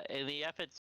In the efforts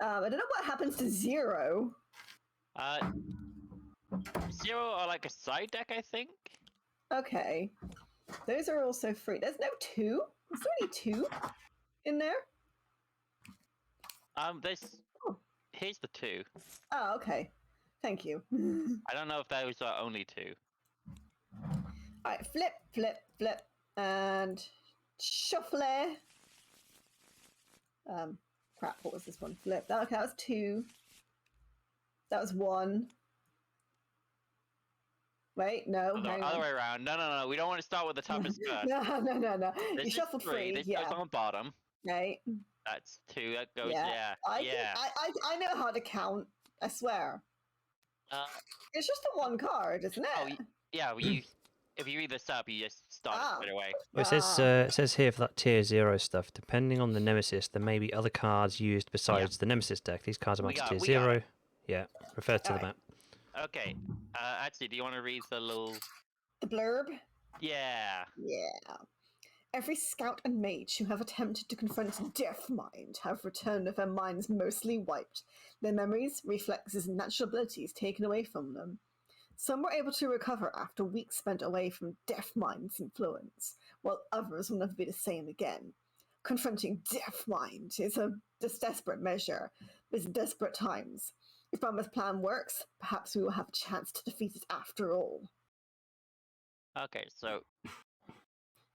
I don't know what happens to 0. 0 are like a side deck, I think. Okay. Those are also free. There's no 2? Is there only 2 in there? Here's the 2. Oh, okay. Thank you. I don't know if those are only 2. Alright, flip, flip, flip, and shuffle. Crap, what was this one? Flip. Okay, that was 2. That was 1. Wait, no, hang Other on. way around. No. We don't want to start with the toughest first. No. This You is shuffled 3. 3. This Yeah. goes on the bottom. Right. That's 2. That goes. Yeah. I know how to count. I swear. It's just the one card, isn't it? Oh, yeah. If you read this up, you just start it straight away. Well, it says here for that tier 0 stuff, depending on the Nemesis, there may be other cards used besides the Nemesis deck. These cards are marked tier 0. Yeah, refer to the map. Okay. Actually, do you want to read the little... The blurb? Yeah. Yeah. Every scout and mage who have attempted to confront Death Mind have returned with their minds mostly wiped, their memories, reflexes, and natural abilities taken away from them. Some were able to recover after weeks spent away from Death Mind's influence, while others will never be the same again. Confronting Death Mind is a desperate measure. It's desperate times. If Brahma's plan works, perhaps we will have a chance to defeat it after all. Okay, so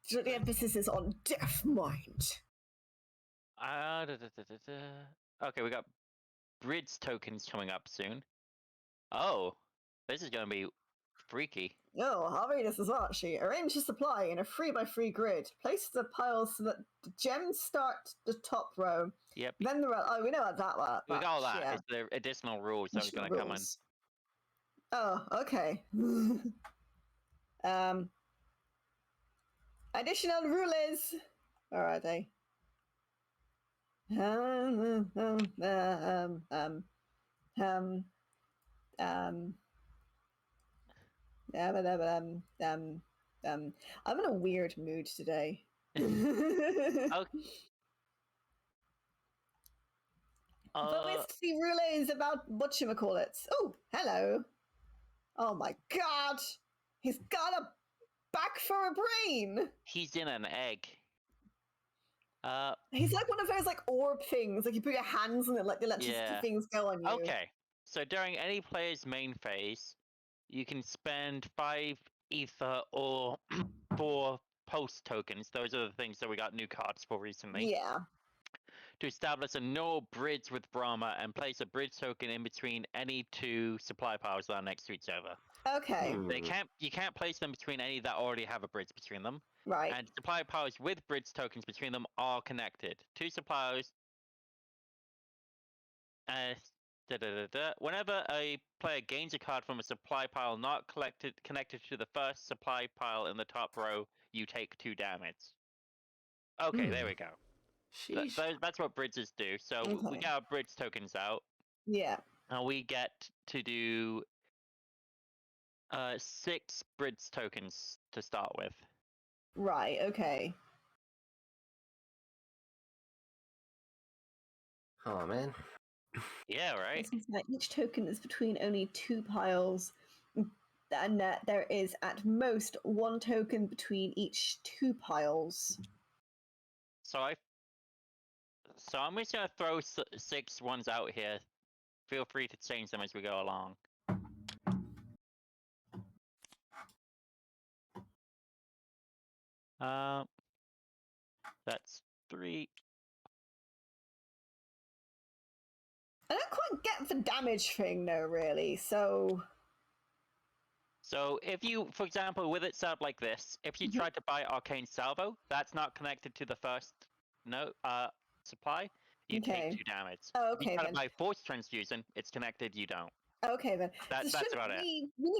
the emphasis is on Death Mind. Okay, we got bridge tokens coming up soon. Oh, this is gonna be freaky. Oh, I'll read this as well, actually. Arrange your supply in a 3x3 grid. Place the piles so that the gems start the top row. Yep. Then the row. Oh, we know about that one. We got all that. Yeah. It's the additional rules that are going to come in. Oh, okay. Additional rulers. Where are they? I'm in a weird mood today. Okay. But we see rules about whatchamacallits. Oh, hello. Oh my god. He's got a back for a brain. He's in an egg. He's like one of those like orb things, like you put your hands on it, like the electricity things go on you. Okay, so during any player's main phase, you can spend 5 ether or 4 post tokens. Those are the things that we got new cards for recently. Yeah. To establish a no bridge with Brahma and place a bridge token in between any 2 supply powers that are next to each other. Okay. You can't place them between any that already have a bridge between them. Right. And supply powers with bridge tokens between them are connected. 2 suppliers. Whenever a player gains a card from a supply pile not connected to the first supply pile in the top row, you take 2 damage. Okay, there we go. That's what bridges do. So we get our bridge tokens out. Yeah. And we get to do 6 bridge tokens to start with. Right, okay. Oh, man. Yeah, right? Each token is between only 2 piles, and there is at most 1 token between each 2 piles. So I'm just going to throw 6 ones out here. Feel free to change them as we go along. That's 3. I don't quite get the damage thing though, really, so if you, for example, with it set up like this, if you try to buy Arcane Salvo, that's not connected to the first supply, you take 2 damage. Oh, okay, if you try to buy Force Transfusion, it's connected, you don't. Okay, then. That's about it.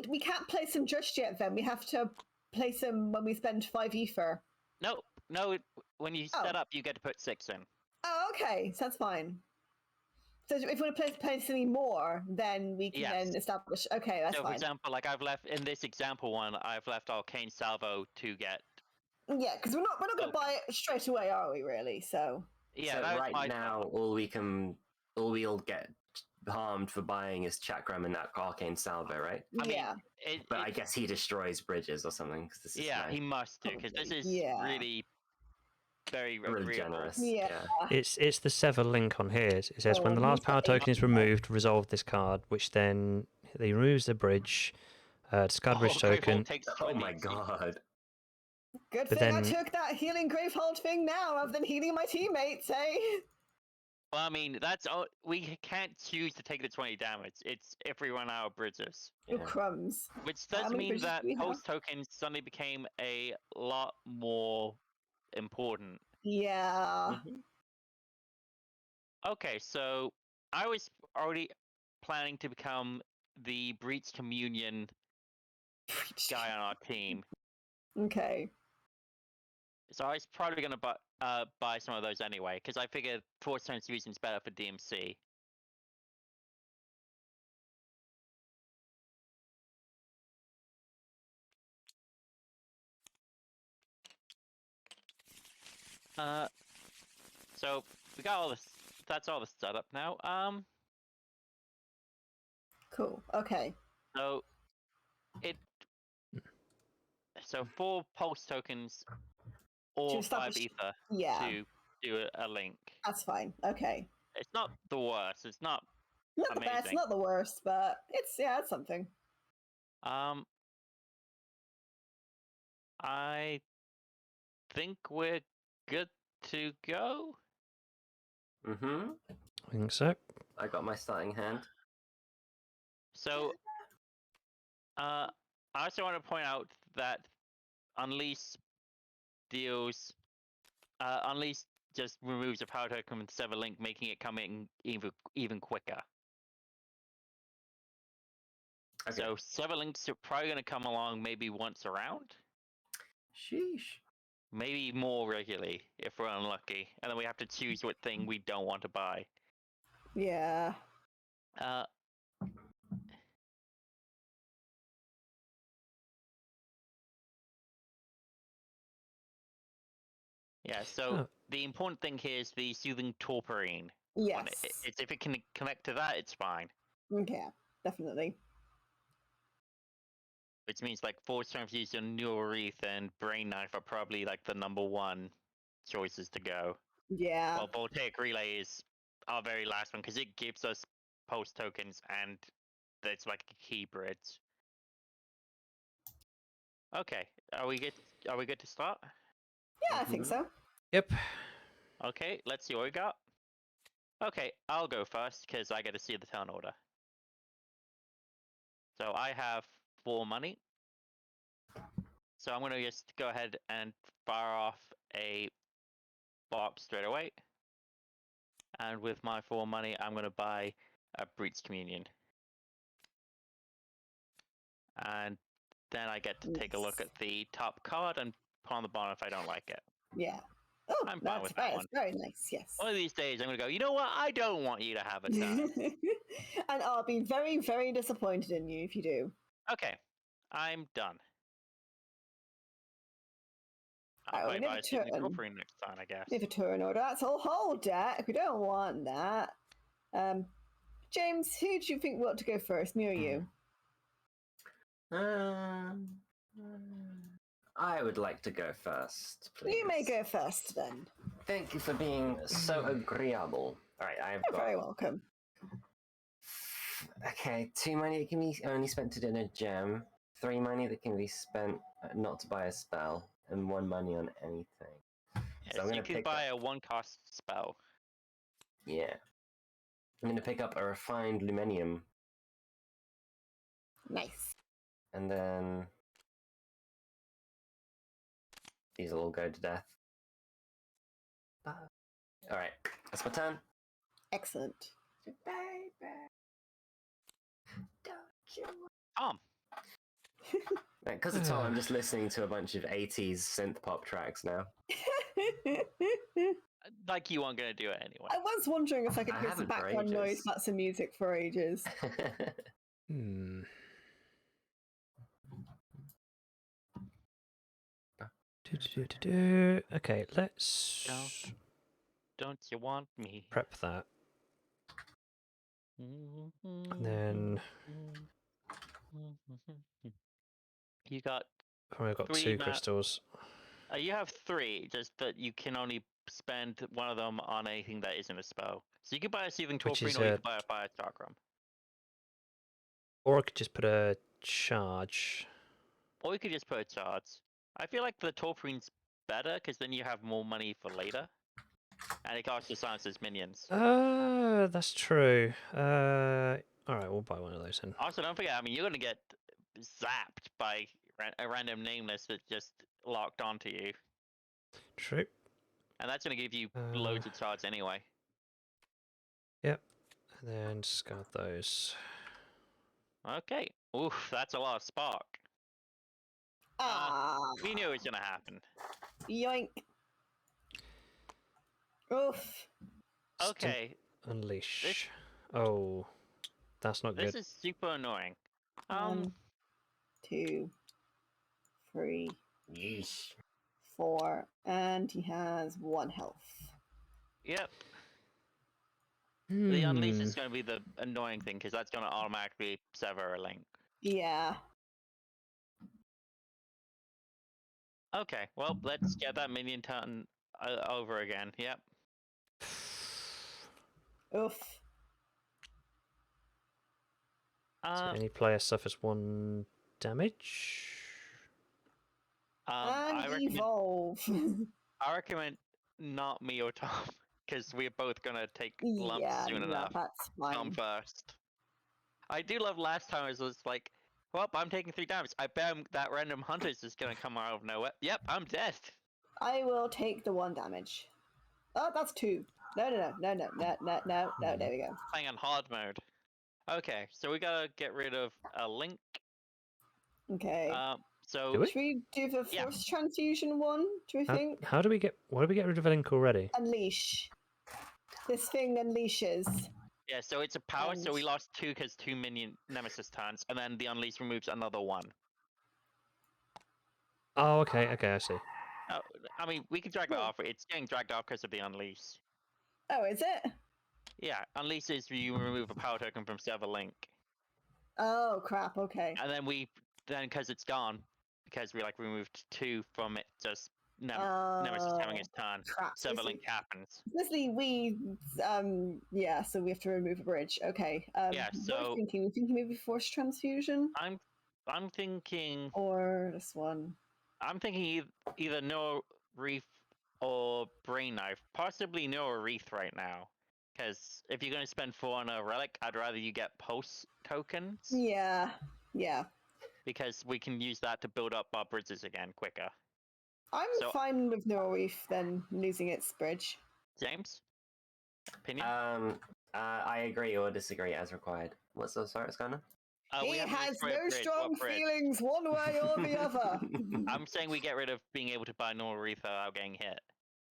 We can't place them just yet, then. We have to place them when we spend 5 ether. No, when you set up, you get to put 6 in. Oh, okay, so that's fine. So if we want to place any more, then we can then establish. Okay, that's fine. So, for example, like I've left in this example one, I've left Arcane Salvo to get. Yeah, because we're not going to buy it straight away, are we? Really? So. Yeah. So right now, all we can all we'll get harmed for buying is Chakram and that arcane salvo, right? I mean, but I guess he destroys bridges or something. Cause this is he must do, because this is really very really agreeable. generous. Yeah. It's the sever link on here. It says when the last power token is removed, resolve this card, which then he removes the bridge, discard bridge token. Oh my god. Good thing I took that healing Gravehold thing now rather than healing my teammates, eh? Well, I mean, that's all. We can't choose to take the 20 damage. It's if we run out of bridges. Oh, crumbs. Which does mean that post tokens suddenly became a lot more important. Yeah. Okay, so I was already planning to become the Breach Communion guy on our team. Okay. So I was probably going to buy some of those anyway, because I figured Force Transfusion is better for DMC. So we got all this. That's all the setup now. Cool. Okay. So 4 pulse tokens or 5 ether to do a link. That's fine. Okay. It's not the worst. It's not the best, not the worst, but it's something. I think we're good to go. I think so. I got my starting hand. So, I also want to point out that Unleash deals. Unleash just removes a power token with Sever Link, making it come in even quicker. Okay. So Sever Links are probably going to come along maybe once around. Sheesh. Maybe more regularly if we're unlucky, and then we have to choose what thing we don't want to buy. Yeah. Yeah, so the important thing here is the Soothing Torporine. Yes. It's if it can connect to that, it's fine. Okay, definitely. Which means like Force Transfusion, Neural Wreath, and Brain Knife are probably like the #1 choices to go. Yeah. Well, Voltaic Relay is our very last one because it gives us post tokens and it's like a key bridge. Okay, are we good to start? Yeah, I think so. Yep. Okay, let's see what we got. Okay, I'll go first because I get to see the turn order. So I have 4 money. So I'm going to just go ahead and fire off a Barb straight away. And with my 4 money, I'm going to buy a Breach Communion. And then I get to take a look at the top card and put on the bottom if I don't like it. Yeah. Oh, I'm fine with that one. Very nice, yes. One of these days, I'm going to go, you know what? I don't want you to have a turn. And I'll be very, very disappointed in you if you do. Okay, I'm done. We need a turn. Next time, I guess. We need a turn order. That's a whole deck. We don't want that. James, who do you think ought to go first, me or you? I would like to go first, please. You may go first, then. Thank you for being so agreeable. All right, You're very welcome. Okay, 2 money that can be only spent to do a gem, 3 money that can be spent not to buy a spell, and 1 money on anything. Yes, so you could buy a 1-cost spell. Yeah. I'm going to pick up a refined Luminium. Nice. And then these will all go to death. Alright, that's my turn. Excellent. Because of Tom, I'm just listening to a bunch of 80s synth pop tracks now. Like you weren't going to do it anyway. I was wondering if I could hear some background noise, not some music for ages. Okay, let's... Don't you want me? Prep that. And then you got. I've got 2 crystals. You have 3, just that you can only spend one of them on anything that isn't a spell. So you could buy a Seething Torphrine, or you could buy a Fire Chakram. Or I could just put a charge. Or we could just put a charge. I feel like the Torphrine's better, because then you have more money for later. And it costs to silence his minions. That's true. Alright, we'll buy one of those then. Also, don't forget, I mean, you're going to get zapped by a random nameless that just locked onto you. True. And that's going to give you loads of charge anyway. Yep. And then discard those. Okay. Oof, that's a lot of spark. We knew it was going to happen. Yoink. Oof. Okay. Unleash. Oh, that's not good. This is super annoying. 1, 2, 3, Yeesh. 4, and he has 1 health. Yep. The unleash is going to be the annoying thing, because that's going to automatically sever a link. Yeah. Okay, well, let's get that minion turn over again. Yep. Oof. So any player suffers 1 damage. Evolve. I recommend not me or Tom, because we're both gonna take lumps soon enough. That's fine. Tom first. I do love last time it was like, well, I'm taking 3 damage. I bet that random hunter is just gonna come out of nowhere. Yep, I'm dead. I will take the 1 damage. Oh, that's 2. No, there we go. Playing on hard mode. Okay, so we gotta get rid of a link. Okay. So should we do the force transfusion one? Do we think? Why did we get rid of a link already? Unleash. This thing unleashes. Yeah, so it's a power, so we lost 2 because 2 minion nemesis turns, and then the unleash removes another 1. Oh, okay, I see. Oh, I mean, we can drag that off. It's getting dragged off because of the unleash. Oh, is it? Yeah, unleash is you remove a power token from server link. Oh crap! Okay. And then because it's gone, because we removed 2 from it, just nemesis having its turn. Crap. Server link happens. Obviously, so we have to remove a bridge. Okay. Yeah. So what are you thinking? You thinking maybe force transfusion? I'm thinking. Or this one. I'm thinking either no reef or brain knife. Possibly no wreath right now. Because if you're going to spend 4 on a relic, I'd rather you get pulse tokens. Yeah. Because we can use that to build up our bridges again quicker. I'm fine with no reef than losing its bridge. James? Opinion? I agree or disagree as required. What's the sorry, Scanner? He has no strong feelings one way or the other. I'm saying we get rid of being able to buy normal reef without getting hit.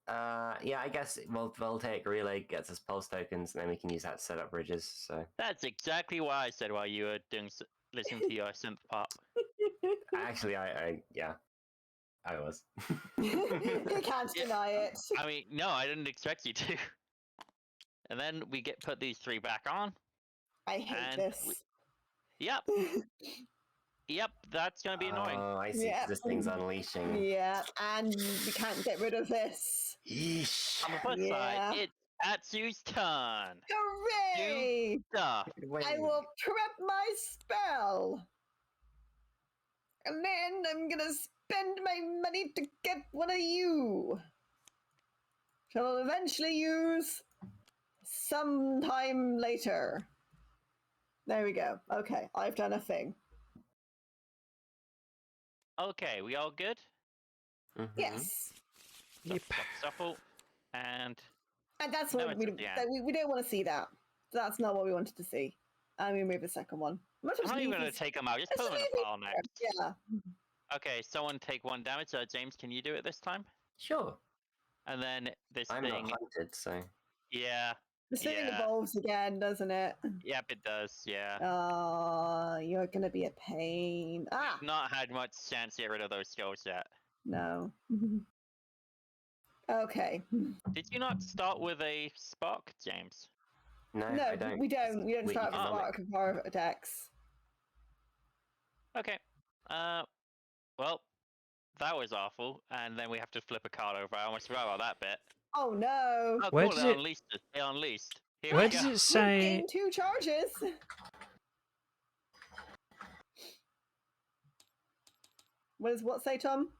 Yeah, I guess Voltaic Relay gets us pulse tokens, and then we can use that to set up bridges. So that's exactly what I said while you were listening to your synth pop. Actually, I was. You can't deny it. I mean, no, I didn't expect you to. And then we put these 3 back on. I hate this. Yep. Yep, that's going to be annoying. Oh, I see. This thing's unleashing. Yeah, and we can't get rid of this. Yeesh. On the plus side, it's Atsu's turn. Hooray! Stuff. I will prep my spell. And then I'm gonna spend my money to get one of you. Which I'll eventually use sometime later. There we go. Okay, I've done a thing. Okay, we all good? Mm-hmm. Yes. Yep. Shuffle. And that's what we don't want to see that. That's not what we wanted to see. And we move the second one. I'm not even going to take them out. Just put them in a pile next. Yeah. Okay, someone take 1 damage. James, can you do it this time? Sure. And then this I'm thing... not hunted, so... Yeah. This thing evolves again, doesn't it? Yep, it does, yeah. Oh, you're going to be a pain. We've not had much chance to get rid of those skills yet. No. Okay. Did you not start with a spark, James? No, No, I don't. we don't. We don't We're start with economic. Spark of our decks. Okay. Well, that was awful, and then we have to flip a card over. I almost forgot about that bit. Oh no! Oh, Where cool, does they it- unleashed it. They unleashed. Here Where we does go. it You say? gain 2 charges. What does what say, Tom?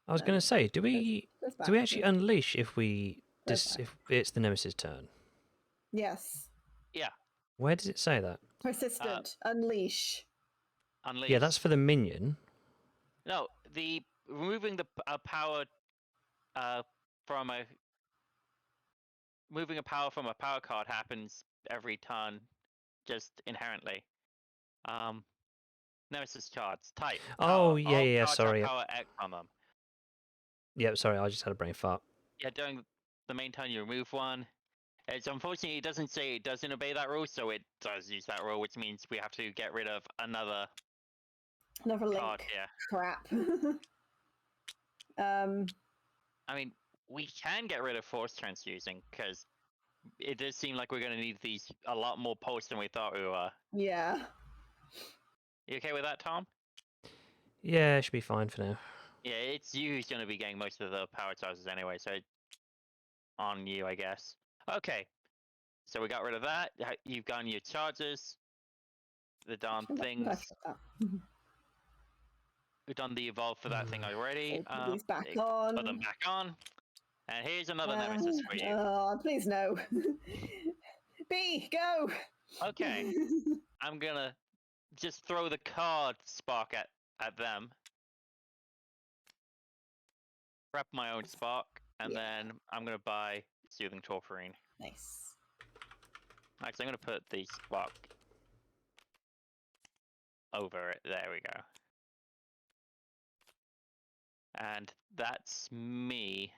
I was going to say, do we Goes back. actually unleash if we Goes back. if it's the Nemesis turn? Yes. Yeah, Where does it say that? Persistent. Unleash. unleashed. Yeah, that's for the minion. No, the removing the power from a moving a power from a power card happens every turn, just inherently. Nemesis cards type. Oh, Power. yeah, All yeah, cards sorry, have yep. power X on them. Yeah, sorry, I just had a brain fart. Yeah, during the main turn you remove one. It's unfortunately it doesn't say it doesn't obey that rule, so it does use that rule, which means we have to get rid of another Link. card here. Crap. I mean, we can get rid of force transfusing because it does seem like we're going to need these a lot more posts than we thought we were. Yeah. You okay with that, Tom? Yeah, it should be fine for now. Yeah, it's you who's going to be getting most of the power charges anyway, so on you, I guess. Okay, so we got rid of that. You've gotten your charges. The darn things. We've done the evolve for that thing already. Put these back on. Put them back on. And here's another nemesis for you. Oh, please no. B, go. Okay. I'm gonna just throw the card spark at them. Prep my own spark, and then I'm gonna buy Soothing Torporine. Nice. Actually, I'm gonna put the spark over it. There we go. And that's me.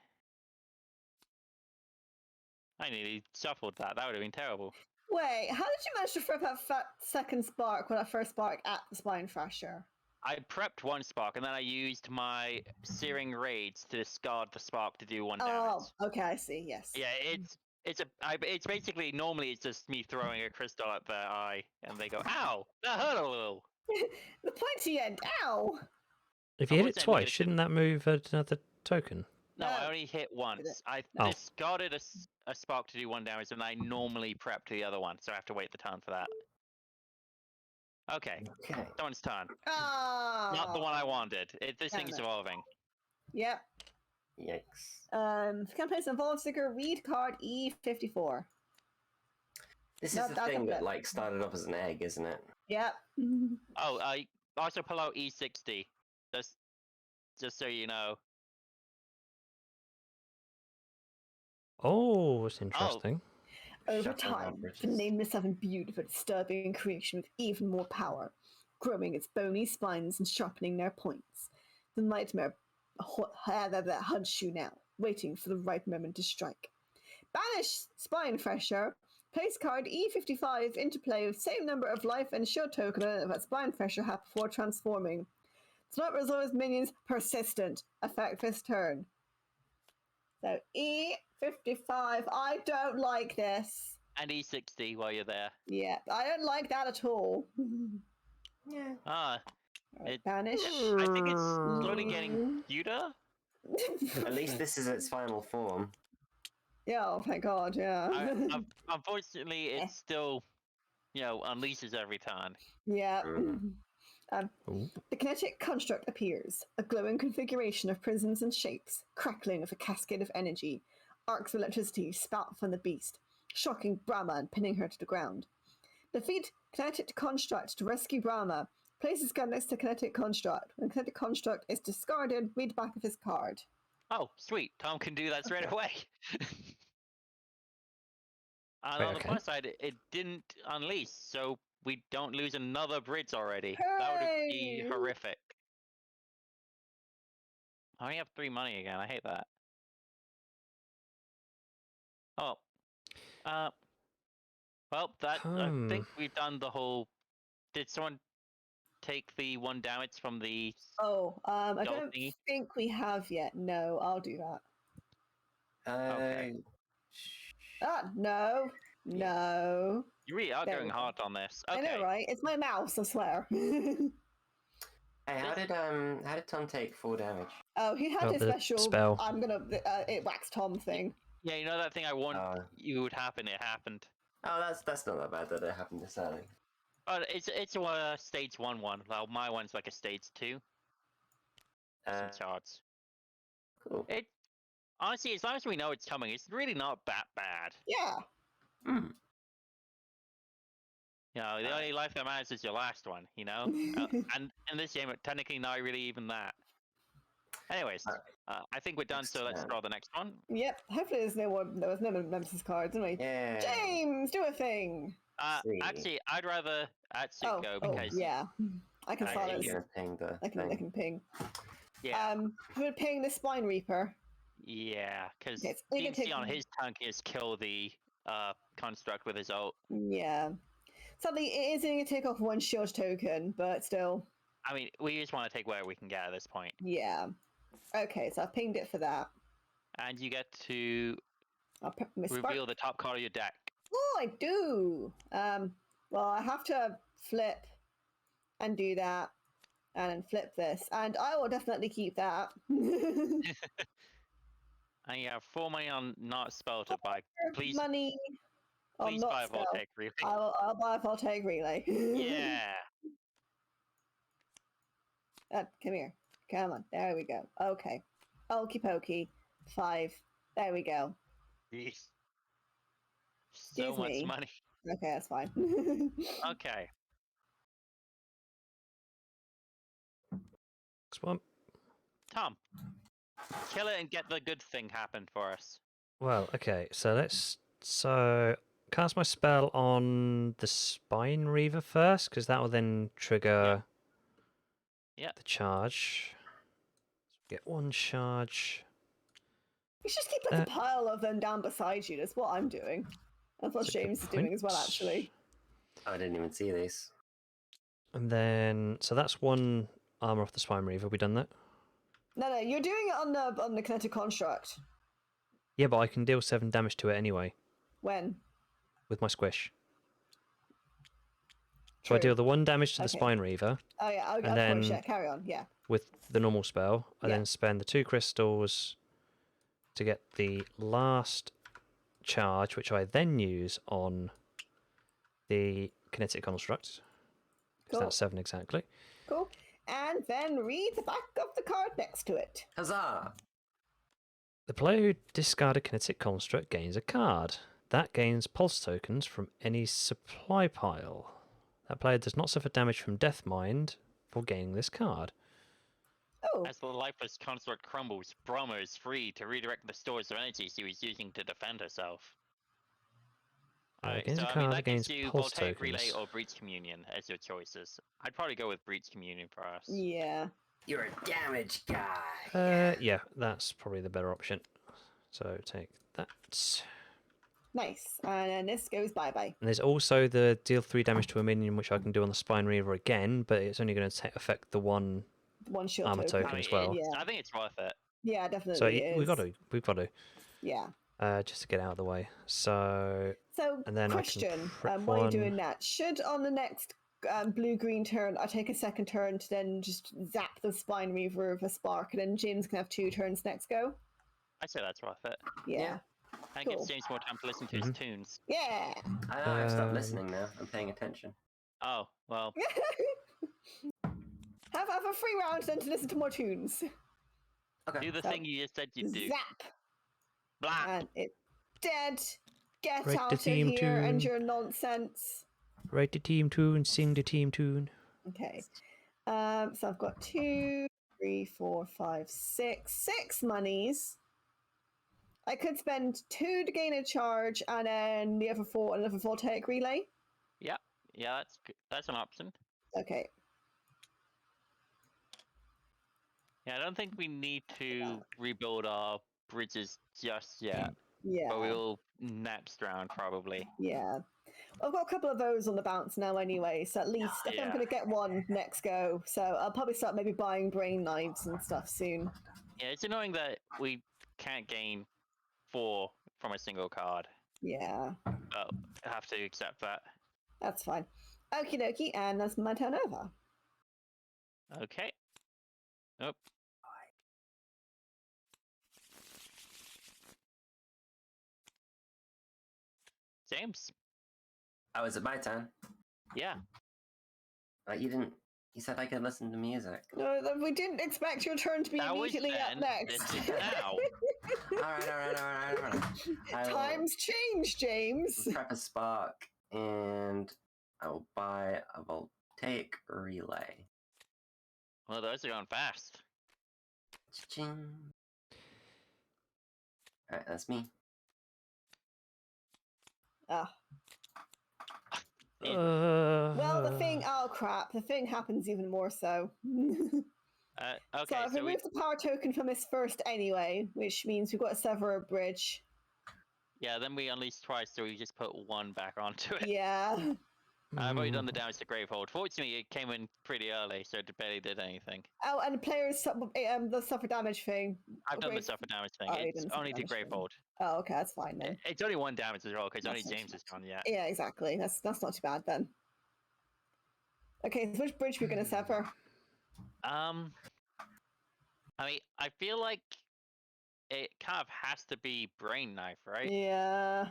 I nearly shuffled that. That would have been terrible. Wait, how did you manage to flip that second spark when I first sparked at the Spine Thrasher? I prepped one spark, and then I used my Searing Raids to discard the spark to do 1 damage. Oh, okay, I see. Yes. Yeah, it's basically normally it's just me throwing a crystal at their eye, and they go, "Ow, that hurt a little." The pointy end. Ow. If you hit it twice, shouldn't that move another token? No, I only hit once. I discarded a spark to do 1 damage, and I normally prepped the other one, so I have to wait the turn for that. Okay. Someone's turn. Oh. Not the one I wanted. This thing's evolving. Yep. Yikes. Can place an evolved sticker, read card E54. This is the thing that like started off as an egg, isn't it? Yep. Oh, I also pull out E60. Just so you know. Oh, that's interesting. Over time, the nameless have imbued with a disturbing creation with even more power, growing its bony spines and sharpening their points. The nightmare hunts you now, waiting for the right moment to strike. Banish Spine Thresher. Place card E55 into play with same number of life and shield token of that Spine Thresher had before transforming. Do not resolve minions persistent. Effect this turn. So E55, I don't like this. And E60 while you're there. Yeah, I don't like that at all. Yeah. Banish. I think it's slowly getting cuter. At least this is its final form. Yeah, oh thank God, yeah. Unfortunately, it still, unleashes every turn. Yeah. The kinetic construct appears, a glowing configuration of prisms and shapes, crackling with a cascade of energy. Arcs of electricity spout from the beast, shocking Brahma and pinning her to the ground. Defeat kinetic construct to rescue Brahma. Place his gun next to kinetic construct. When kinetic construct is discarded, read back of his card. Oh, sweet. Tom can do that straight away. And on the plus side, it didn't unleash, so we don't lose another bridge already. Hooray! That would be horrific. I only have 3 money again. I hate that. Oh. Well, I think we've done the whole... Did someone take the 1 damage from the... I don't think we have yet. No, I'll do that. Okay. No. No. You really are going hard on this. Okay. I know, right? It's my mouse, I swear. Hey, how did Tom take 4 damage? Oh, he had his the special spell. I'm gonna it wax Tom thing. Yeah, you know that thing I warned you would happen. It happened. Oh, that's not that bad that it happened this early. Oh, it's a stage 1 one. Well, my one's like a stage 2. Some charts. Cool. It honestly, as long as we know it's coming, it's really not that bad. Yeah. Mm. You know, the only life that matters is your last one. You know, and in this game, technically not really even that. Anyways, I think we're done. So let's draw the next one. Yep. Hopefully there was no nemesis cards, anyway. Yeah. James, do a thing. Actually, I'd rather Atsu go because yeah, I can silence. I can ping. Yeah. I'm gonna ping the Spine Reaper. Yeah, because Okay, DMC on his tank is kill the construct with his ult. Yeah. Sadly, it is going to take off 1 shield token, but still. I mean, we just want to take where we can get at this point. Yeah. Okay, so I've pinged it for that. And you get to reveal the top card of your deck. Oh, I do. Well, I have to flip and do that, and then flip this, and I will definitely keep that. And you have 4 money on not spell to buy. Please money. Please buy a Voltaic Relay. I'll buy a Voltaic Relay. Yeah. Come here. Come on. There we go. Okay. Okie pokey. 5. There we go. Jeez. So much money. Okay, that's fine. Okay. Next one. Tom, kill it and get the good thing happen for us. Well, okay, so cast my spell on the Spine Reaver first, because that will then trigger the charge. Get 1 charge. You should keep like a pile of them down beside you. That's what I'm doing. That's what James is doing as well, actually. I didn't even see this. And then, so that's 1 armor off the Spine Reaver. Have we done that? No, you're doing it on the kinetic construct. Yeah, but I can deal 7 damage to it anyway. When? With my squish. So I deal the 1 damage to the Spine Reaver. Oh yeah, I'll then carry on, yeah. With the normal spell, I then spend the 2 crystals to get the last charge, which I then use on the kinetic construct. Because that's 7 exactly. Cool. And then read the back of the card next to it. Huzzah! The player who discarded kinetic construct gains a card. That gains pulse tokens from any supply pile. That player does not suffer damage from Death Mind for gaining this card. Oh. As the lifeless construct crumbles, Brahma is free to redirect the stores of energy she was using to defend herself. Gains a card that gives against you pulse Voltaic tokens. Relay or Breach Communion as your choices. I'd probably go with Breach Communion for us. Yeah. You're a damage guy. Yeah, that's probably the better option. So take that. Nice. And then this goes bye-bye. And there's also the deal 3 damage to a minion, which I can do on the Spine Reaver again, but it's only going to affect the 1 shield armor token as well. I think it's worth it. Yeah, definitely. So we've got to. Yeah. Just to get out of the way. So and then question, while you're doing that, should on the next blue-green turn, I take a second turn to then just zap the Spine Reaver with a spark, and then James can have 2 turns next go? I'd say that's worth it. Yeah. And gives James more time to listen to his tunes. Yeah. I've stopped listening now. I'm paying attention. Oh, well. have a free round then to listen to more tunes. Okay. Do the thing you just said you'd do. Zap. Blah. And it's dead. Get Write out the of theme here and tune. your nonsense. Write the team tune, sing the team tune. Okay. So I've got 2, 3, 4, 5, 6. 6 monies. I could spend 2 to gain a charge, and then the other 4 another Voltaic Relay. Yeah, that's an option. Okay. Yeah, I don't think we need to rebuild our bridges just yet. Yeah. But we'll next round probably. Yeah. I've got a couple of those on the bounce now anyway, so at least I think I'm going to get 1 next go. So I'll probably start maybe buying brain knives and stuff soon. Yeah, it's annoying that we can't gain 4 from a single card. Yeah. But have to accept that. That's fine. Okie dokie, and that's my turn over. Okay. Oh. James. Oh, is it my turn? Yeah. You didn't. You said I could listen to music. No, we didn't expect your turn to be That was immediately up then, next. this is now. all right. Times change, James. Prep a spark, and I will buy a voltaic relay. Well, those are going fast. Ching. Alright, that's me. Ah. Well, the thing. Oh crap! The thing happens even more so. Okay, so I've removed the power token from this first anyway, which means we've got to sever a bridge. Yeah, then we unleashed twice, so we just put one back onto it. Yeah. I've already done the damage to Gravehold. Fortunately, it came in pretty early, so it barely did anything. Oh, and the players the suffer damage thing. I've done the suffer damage thing. It's only to Gravehold. Oh, okay, that's fine then. It's only one damage as well, because only James has gone yet. Yeah, exactly. That's not too bad then. Okay, so which bridge are we going to sever? I mean, I feel like it kind of has to be Brain Knife, right? Yeah.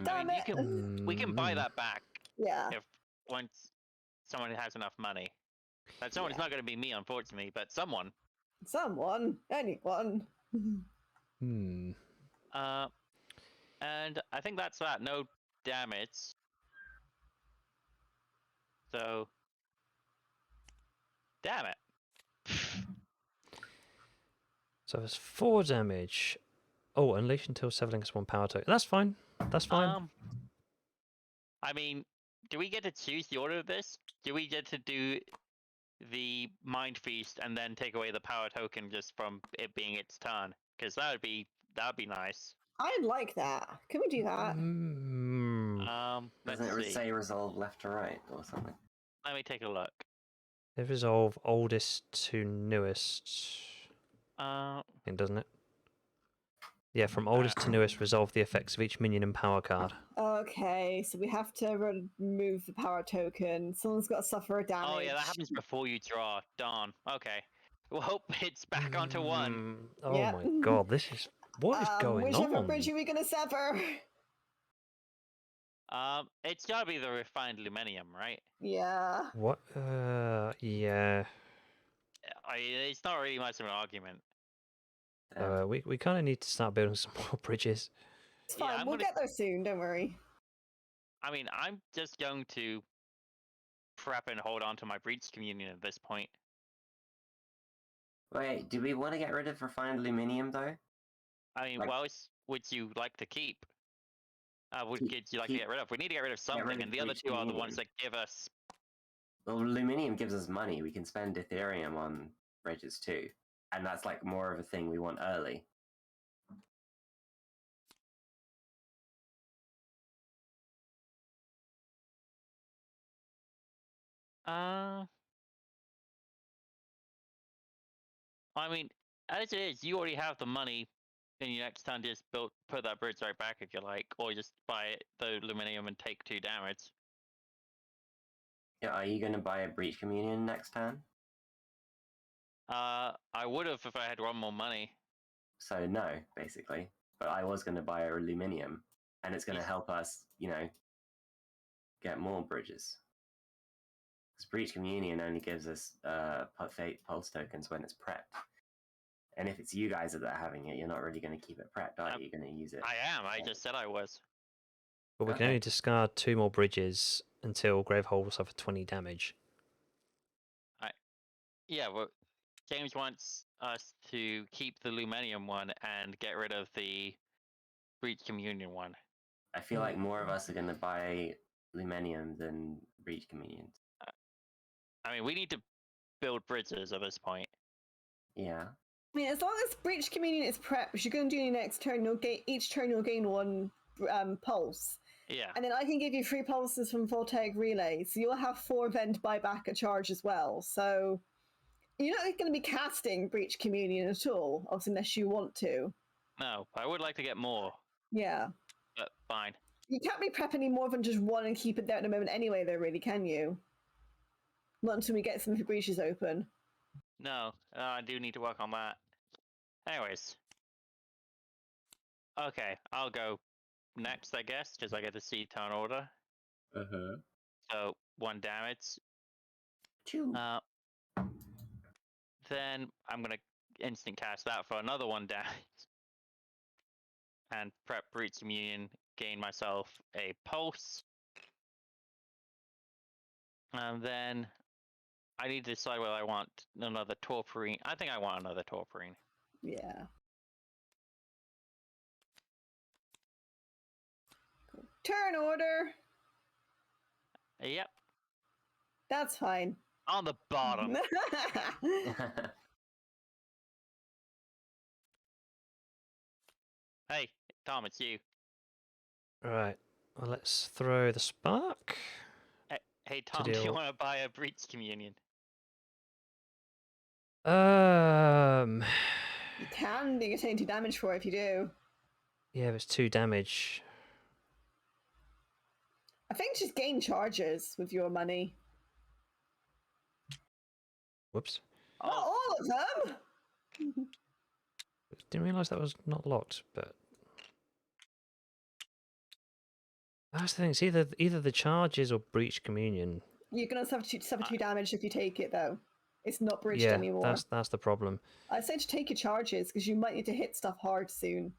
Damn it. We can buy that back. Yeah. If once someone has enough money. That someone's not going to be me, unfortunately, but someone. Someone. Anyone. And I think that's that. No damage. So, damn it. So there's 4 damage. Oh, unleash until seveling gets 1 power token. That's fine. That's fine. I mean, do we get to choose the order of this? Do we get to do the Mind Feast and then take away the power token just from it being its turn? Because that'd be nice. I'd like that. Can we do that? Doesn't it say resolve left to right or something? Let me take a look. They resolve oldest to newest. Doesn't it? Yeah, from oldest to newest, resolve the effects of each minion and power card. Okay, so we have to remove the power token. Someone's got to suffer a damage. Oh yeah, that happens before you draw. Darn. Okay. Well, it's back onto 1. Oh my god, this is... What is going on? Whichever bridge are we going to sever? It's gotta be the refined luminium, right? Yeah. What? Yeah. It's not really much of an argument. We kind of need to start building some more bridges. It's fine, we'll get there soon, don't worry. I mean, I'm just going to prep and hold on to my Breach Communion at this point. Wait, do we want to get rid of refined aluminium though? I mean, what else would you like to keep? Would you like to get rid of? We need to get rid of something, and the other two are the ones that give us... Well, aluminium gives us money. We can spend Ethereum on bridges too. And that's like more of a thing we want early. I mean, as it is, you already have the money in your next turn to just put that bridge right back if you like, or just buy the aluminium and take 2 damage. Yeah, are you going to buy a Breach Communion next turn? I would have if I had 1 more money. So no, basically. But I was going to buy aluminium, and it's going to help us, get more bridges. Because Breach Communion only gives us Fate Pulse tokens when it's prepped. And if it's you guys that are having it, you're not really going to keep it prepped, are you? You're going to use it. I am. I just said I was. But we can only discard 2 more bridges until Gravehold will suffer 20 damage. Yeah, well, James wants us to keep the Luminium one and get rid of the Breach Communion one. I feel like more of us are going to buy Luminium than Breach Communions. I mean, we need to build bridges at this point. Yeah. I mean, as long as Breach Communion is prepped, which you're going to do your next turn, each turn you'll gain 1 pulse. Yeah. And then I can give you 3 pulses from Voltaic Relay, so you'll have 4 then to buy back a charge as well. So you're not going to be casting Breach Communion at all, obviously, unless you want to. No, I would like to get more. Yeah. But fine. You can't be prep any more than just one and keep it there at the moment anyway, though, really, can you? Not until we get some of the breaches open. No, I do need to work on that. Anyways. Okay, I'll go next, I guess, because I get to see turn order. Uh-huh. So, 1 damage. 2. Then I'm going to instant cast that for another 1 damage. And prep Breach Communion, gain myself a pulse. And then I need to decide whether I want another Torporine. I think I want another Torporine. Yeah. Cool. Turn order. Yep. That's fine. On the bottom. Hey, Tom, it's you. Right. Well, let's throw the spark. Hey Tom, do you want to buy a Breach Communion? You can. You can take 2 damage for it if you do. Yeah, it's 2 damage. I think just gain charges with your money. Whoops. Not all of them. Didn't realise that was not locked, but that's the thing. It's either the charges or breach communion. You're gonna suffer 2 damage if you take it, though. It's not breached anymore. Yeah, that's the problem. I said to take your charges because you might need to hit stuff hard soon.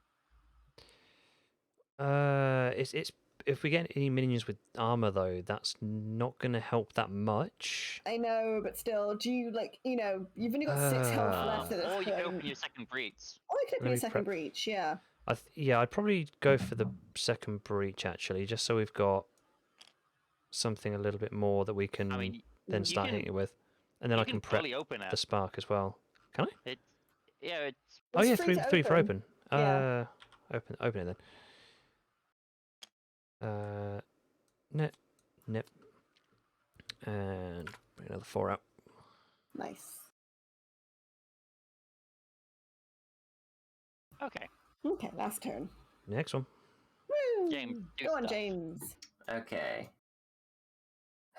It's if we get any minions with armor though, that's not going to help that much. I know, but still, do you you've only got 6 health left at this point. Or you can point. open your second breach. Or you can open your second breach, yeah. I'd probably go for the second breach actually, just so we've got something a little bit more that we can then start hitting it with, and then I can prep the spark as well. Can I? It's. Oh yeah, three for open. Yeah. Open it then. Nip, and bring another 4 out. Nice. Okay. Okay, last turn. Next one. Woo! James, go on, James. Okay.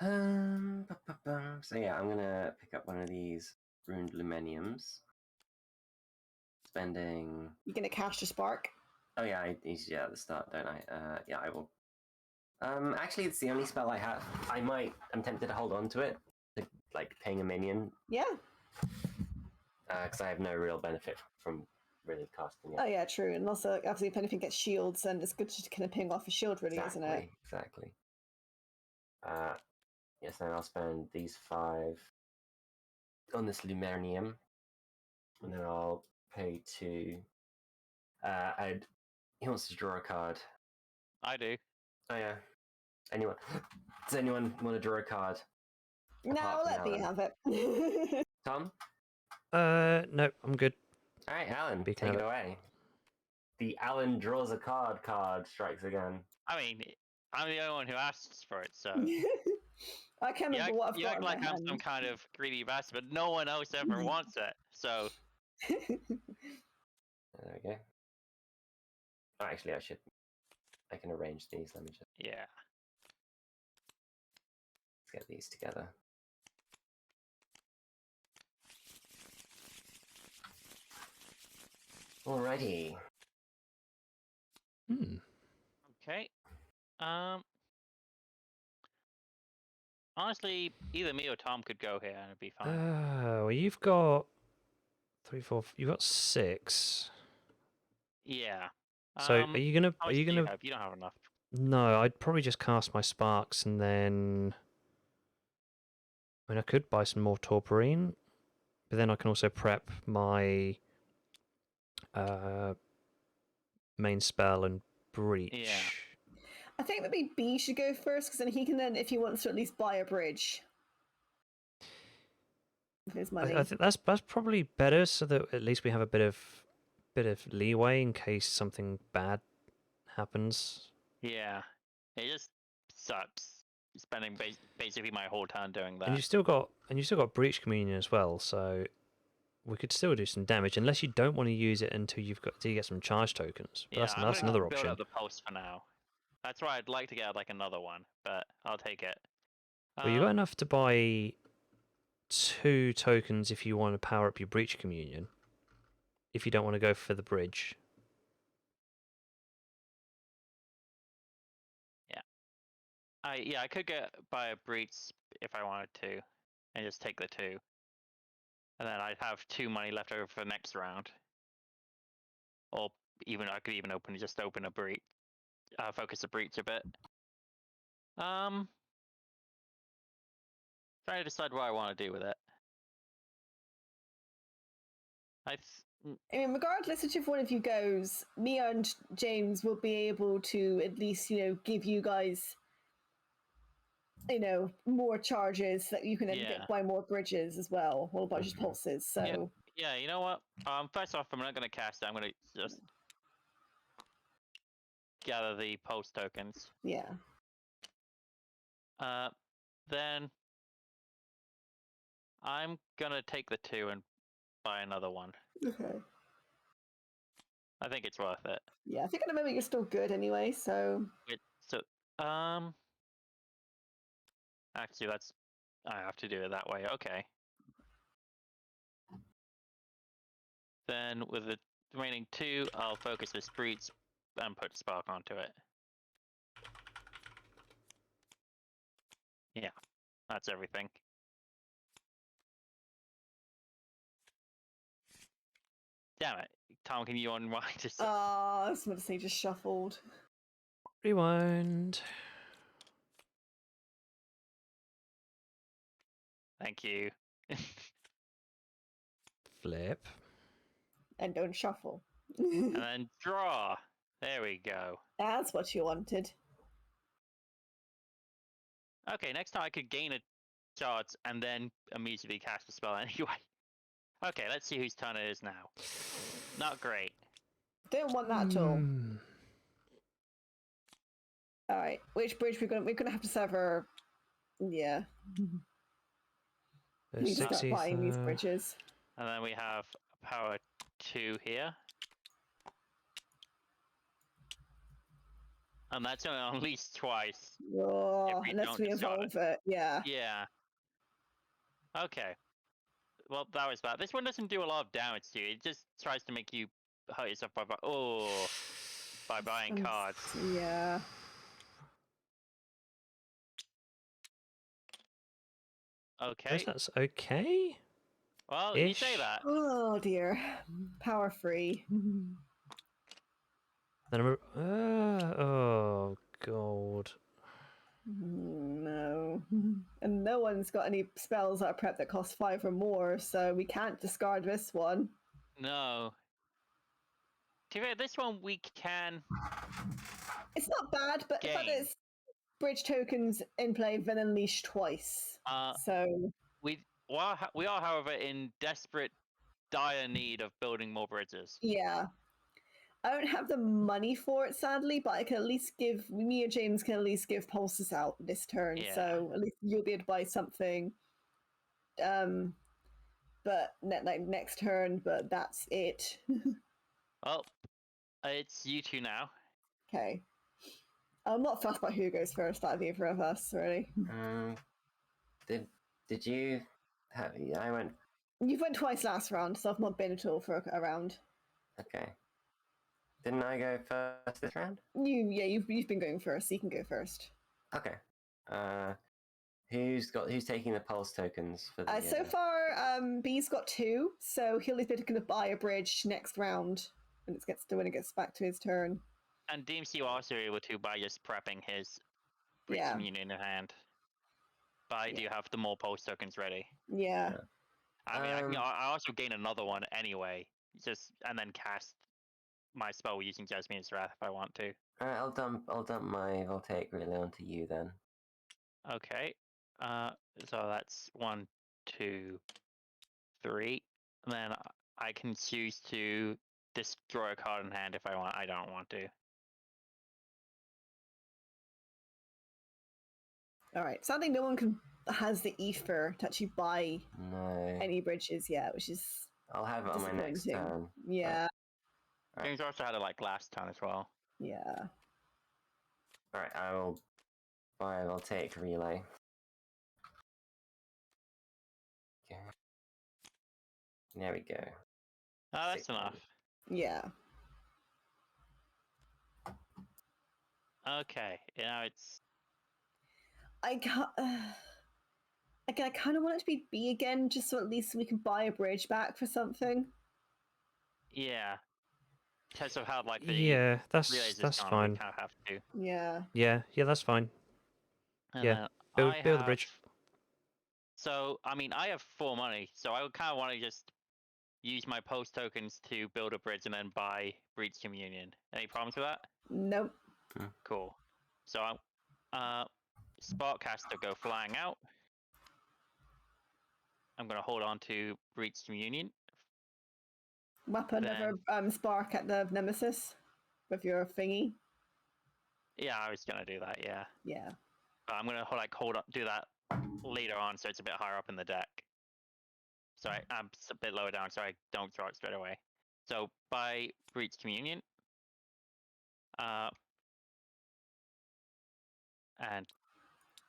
So yeah, I'm gonna pick up one of these ruined luminiums. Spending. You're gonna cast your spark. Oh yeah, I need to at the start, don't I? Yeah, I will. Actually, it's the only spell I have. I'm tempted to hold on to it, to, like ping a minion. Yeah. Because I have no real benefit from really casting it. Oh yeah, true. And also, obviously, if anything gets shields, then it's good to kind of ping off a shield, really, isn't it? Exactly. Yes, then I'll spend these 5 on this Lumernium, and then I'll pay 2. He wants to draw a card. I do. Oh yeah. Anyone? Does anyone want to draw a card? No, let me have it. Tom? No, I'm good. All right, Alan, take it away. The Alan draws a card strikes again. I mean, I'm the only one who asks for it, so. I can't remember what I've got. You act like I'm some kind of greedy bastard, but no one else ever wants it, so. There we go. Oh, actually, I can arrange these. Let me just. Yeah. Let's get these together. Alrighty. Okay. Honestly, either me or Tom could go here and it'd be fine. Well, you've got 3, 4. You've got 6. Yeah. So are you gonna? You don't have enough. No, I'd probably just cast my sparks and then. I mean, I could buy some more Torporine, but then I can also prep my main spell and breach. Yeah. I think maybe B should go first, because then he can if he wants to at least buy a bridge. With his money. I think that's probably better, so that at least we have a bit of leeway in case something bad happens. Yeah. It just sucks spending basically my whole turn doing that. And you still got breach communion as well, so we could still do some damage unless you don't want to use it until you get some charge tokens. But that's another option. Build up the pulse for now. That's why I'd like to get like another one, but I'll take it. Well, you got enough to buy 2 tokens if you want to power up your Breach Communion. If you don't want to go for the bridge. Yeah, I could buy a breach if I wanted to, and just take the 2, and then I'd have 2 money left over for the next round. Or even I could even open a breach, focus a breach a bit. Trying to decide what I want to do with it. I mean, regardless of if one of you goes, me and James will be able to at least, give you guys, more charges that you can then get buy more bridges as well. All about just pulses. So yeah, you know what? First off, I'm not going to cast it. I'm going to just gather the pulse tokens. Yeah. Then I'm gonna take the 2 and buy another one. Okay. I think it's worth it. Yeah, I think at the moment you're still good anyway, so... Actually, I have to do it that way, okay. Then with the remaining 2, I'll focus the Breach and put Spark onto it. Yeah, that's everything. Damn it. Tom, can you unwind this? I was going to say just shuffled. Rewind. Thank you. Flip. And don't shuffle. And then draw. There we go. That's what you wanted. Okay, next time I could gain a charge and then immediately cast a spell anyway. Okay, let's see whose turn it is now. Not great. Don't want that at all. Alright, which bridge we're gonna have to sever? Yeah. We need to start buying these bridges. And then we have power 2 here. And that's only on least twice. Oh, unless we evolve it, yeah. Yeah. Okay. Well, that was bad. This one doesn't do a lot of damage to you. It just tries to make you hurt yourself by buying cards. Yeah. Okay. That's okay? Well, you say that. Oh dear. Power free. Then oh god. No. And no one's got any spells that are prepped that cost 5 or more, so we can't discard this one. No. To be fair, this one we can. It's not bad, but the fact that it's bridge tokens in play, then unleash twice. So we are, however, in desperate, dire need of building more bridges. Yeah. I don't have the money for it, sadly, but I can at least me or James can at least give pulses out this turn, so at least you'll be able to buy something. But next turn, but that's it. Well, it's you 2 now. Okay. I'm not fussed about who goes first out of either of us, really. Did you have? I went. You went twice last round, so I've not been at all for a round. Okay. Didn't I go first this round? You've been going first. So you can go first. Okay. Who's taking the pulse tokens for the? So far, B's got 2, so he'll be going to buy a bridge next round when it gets back to his turn. And Deems you also able to by just prepping his Breach Communion in hand. But I do have the more pulse tokens ready. Yeah. I mean, I also gain another one anyway, and then cast my spell using Jasmine's Wrath if I want to. Alright, I'll dump my Voltaic Relay onto you then. Okay. So that's 1, 2, 3. And then I can choose to destroy a card in hand if I want. I don't want to. Alright, sadly no one has the ether to actually buy any bridges yet, which is I'll have it on my next turn. Yeah. James also had it last turn as well. Yeah. Alright, I'll take relay. Okay. There we go. Oh, that's 6 enough. Yeah. Okay, now it's... I can't. Again, I kind of want it to be B again, just so at least we can buy a bridge back for something. Yeah. Because of how, like, the Yeah, relays is that's gone, fine. we kind of have to. Yeah. Yeah, that's fine. And Yeah, then build I the have... bridge. So, I mean, I have 4 money, so I would kind of want to just use my post tokens to build a bridge and then buy Breach Communion. Any problems with that? Nope. Cool. So, Sparkcaster go flying out. I'm going to hold on to Breach Communion. Weapon Then... never spark at the Nemesis with your thingy. Yeah, I was going to do that, yeah. Yeah. But I'm going to do that later on, so it's a bit higher up in the deck. Sorry, I'm a bit lower down, so I don't throw it straight away. So by Breach Communion, and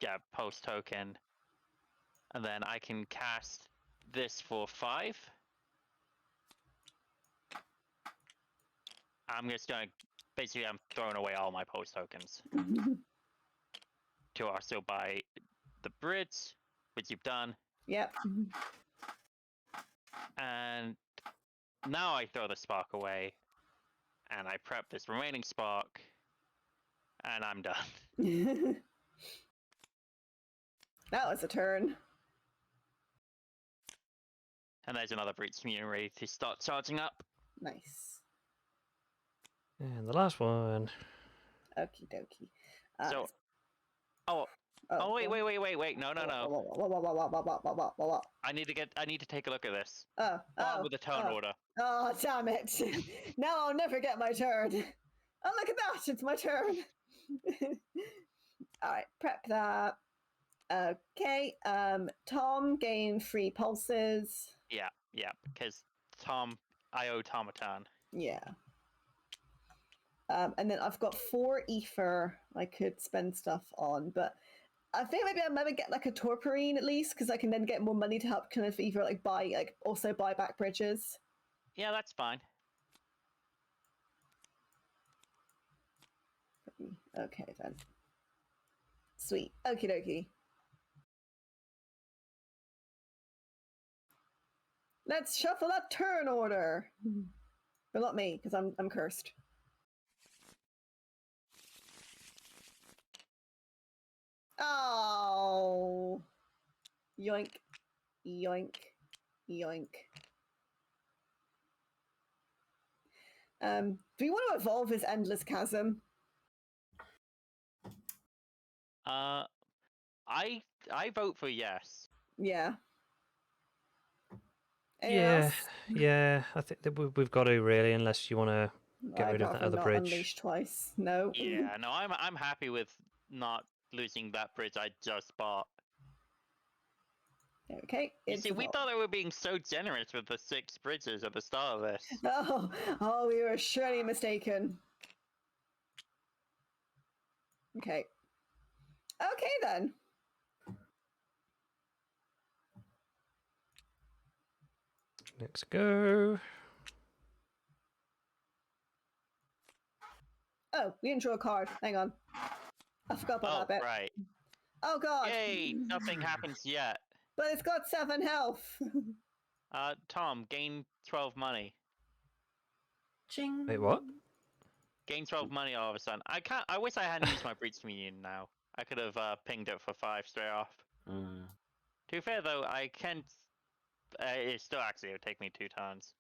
yeah, post token, and then I can cast this for 5. I'm just gonna basically I'm throwing away all my post tokens to also buy the bridge, which you've done. Yep. And now I throw the spark away, and I prep this remaining spark, and I'm done. That was a turn. And there's another Breach Communion ready to start charging up. Nice. And the last one. Okie dokie. So, wait, no. What? I need to take a look at this. Oh, With the turn order. Oh, damn it. Now I'll never get my turn. Oh, look at that. It's my turn. All right, prep that. Okay, Tom, gain 3 pulses. Yeah, because I owe Tom a turn. Yeah. And then I've got 4 ether I could spend stuff on, but I think maybe I'll never get like a torporine at least, because I can then get more money to help kind of either also buy back bridges. Yeah, that's fine. Okay then. Sweet. Okie dokie. Let's shuffle that turn order. But not me, because I'm cursed. Oh. Yoink. Yoink. Yoink. Do we want to evolve his endless chasm? I vote for yes. Yeah. Yeah. I think that we've got to really, unless you want to get rid of that other bridge. Unleash twice. No. Yeah, no, I'm happy with not losing that bridge I just bought. Okay. You see, we thought they were being so generous with the 6 bridges at the start of this. Oh, we were surely mistaken. Okay. Okay then. Let's go. Oh, we didn't draw a card. Hang on. I forgot about that bit. Right. Oh god. Yay! Nothing happens yet. But it's got 7 health. Tom, gain 12 money. Ching. Wait, what? Gain 12 money all of a sudden. I wish I hadn't used my Breach Communion now. I could have pinged it for 5 straight off. To be fair though, I can... it still actually would take me 2 turns.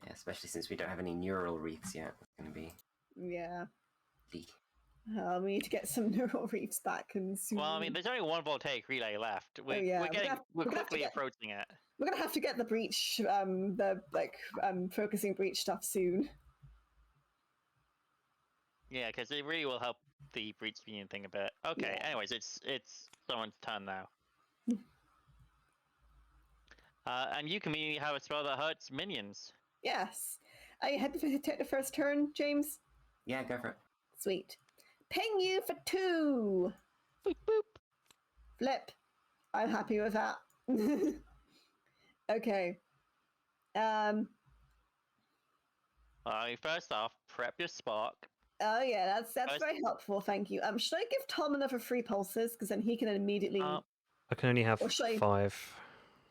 Yeah, especially since we don't have any neural wreaths yet. It's going to be... Yeah. Bleak. We need to get some neural reefs back and soon. Well, I mean, there's only 1 voltaic relay left. We're quickly approaching it. We're gonna have to get the breach, focusing breach stuff soon. Yeah, because it really will help the Breach Communion thing a bit. Okay, yeah. Anyways, it's someone's turn now. And you can have a spell that hurts minions. Yes. Are you happy to take the first turn, James? Yeah, go for it. Sweet. Ping you for 2. Boop, boop. Flip. I'm happy with that. Okay. First off, prep your spark. Oh yeah, that's very helpful. Thank you. Should I give Tom another 3 pulses because then he can immediately? I can only have 5.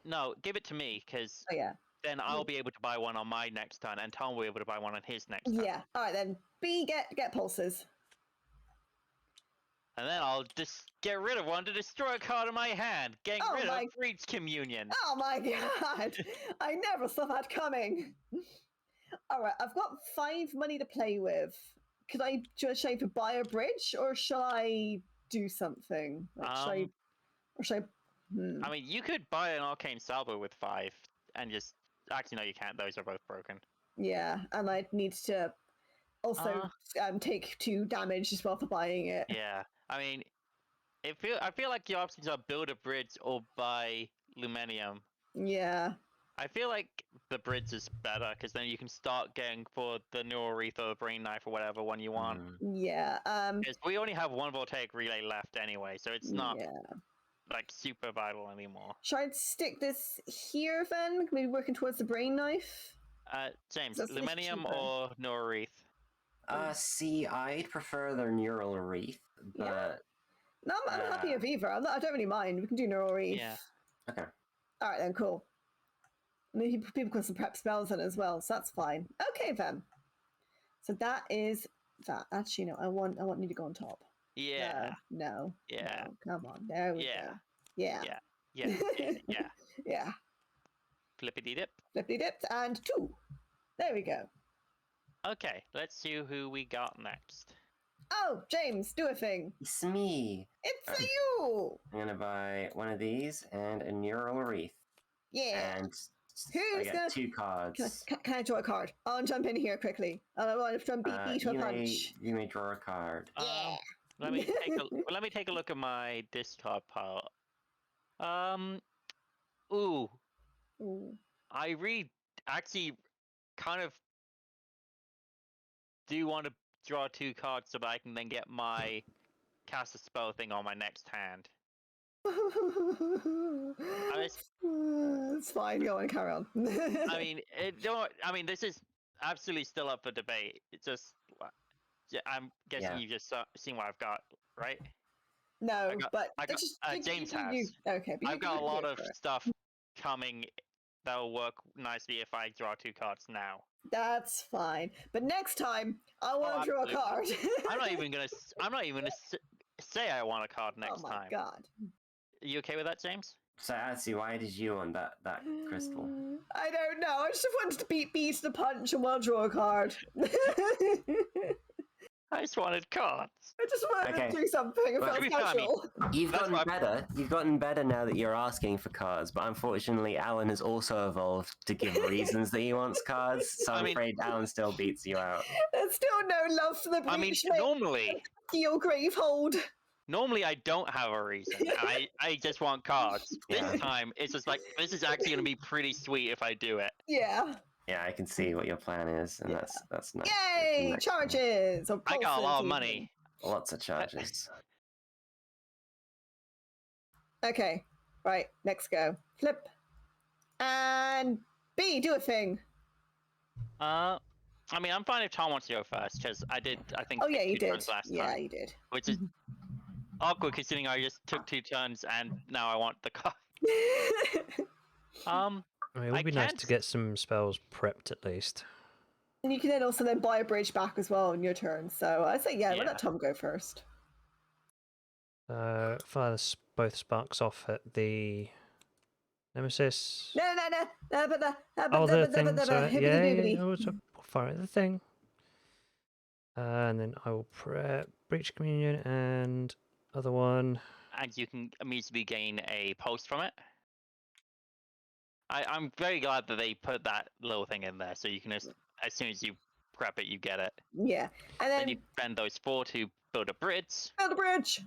No, give it to me because Oh yeah. then I'll be able to buy one on my next turn, and Tom will be able to buy one on his next turn. Yeah. All right then. B, get pulses. And then I'll just get rid of one to destroy a card in my hand, getting rid of Breach Communion. Oh my god! I never saw that coming. All right, I've got 5 money to play with. Should I buy a bridge or shall I do something? Like, should I? I mean, you could buy an arcane salvo with 5 and just. Actually, no, you can't. Those are both broken. Yeah, and I'd need to also take 2 damage as well for buying it. Yeah, I mean, I feel like the options are build a bridge or buy Luminium. Yeah. I feel like the bridge is better because then you can start getting for the Neural Wreath or the Brain Knife or whatever one you want. Yeah. Because we only have 1 Voltaic Relay left anyway, so it's not like super vital anymore. Should I stick this here then? Maybe working towards the Brain Knife? James, Luminium or Neural Wreath? See, I'd prefer their Neural Wreath, but... No, I'm happy with either. I don't really mind. We can do Neural Wreath. Yeah. Okay. All right then, cool. Maybe people put some prep spells in as well, so that's fine. Okay then. So that is that. Actually, no. I want you to go on top. Yeah. No. Yeah. No, come on. There we go. Yeah. Yeah. Yeah. Flippity dip. Flippity dipped and 2. There we go. Okay, let's see who we got next. Oh, James, do a thing. It's me. It's you. I'm gonna buy one of these and a Neural Wreath. Yeah. And I get 2 cards. Can I draw a card? I'll jump in here quickly. I want to beat to a punch. You may draw a card. Yeah. Let me take a look at my discard pile. Ooh. I actually kind of do want to draw 2 cards so that I can then get my cast a spell thing on my next hand. It's fine. Go on, carry on. I mean, this is absolutely still up for debate. It's just, I'm guessing you've just seen what I've got, right? No, James has. Okay, I've got a lot of stuff coming that will work nicely if I draw 2 cards now. That's fine, but next time I want to draw a card. I'm not even gonna say I want a card next time. Oh my god! Are you okay with that, James? So, Atsu, why did you want that crystal? I don't know. I just wanted to beat B to the punch and want to draw a card. I just wanted cards. I just wanted to do something. It felt special. You've gotten better. You've gotten better now that you're asking for cards, but unfortunately, Alan has also evolved to give reasons that he wants cards. So I'm afraid Alan still beats you out. There's still no love for the Breach. I mean, normally, your Gravehold. Normally, I don't have a reason. I just want cards. This time, it's just like, this is actually going to be pretty sweet if I do it. Yeah. Yeah, I can see what your plan is, and that's nice. Yay! Charges! I got a lot of money. Lots of charges. Okay. Right, next go. Flip. And B, do a thing. I mean, I'm fine if Tom wants to go first, because I think, you did. Last time. Yeah, you did. Which is awkward, considering I just took 2 turns, and now I want the card. I mean, it would be nice to get some spells prepped at least. And you can then also buy a bridge back as well on your turn. So I say, let Tom go first. Fire both sparks off at the Nemesis. No. The thing. Sorry. Fire at the thing. And then I will prep Breach Communion and other one. And you can immediately gain a post from it. I'm very glad that they put that little thing in there, so you can just, as soon as you prep it, you get it. Yeah, and then you spend those 4 to build a bridge. Build a bridge.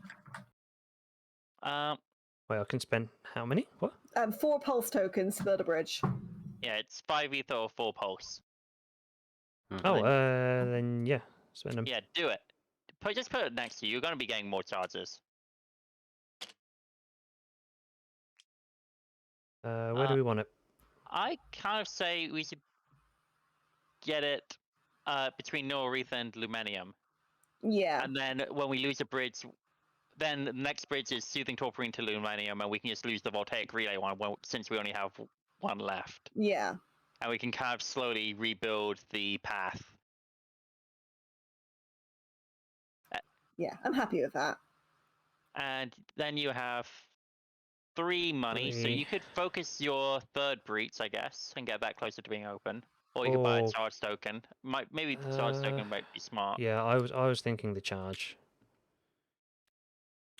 Wait, I can spend how many? What? 4 pulse tokens to build a bridge. Yeah, it's 5 ether or 4 pulse. Oh, then yeah. Spend them. Yeah, do it. Just put it next to you. You're going to be getting more charges. Where do we want it? I kind of say we should get it between Noretha and Lumenium. Yeah. And then when we lose a bridge, then the next bridge is Soothing Torporine to Lumenium, and we can just lose the Voltaic Relay one since we only have one left. Yeah. And we can kind of slowly rebuild the path. Yeah, I'm happy with that. And then you have 3 money, so 3. you could focus your third breach, I guess, and get that closer to being open. Or you could buy a charge token. Maybe the charge token might be smart. Yeah, I was thinking the charge.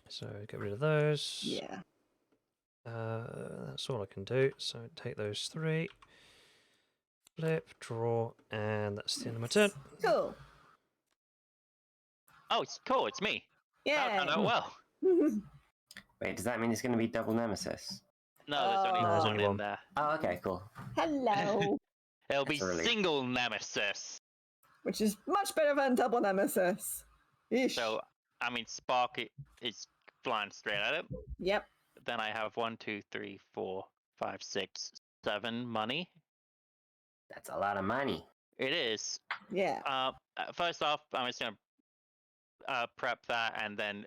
So get rid of those. Yeah. That's all I can do. So take those 3. Flip, draw, and that's the end of my turn. Cool. Oh, it's cool. It's me. Yeah. That turned out well. Wait, does that mean it's going to be double nemesis? No, there's only No, there's one only in one. there. Oh, okay, cool. Hello. It'll be That's a relief. single nemesis. Which is much better than double nemesis. Eesh. So, I mean, Spark is flying straight at it. Yep. Then I have 1, 2, 3, 4, 5, 6, 7 money. That's a lot of money. It is. Yeah. First off, I'm just gonna prep that and then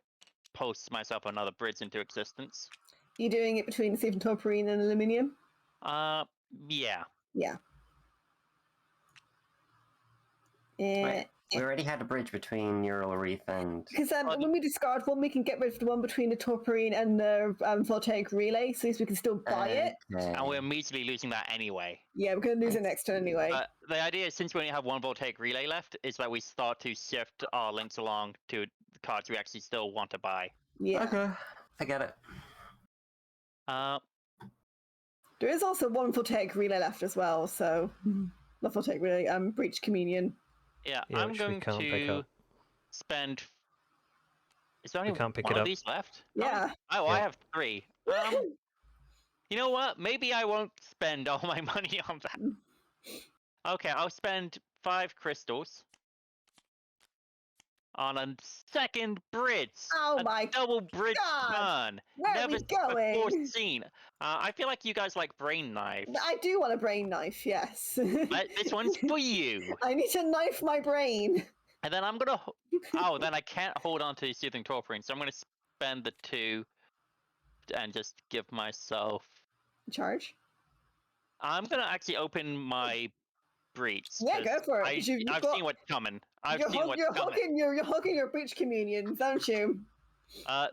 post myself another bridge into existence. You doing it between Soothing Torporine and Aluminium? Yeah. Yeah. Wait, we already had a bridge between Neural Reef and... Because when we discard one, we can get rid of the one between the Torporine and the Voltaic Relay, so we can still buy it. Okay. And we're immediately losing that anyway. Yeah, we're going to lose it next turn anyway. But the idea is, since we only have one Voltaic Relay left, is that we start to shift our links along to the cards we actually still want to buy. Yeah. Okay, I get it. There is also one Voltaic Relay left as well, so... Not Voltaic Relay, Breach Communion. Yeah, Yeah, I'm which we going can't pick to up. spend... Is there only can't pick one it of up. these left? Yeah. Oh, Yeah. I have 3. You know what? Maybe I won't spend all my money on that. Okay, I'll spend 5 crystals on a second bridge. Oh a my double bridge God! turn. Where Never are we going? before seen. I feel like you guys like brain knives. I do want a brain knife, yes. But this one's for you. I need to knife my brain. And then I'm gonna. Oh, then I can't hold on to Soothing Torporine, so I'm gonna spend the 2 and just give myself. Charge? I'm gonna actually open my breach. Yeah, go for it. I've seen what's coming. You're hugging your Breach Communions, don't you?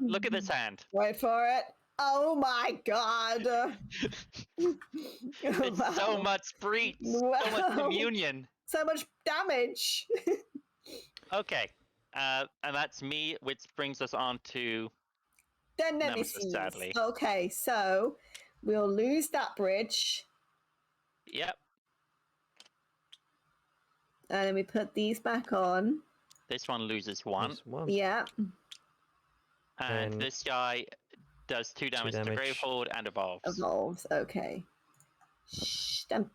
Look at this hand. Wait for it. Oh my God! It's Wow. so much breach. Wow. So much communion. So much damage. Okay. And that's me, which brings us on to Then Nemesis, sadly. Okay, so we'll lose that bridge. Yep. And then we put these back on. This one loses 1. There's 1. Yeah. And Then this guy does 2 damage to damage. Gravehold and evolves. Evolves, okay. Stump.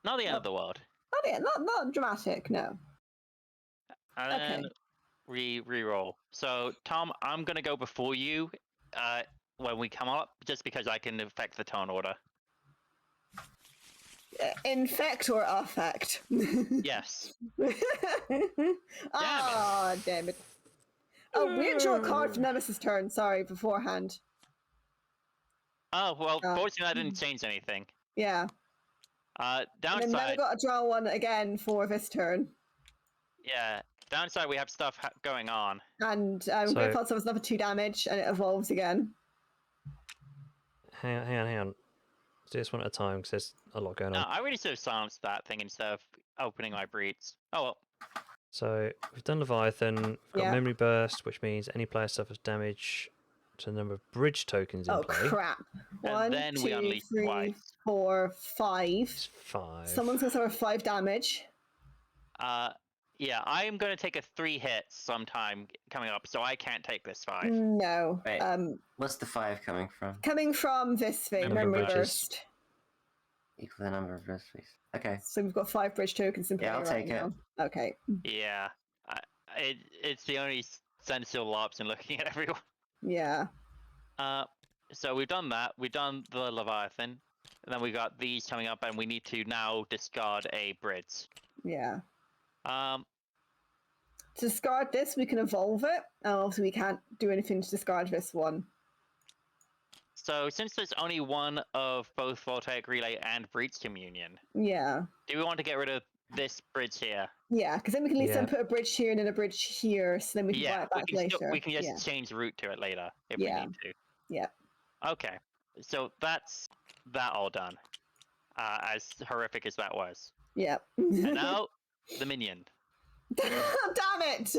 Not the end of the world. Not dramatic, no. And then re-roll. So, Tom, I'm going to go before you when we come up, just because I can affect the turn order. Infect or affect? Yes. Ah, damn it. Oh, we didn't draw a card for Nemesis' turn, sorry, beforehand. Oh, well, fortunately I didn't change anything. Yeah. And then we Downside, got to draw one again for this turn. yeah, downside we have stuff going on. And Great Fault suffers another 2 damage, and it evolves again. Hang on. Let's do this one at a time, because there's a lot going on. No, I really should have silenced that thing instead of opening my breeds. Oh well. So, we've done Leviathan, we've got Yeah. Memory Burst, which means any player suffers damage to the number of bridge tokens in Oh, play. crap. And 1, then we 2, unleash 3, twice. 4, 5. It's 5. Someone's going to suffer 5 damage. Yeah, I am going to take a 3 hits sometime coming up, so I can't take this 5. No. Wait. What's the 5 coming from? Coming from this thing, Memory Memory Burst. Burst. Equal the number of bridge space. Okay. So we've got 5 bridge tokens in play I'll right take it. now. Okay. Yeah. It's the only sensible option looking at everyone. Yeah. So we've done that. We've done the Leviathan. And then we got these coming up, and we need to now discard a bridge. Yeah. Um, To discard this, we can evolve it. Obviously, we can't do anything to discard this one. So since there's only one of both Voltaic Relay and Breach Communion, Yeah. do we want to get rid of this bridge here? Yeah, because then we can at least then Yeah. put a bridge here and then a bridge here, so then we can buy Yeah, it back later. we can just change route to it later if we Yeah. need to. Yeah. Okay, so that's that all done. As horrific as that was. Yeah. And now, the minion. Damn it!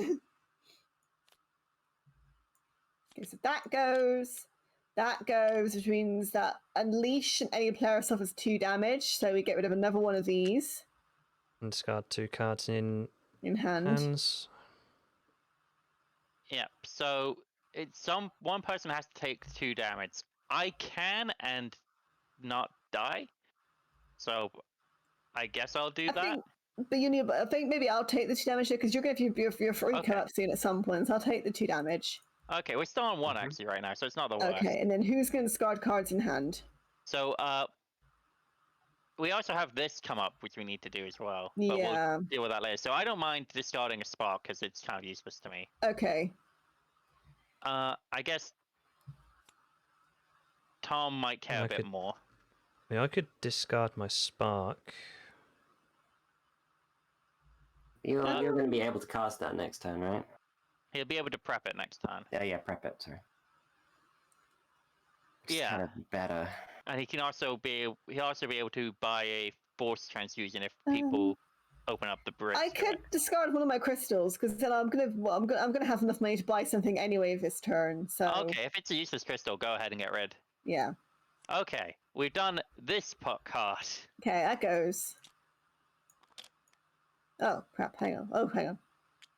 Okay, so that goes, which means that unleash and any player suffers 2 damage, so we get rid of another one of these. And discard 2 cards in hand. hands. Yeah, so it's one person has to take 2 damage. I can and not die, so I guess I'll do that. I think maybe I'll take the 2 damage because you're going to have your free come up soon at some point, so I'll take the 2 damage. Okay, we're still on 1 actually right now, so it's not the worst. Okay, and then who's going to discard cards in hand? So, we also have this come up, which we need to do as well. But Yeah. we'll deal with that later. So I don't mind discarding a spark because it's kind of useless to me. Okay. I guess Tom might care a bit more. I mean, I could discard my spark. You're going to be able to cast that next turn, right? He'll be able to prep it next time. Yeah, prep it, sorry. Yeah. Kind of better. And he can also be able to buy a force transfusion if people open up the bridge. I could discard one of my crystals because then I'm gonna have enough money to buy something anyway this turn. So okay, if it's a useless crystal, go ahead and get rid. Yeah. Okay, we've done this card. Okay, that goes. Oh crap! Hang on. Oh, hang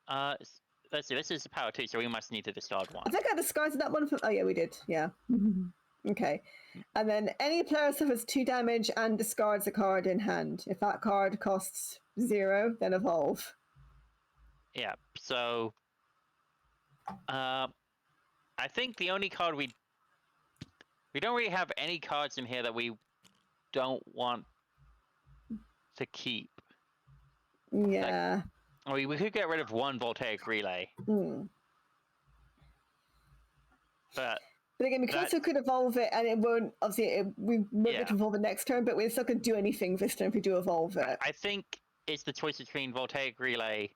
on. Let's see. This is power 2, so we must need to discard 1. I think I discarded that one from. Oh yeah, we did. Yeah. Okay, and then any player suffers 2 damage and discards a card in hand. If that card costs 0, then evolve. Yeah. So, I think the only card we don't really have any cards in here that we don't want to keep. Yeah. Like, we could get rid of 1 Voltaic Relay. But again, we also could evolve it, and it won't. Obviously, we won't get to evolve it next turn, but we're still going to do anything this turn if we do evolve it. I think it's the choice between Voltaic Relay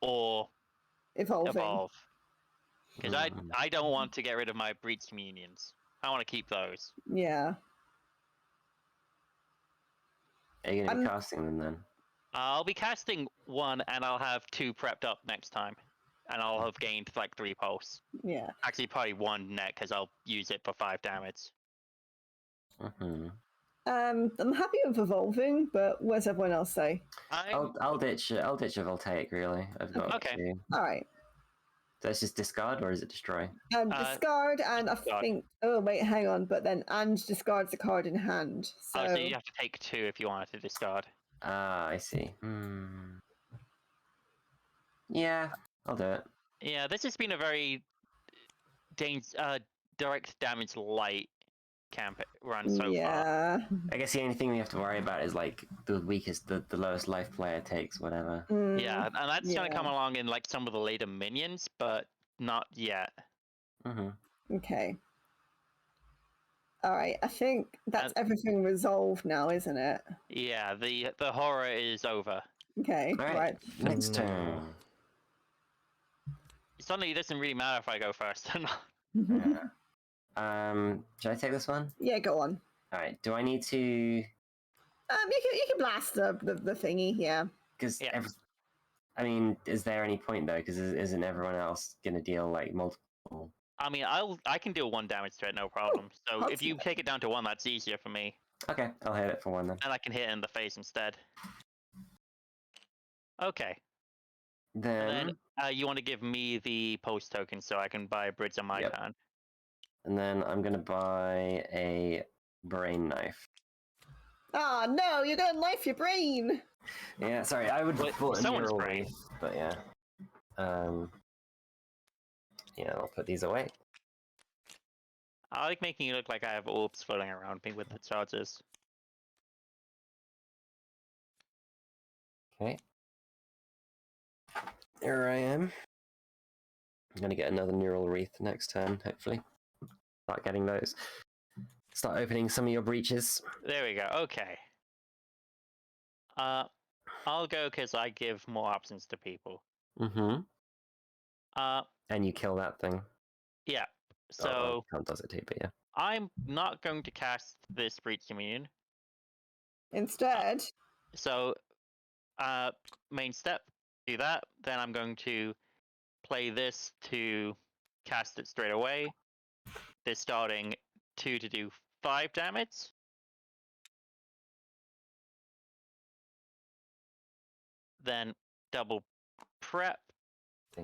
or evolve. Because I don't want to get rid of my Breach Communions. I want to keep those. Yeah. Are you going to be casting them then? I'll be casting 1, and I'll have 2 prepped up next time. And I'll have gained like 3 pulse. Yeah. Actually, probably 1 net because I'll use it for 5 damage. I'm happy with evolving, but what does everyone else say? I'll ditch a Voltaic Relay. I've got 2. All right. So it's just discard, or is it destroy? Discard, and I think. Oh wait, hang on. But then discards a card in hand. So you have to take 2 if you wanted to discard. Ah, I see. Yeah, I'll do it. Yeah, this has been a very direct damage light camp run so far. I guess the only thing we have to worry about is like the weakest, the lowest life player takes, whatever. Yeah, and that's going to come along in like some of the later minions, but not yet. Okay. All right, I think that's everything resolved now, isn't it? Yeah, the horror is over. Okay, right. Next turn. Suddenly, it doesn't really matter if I go first or not. Should I take this one? Yeah, go on. All right. Do I need to? You can blast the thingy. Yeah. Because I mean, is there any point though? Because isn't everyone else gonna deal like multiple? I mean, I can deal 1 damage to it, no problem. So if you take it down to 1, that's easier for me. Okay, I'll hit it for 1 then. And I can hit it in the face instead. Okay. Then you want to give me the post token so I can buy a bridge on my turn. And then I'm gonna buy a brain knife. Ah, no, you're gonna knife your brain! Yeah, sorry, I would have thought a someone's neural brain. wreath, but yeah. Yeah, I'll put these away. I like making it look like I have orbs floating around me with the charges. Okay. There I am. I'm gonna get another neural wreath next turn, hopefully. Start getting those. Start opening some of your breaches. There we go. Okay. I'll go because I give more options to people. Mm-hmm. Uh, And you kill that thing. yeah. Oh, So Count does it too, but yeah. I'm not going to cast this Breach Communion. Instead, So, main step, do that. Then I'm going to play this to cast it straight away. This starting 2 to do 5 damage. Then double prep.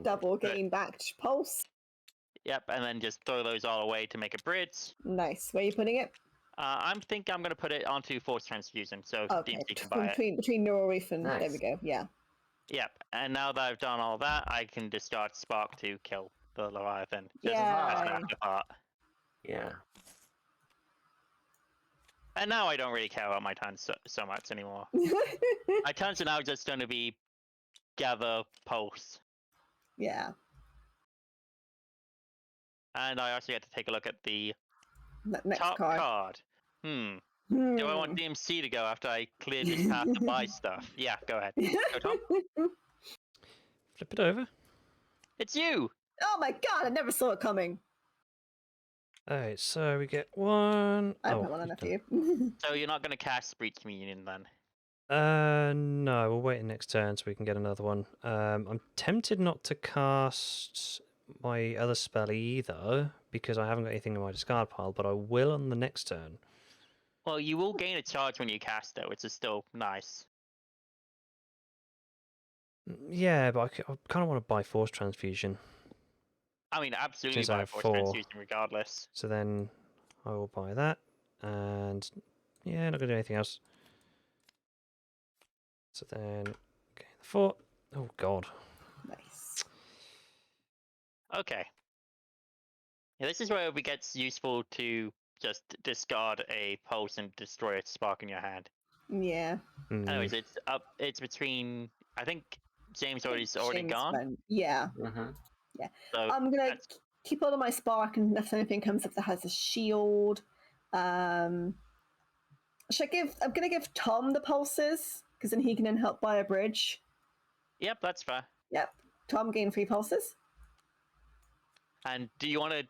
double gain back pulse. Yep, and then just throw those all away to make a bridge. Nice. Where are you putting it? I'm going to put it onto Force Transfusion, so Okay, DMC can buy it. between neural wreath and Nice. there we go. Yeah. Yep, and now that I've done all that, I can discard Spark to kill the Leviathan. Just Yeah. as an afterthought. Yeah. And now I don't really care about my turns so much anymore. My turns are now just going to be gather pulse. Yeah. And I also get to take a look at the Next top card. Do I want DMC to go after I cleared his path to buy stuff? Yeah, go ahead. Go, Tom. Flip it over. It's you! Oh my god, I never saw it coming. Alright, so we get one. I put one on a few. So you're not going to cast Breach Communion then? No, we'll wait next turn so we can get another one. I'm tempted not to cast my other spell either because I haven't got anything in my discard pile, but I will on the next turn. Well, you will gain a charge when you cast it, which is still nice. Yeah, but I kind of want to buy Force Transfusion. I mean, absolutely Since I buy have Force 4. Transfusion regardless. So then I will buy that, and yeah, not going to do anything else. So then, okay, the 4. Oh god. Nice. Okay. Yeah, this is where it gets useful to just discard a pulse and destroy a spark in your hand. Yeah. Anyways, it's up. It's between. I think James already James gone. went. Yeah. Mm-hmm. Yeah. So I'm gonna keep all of my spark, and if anything comes up that has a shield, I'm gonna give Tom the pulses because then he can then help buy a bridge. Yep, that's fair. Yep. Tom gain 3 pulses. And do you want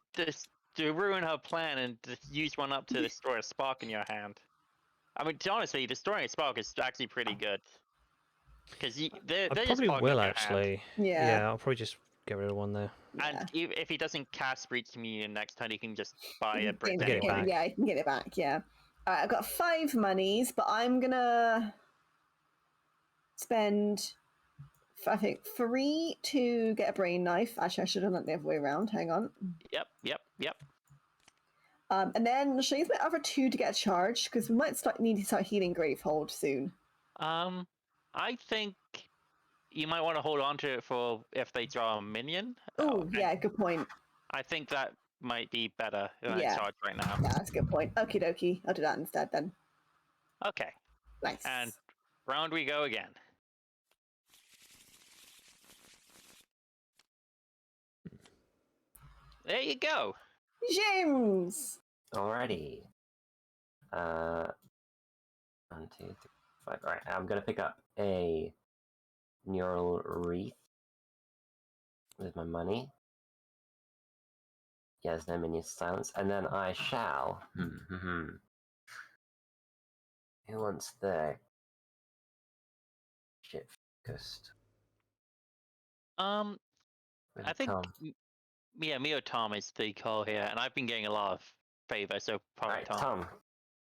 to ruin her plan and just use one up to destroy a spark in your hand? I mean, honestly, destroying a spark is actually pretty good. Because they're I just probably sparking will in your actually. hand. Yeah. I'll probably just get rid of one there. And if he doesn't cast Breach Communion next turn, he can just buy a bridge Get it anyway. back. Yeah, I can get it back. Yeah. All right, I've got 5 monies, but I'm gonna spend, I think, 3 to get a brain knife. Actually, I should have done it the other way around. Hang on. Yep. And then should I use my other 2 to get a charge? Because we might need to start healing Gravehold soon. I think you might want to hold on to it for if they draw a minion. Oh, yeah, good point. I think that might be better than Yeah. a charge right now. Yeah, that's a good point. Okie dokie. I'll do that instead then. Okay. Nice. And round we go again. There you go. James! Alrighty. 1, 2, 3, 5. Alright, I'm gonna pick up a neural wreath with my money. Yeah, there's no minion silence. And then I shall. Who wants the shit focused? I think Tom. me or Tom is the call here, and I've been getting a lot of favor, so probably Right, Tom. Tom.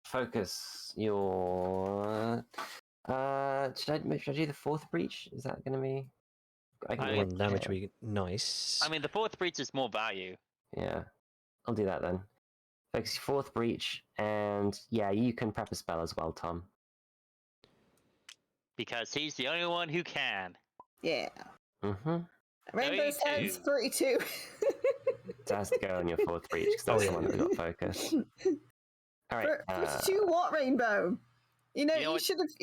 Focus your. Should I do the 4th breach? Is that gonna be? I can 1 damage would be nice. I mean, the 4th breach is more value. Yeah, I'll do that then. Focus your 4th breach, and yeah, you can prep a spell as well, Tom. Because he's the only one who can. Yeah. Mm-hmm. Rainbow 32. Sense 32. It has to go on your 4th breach, because that's the one that got focus. Alright. 42 what, Rainbow? You know, You know you what-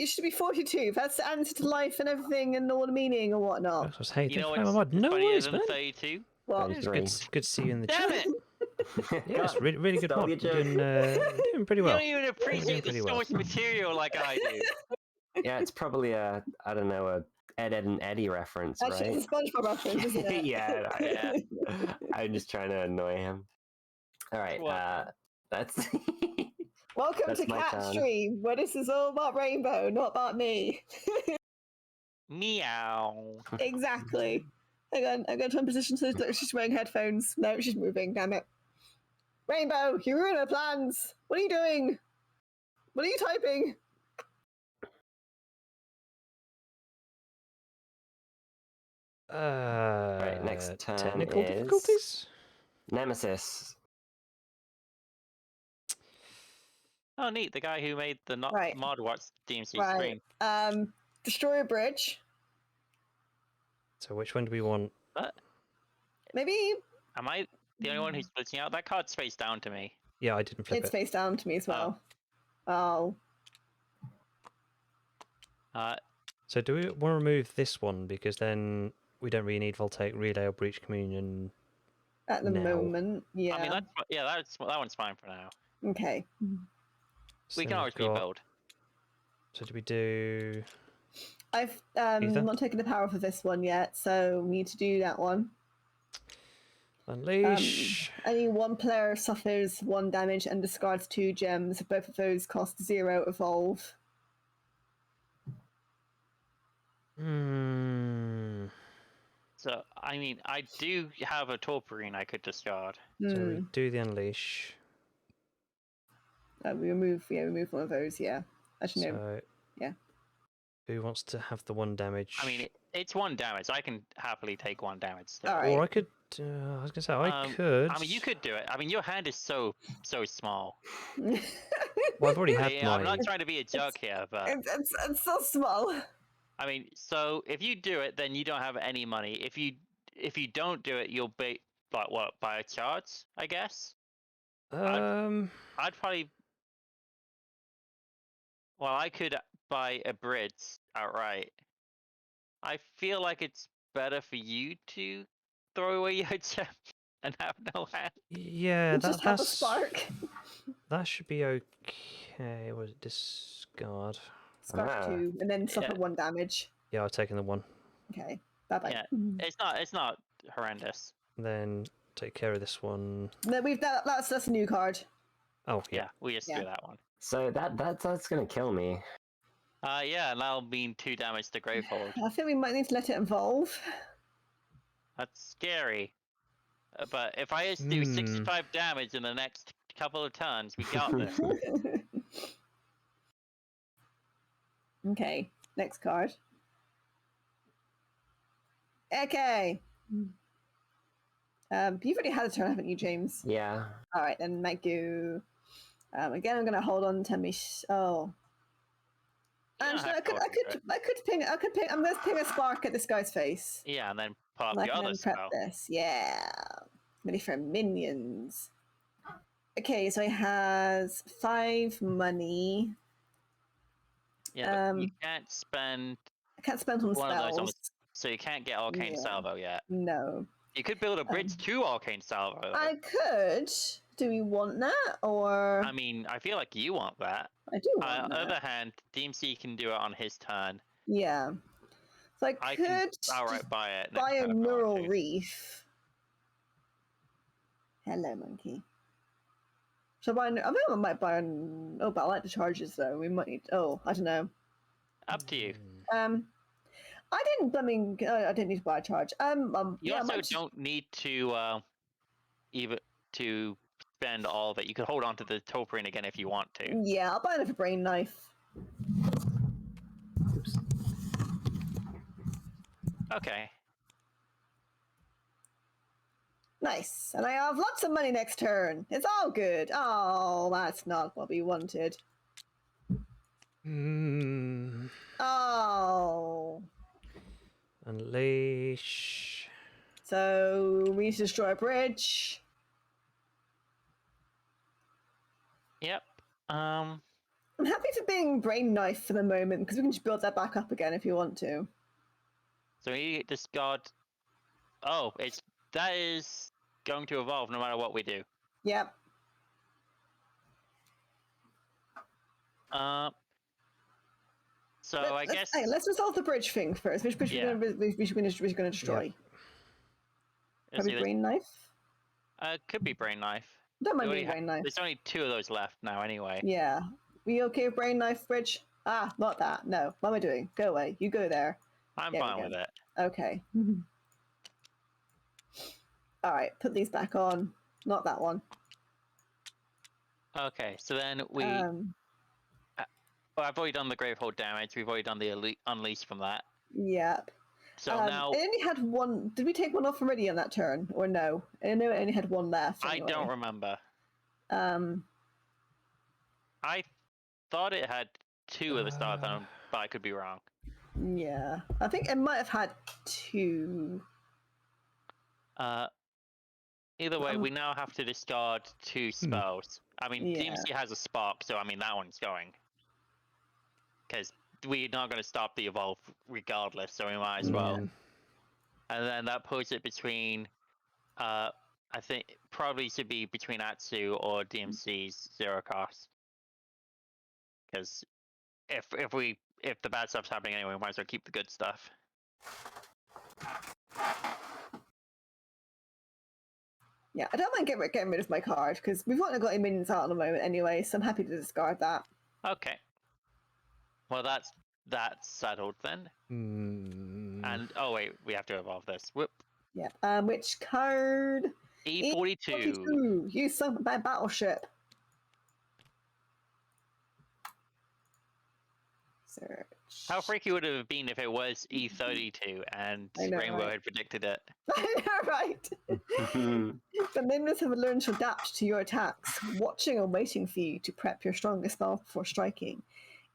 should be 42. That's the answer to life and everything and all the meaning and whatnot. That's what's hey, You know thank you what's very much. No funnier worries, than man. 32? What? It's 33. good to see you in the Damn chat. it! Yes, God, really good stole mod. your You're joke. doing pretty You well. don't even Doing appreciate the pretty well. source material like I do. Yeah, it's probably a Ed, Ed, and Eddie reference, Actually, right? it's a SpongeBob reference, isn't it? Yeah, Yeah. I'm just trying to annoy him. Alright, What? that's... Welcome That's to my Cat turn. Stream, where this is all about Rainbow, not about me. Meow. Exactly. Hang on, I'm going to position so that she's wearing headphones. No, she's moving, damn it. Rainbow, you ruined her plans. What are you doing? What are you typing? Right, next turn technical is difficulties? Nemesis. Oh, neat. The guy who made the Right. mod watched DMC Right. stream. Destroy a bridge. So which one do we want? But Maybe am I the only one who's splitting out? That card's face down to me. Yeah, I didn't flip it's it. face down to me as well. Oh. So do we want to remove this one because then we don't really need Voltaic Relay or Breach Communion? At the now. moment, yeah. I mean, that one's fine for now. Okay. So We then can always we've got- rebuild. So do we do? I've Ether? not taken the power for this one yet, so we need to do that one. Unleash. Any one player suffers 1 damage and discards 2 gems. Both of those cost 0 evolve. So, I mean, I do have a Torpurine I could discard. So we do the Unleash. We remove one of those, yeah. Actually, no. So Yeah. who wants to have the 1 damage? I mean, it's 1 damage. I can happily take 1 damage still. All right. Or I could. I was gonna say I could. I mean, you could do it. I mean, your hand is so small. Well, I've already had I'm my. not trying to be a jerk here, but it's so small. I mean, so if you do it, then you don't have any money. If you don't do it, you'll be like what, buy a charge, I guess. I'd probably. Well, I could buy a bridge outright. I feel like it's better for you to throw away your gem and have no hand. Yeah, Just have a spark. That should be okay. Was it discard? Spark 2, and then suffer 1 damage. Yeah, I've taken the 1. Okay. Bye bye. Yeah, it's not horrendous. Then take care of this one. No, that's a new card. Oh Yeah, we just do that one. So that's gonna kill me. Yeah, and that'll mean 2 damage to Gravehold. I think we might need to let it evolve. That's scary. But if I just do 65 damage in the next couple of turns, we got this. Okay, next card. Okay. You've already had a turn, haven't you, James? Yeah. All right, then Magoo. Again, I'm gonna hold on to me. Oh. Actually, I could ping. I'm gonna ping a spark at this guy's face. Yeah, and then pop I the can other prep spell. this. Yeah. Ready for minions. Okay, so he has 5 money. Yeah, but you can't spend. I can't spend on one spells. of those so you can't get Arcane Salvo yet. No. You could build a bridge to Arcane Salvo. Though. I could. Do we want that, or? I mean, I feel like you want that. I do want On that. the other hand, DMC can do it on his turn. Yeah. So I could can outright buy it. buy a Neural Reef. Hello, monkey. So I think I might buy an. Oh, but I like the charges though. We might need. Oh, I don't know. Up to you. I didn't. I mean, I didn't need to buy a charge. You also don't need to even to spend all of it. You could hold on to the Toprin again if you want to. Yeah, I'll buy another brain knife. Oops. Okay. Nice. And I have lots of money next turn. It's all good. Oh, that's not what we wanted. Oh. Unleash. So we need to destroy a bridge. Yep. I'm happy for being brain knife for the moment because we can just build that back up again if you want to. So we discard. Oh, that is going to evolve no matter what we do. Yep. So I guess. Hey, let's resolve the bridge thing first. Which bridge we're going to destroy? Yep. Probably brain knife. Could be brain knife. Don't mind me brain knife. There's only 2 of those left now, anyway. Yeah. We okay with brain knife bridge? Ah, not that. No. What am I doing? Go away. You go there. I'm fine with it. Okay. All right. Put these back on. Not that one. Okay. So then we. Well, I've already done the Gravehold damage. We've already done the Unleash from that. Yep. So now. I only had one. Did we take one off already on that turn? Or no? I know I only had one left. Anyway. I don't remember. I thought it had 2 at the start, but I could be wrong. Yeah. I think it might have had 2. Either way, we now have to discard 2 spells. I mean, DMC has a spark, so I mean, that one's going. Because we're not going to stop the evolve regardless, so we might as well. And then that puts it between, I think, probably should be between Atsu or DMC's 0 cost. Because if the bad stuff's happening anyway, we might as well keep the good stuff. Yeah, I don't mind getting rid of my card because we've only got 8 minions out at the moment anyway, so I'm happy to discard that. Okay. Well, that's settled then. And oh wait, we have to evolve this. Whoop. Yeah. Which card? E42. You sunk my battleship. Search. How freaky would it have been if it was E32 and Rainbow had predicted it? I know, right? The minions have learned to adapt to your attacks, watching and waiting for you to prep your strongest spell before striking.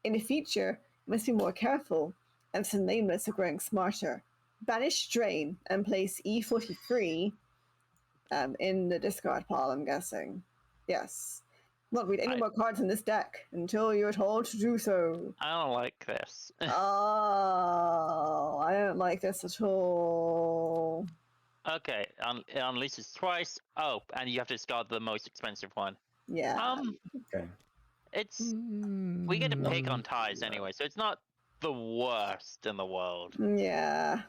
In the future, you must be more careful, and the nameless are growing smarter. Banish Drain and place E43 in the discard pile, I'm guessing. Yes. Not read any more cards in this deck until you're told to do so. I don't like this. Oh, I don't like this at all. Okay, it unleashes twice. Oh, and you have to discard the most expensive one. Yeah. Okay. It's we get to pick on ties anyway, so it's not the worst in the world. Yeah.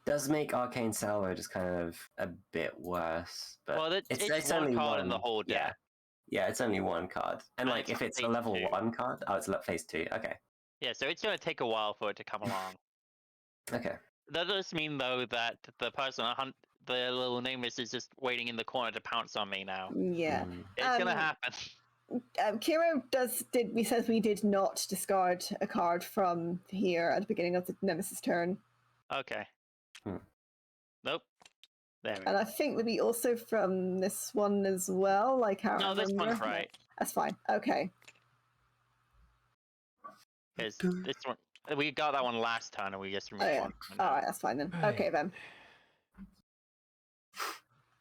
Does make Arcane Salvo just kind of a bit worse, but well, it's one only card in the whole deck. Yeah, it's only 1 card. And like if it's a level 1 card, it's phase 2. Okay. Yeah, so it's going to take a while for it to come along. Okay. That does mean though that the person the little nameless is just waiting in the corner to pounce on me now. Yeah. It's going to happen. Kira says we did not discard a card from here at the beginning of the Nemesis turn. Okay. Nope. There we go. And I think maybe also from this one as well. No, this one's right. That's fine. Okay. Because this one, we got that one last time, and we just removed one. All right, that's fine then. Okay then.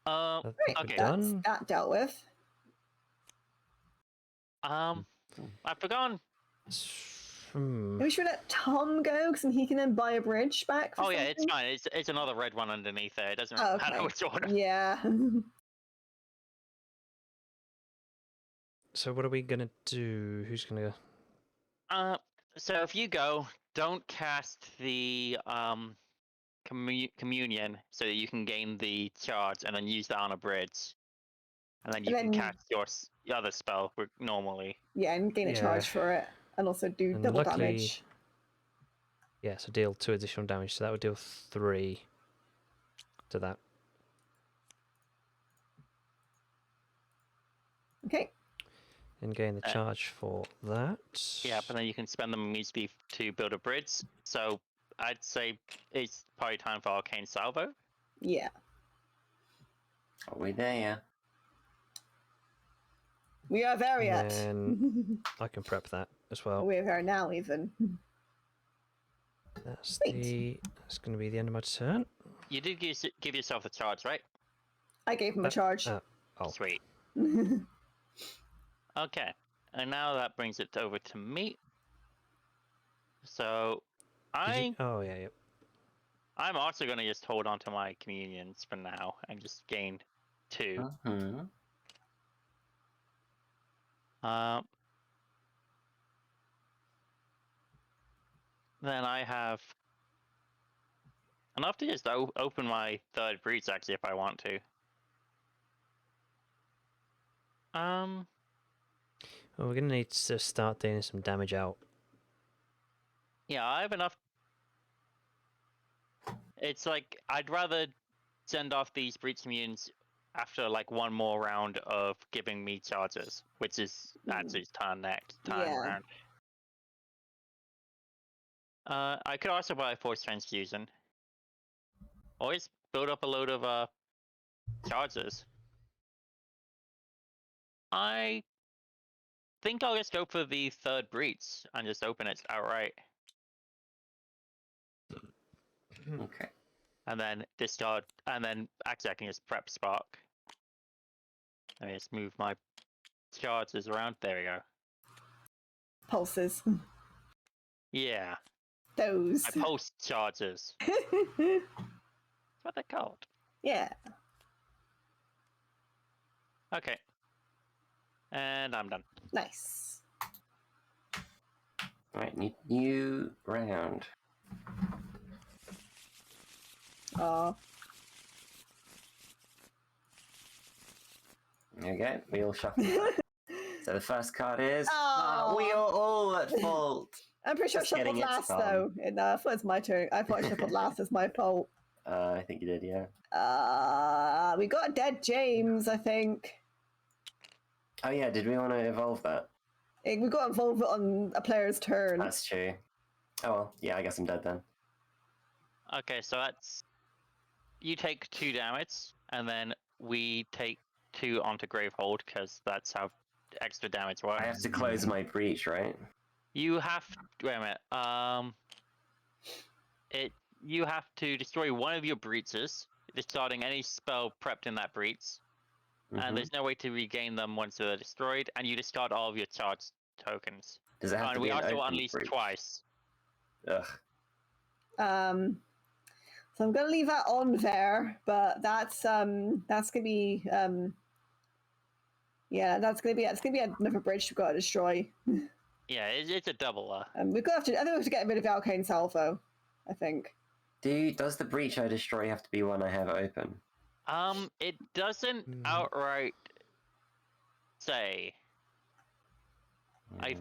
Okay. Done. That dealt with. I've forgotten. Maybe we should let Tom go, because then he can then buy a bridge back. Oh yeah, it's fine. It's another red one underneath there. It doesn't matter which order. Yeah. So what are we gonna do? Who's gonna go? So if you go, don't cast the communion so that you can gain the charge, and then use that on a bridge, and then you can cast your other spell normally. Yeah, and gain a charge for it. And also do double damage. Yeah, so deal 2 additional damage, so that would deal 3 to that. Okay. And gain the charge for that. Yeah, but then you can spend them immediately to build a bridge. So I'd say it's probably time for Arcane Salvo. Yeah. Are we there? Yeah. We are there yet. Then I can prep that as well. We're there now, even. That's Sweet. That's going to be the end of my turn. You did give yourself the charge, right? I gave him a charge. Oh. Sweet. Okay, and now that brings it over to me. So, Oh yeah. I'm also going to just hold on to my communions for now and just gain 2. Mm-hmm. Then I have enough to just open my 3rd breach, actually, if I want to. Well, we're going to need to start dealing some damage out. Yeah, I have enough. It's like, I'd rather send off these breach communions after like one more round of giving me charges, which is Natsu's turn next time round. I could also buy a force transfusion. Always build up a load of charges. I think I'll just go for the 3rd breach and just open it outright. Okay. And then discard, and then actually I can just prep spark. Let me just move my charges around. There we go. Pulses. Yeah. Those. My pulse charges. That's what they're called. Yeah. Okay. And I'm done. Nice. Right, new round. Aw. Okay, we all shuffle. So the first card is... Aw. we are all at fault. I'm pretty sure I Just shuffled getting it last, done. though. I thought it's my turn. I thought I shuffled last as my fault. I think you did, yeah. We got a dead James, I think. Oh yeah, did we want to evolve that? We got involved on a player's turn. That's true. Oh well, yeah, I guess I'm dead then. Okay, so that's... You take 2 damage, and then we take 2 onto Gravehold, because that's how extra damage works. I have to close my breach, right? You have... Wait a minute. You have to destroy one of your breaches, discarding any spell prepped in that breach, and there's no way to regain them once they're destroyed, and you discard all of your charge tokens. Does it have And to we be an also open unleash breach? twice. Ugh. So I'm gonna leave that on there, but that's gonna be yeah, it's gonna be another bridge we've got to destroy. Yeah, it's a double. We've got to. I think we have to get rid of Arcane Salvo. I think. Does the breach I destroy have to be one I have open? It doesn't outright say. Yeah.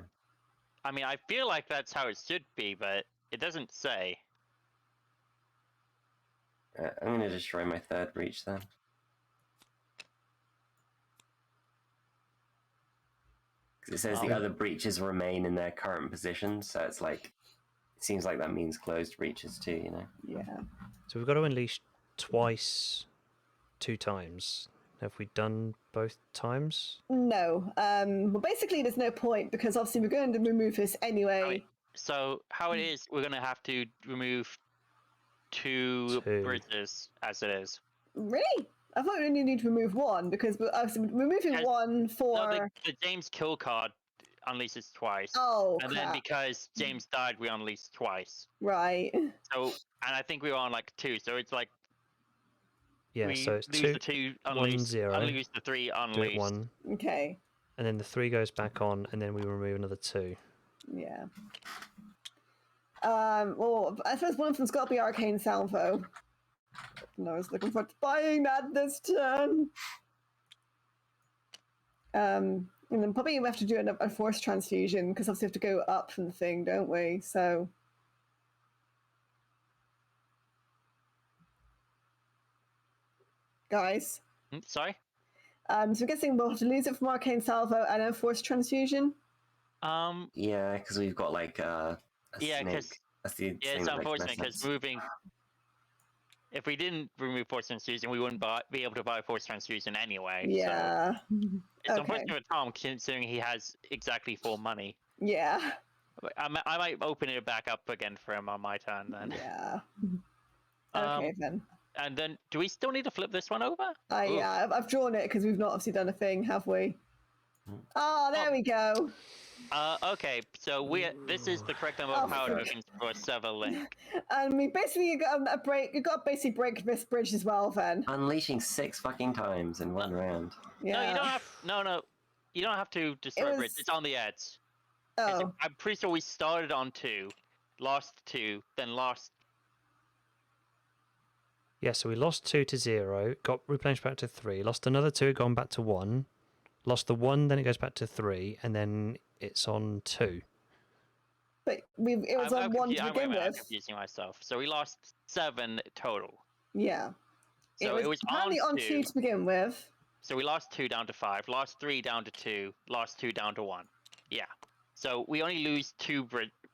I mean, I feel like that's how it should be, but it doesn't say. I'm going to destroy my 3rd breach then. Because it says the other breaches remain in their current positions, so it's like... It seems like that means closed breaches too, you know? Yeah. So we've got to unleash twice, 2 times. Have we done both times? No. Well, basically, there's no point because obviously we're going to remove this anyway. So how it is, we're gonna have to remove 2 bridges as it is. Really? I thought we only need to remove 1 because we're removing 1 for. No, the James kill card unleashes twice. Oh, and crap. then because James died, we unleashed twice. Right. So, and I think we were on like 2, so it's like. Yeah, we so it's lose 2, the 2 1, unleashed, 0. unleash the 3 unleashed. Do it 1. Okay. And then the 3 goes back on, and then we remove another 2. Yeah. Well, I suppose one of them's got to be Arcane Salvo. And I was looking forward to buying that this turn. And then probably we have to do a force transfusion because obviously we have to go up from the thing, don't we? So. Guys. Sorry? So I'm guessing we'll have to lose it from Arcane Salvo and a force transfusion. Yeah, because we've got like a yeah, snake. because it's unfortunate because moving. if we didn't remove Force Transfusion, we wouldn't be able to buy Force Transfusion anyway. Yeah. So it's Okay. unfortunate for Tom, considering he has exactly 4 money. Yeah. I might open it back up again for him on my turn then. Yeah. Okay then. And then, do we still need to flip this one over? Yeah, I've drawn it because we've not obviously done a thing, have we? Oh, there we go. Okay, so this is the correct number of power tokens for a Sever Link. And we basically got a break. You got to basically break this bridge as well, then. Unleashing 6 fucking times in one round. Yeah. No, you don't have. No, you don't have to destroy bridge. It's on the edge. Oh. I'm pretty sure we started on 2, lost 2, then lost. Yeah, so we lost 2 to 0, got replenished back to 3, lost another 2, gone back to 1, lost the 1, then it goes back to 3, and then it's on 2. But it was on 1 to begin with. I'm confusing myself. So we lost 7 total. Yeah. So it was apparently on 2 to begin with. So we lost 2 down to 5, lost 3 down to 2, lost 2 down to 1. Yeah. So we only lose 2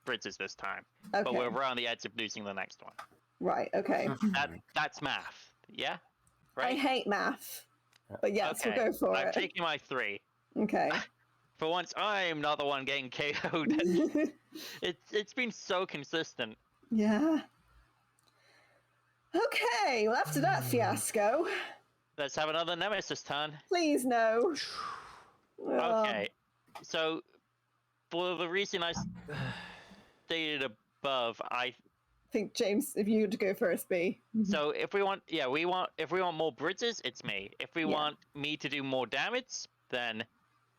bridges this time. Okay. But we're on the edge of losing the next one. Right, okay. That's math. Yeah? Right? I hate math. But yes, we'll go for it. I'm taking my 3. Okay. For once, I'm not the one getting KO'd. It's been so consistent. Yeah. Okay, well after that fiasco... Let's have another Nemesis turn. Please no. Okay, so for the reason I stated above, I think James, if you were to go first, B. So if we want, if we want more bridges, it's me. If we want me to do more damage, then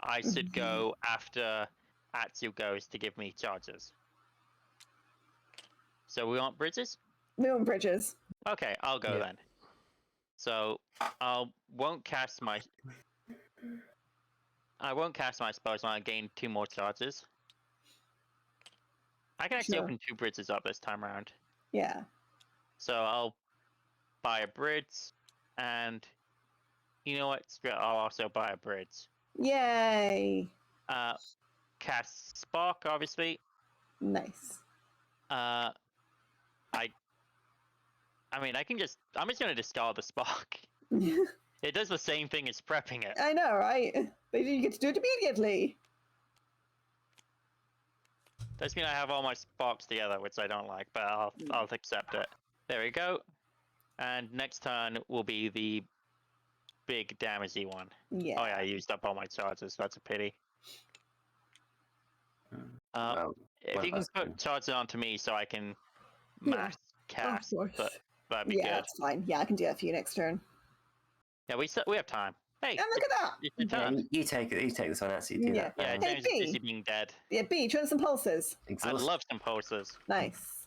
I should go after Atsu goes to give me charges. So we want bridges? We want bridges. Okay, I'll go then. So I won't cast my spells when I gain 2 more charges. I can actually open 2 bridges up this time around. Yeah. So I'll buy a bridge, and you know what? I'll also buy a bridge. Yay! Cast Spark, obviously. Nice. I'm just gonna discard the Spark. It does the same thing as prepping it. I know, right? But you get to do it immediately. Does mean I have all my Sparks together, which I don't like, but I'll accept it. There we go. And next turn will be the big damagey one. Yeah. Oh yeah, I used up all my charges. That's a pity. If you can put charges onto me so I can mass cast, that'd be good. Yeah, that's fine. Yeah, I can do that for you next turn. Yeah, we have time. Hey, and look at that! It's your turn. You take this one out, so you do that. Yeah, James is busy being dead. Yeah, B, try some pulses. I love some pulses. Nice.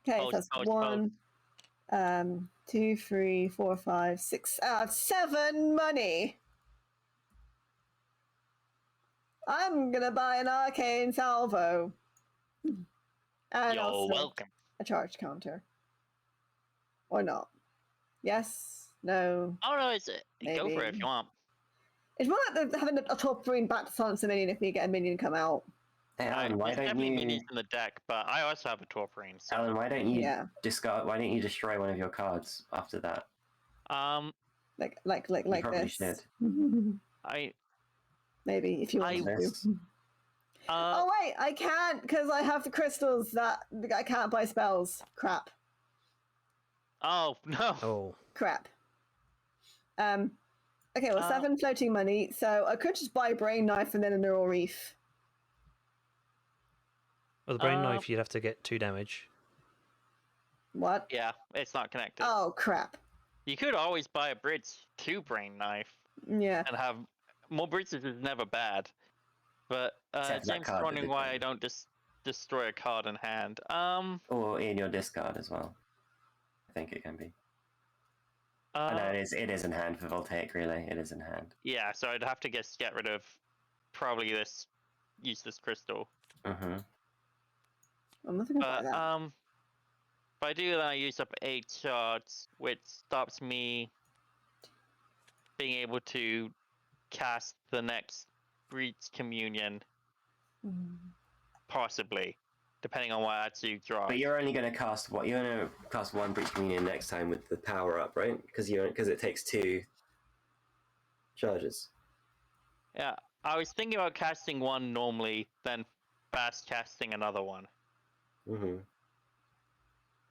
Okay, so that's 1, 2, 3, 4, 5, 6, 7 money. I'm gonna buy an arcane salvo. And You're welcome. A charge counter. Or not. Yes? No? Oh no, go for it if you want. It's more like having a top green back to silence a minion if you get a minion come out. Hey, Alan, why don't you... minions in the deck, but I also have a Torphrine. So... Alan, why don't you discard? Why don't you destroy one of your cards after that? Like probably this. Should. Maybe if you want to. Oh wait, I can't because I have the crystals that I can't buy spells. Crap. Oh no. Oh. Crap. Okay, well, 7 floating money, so I could just buy a brain knife and then a neural reef. Well, the brain knife, you'd have to get 2 damage. What? Yeah, it's not connected. Oh, crap. You could always buy a bridge to brain knife. Yeah. And have more bridges is never bad. But James is wondering why I don't just destroy a card in hand. Or in your discard as well. I think it can be. No, it is in hand for Voltaic Relay. It is in hand. Yeah, so I'd have to get rid of probably this useless crystal. I'm not thinking about that. If I do, then I use up 8 shards, which stops me being able to cast the next Breach Communion. Possibly. depending on what adds you draw. But you're only going to cast what? You're going to cast one Breach Communion next time with the power up, right? Because it takes 2 charges. Yeah, I was thinking about casting one normally, then fast casting another one. Mm-hmm.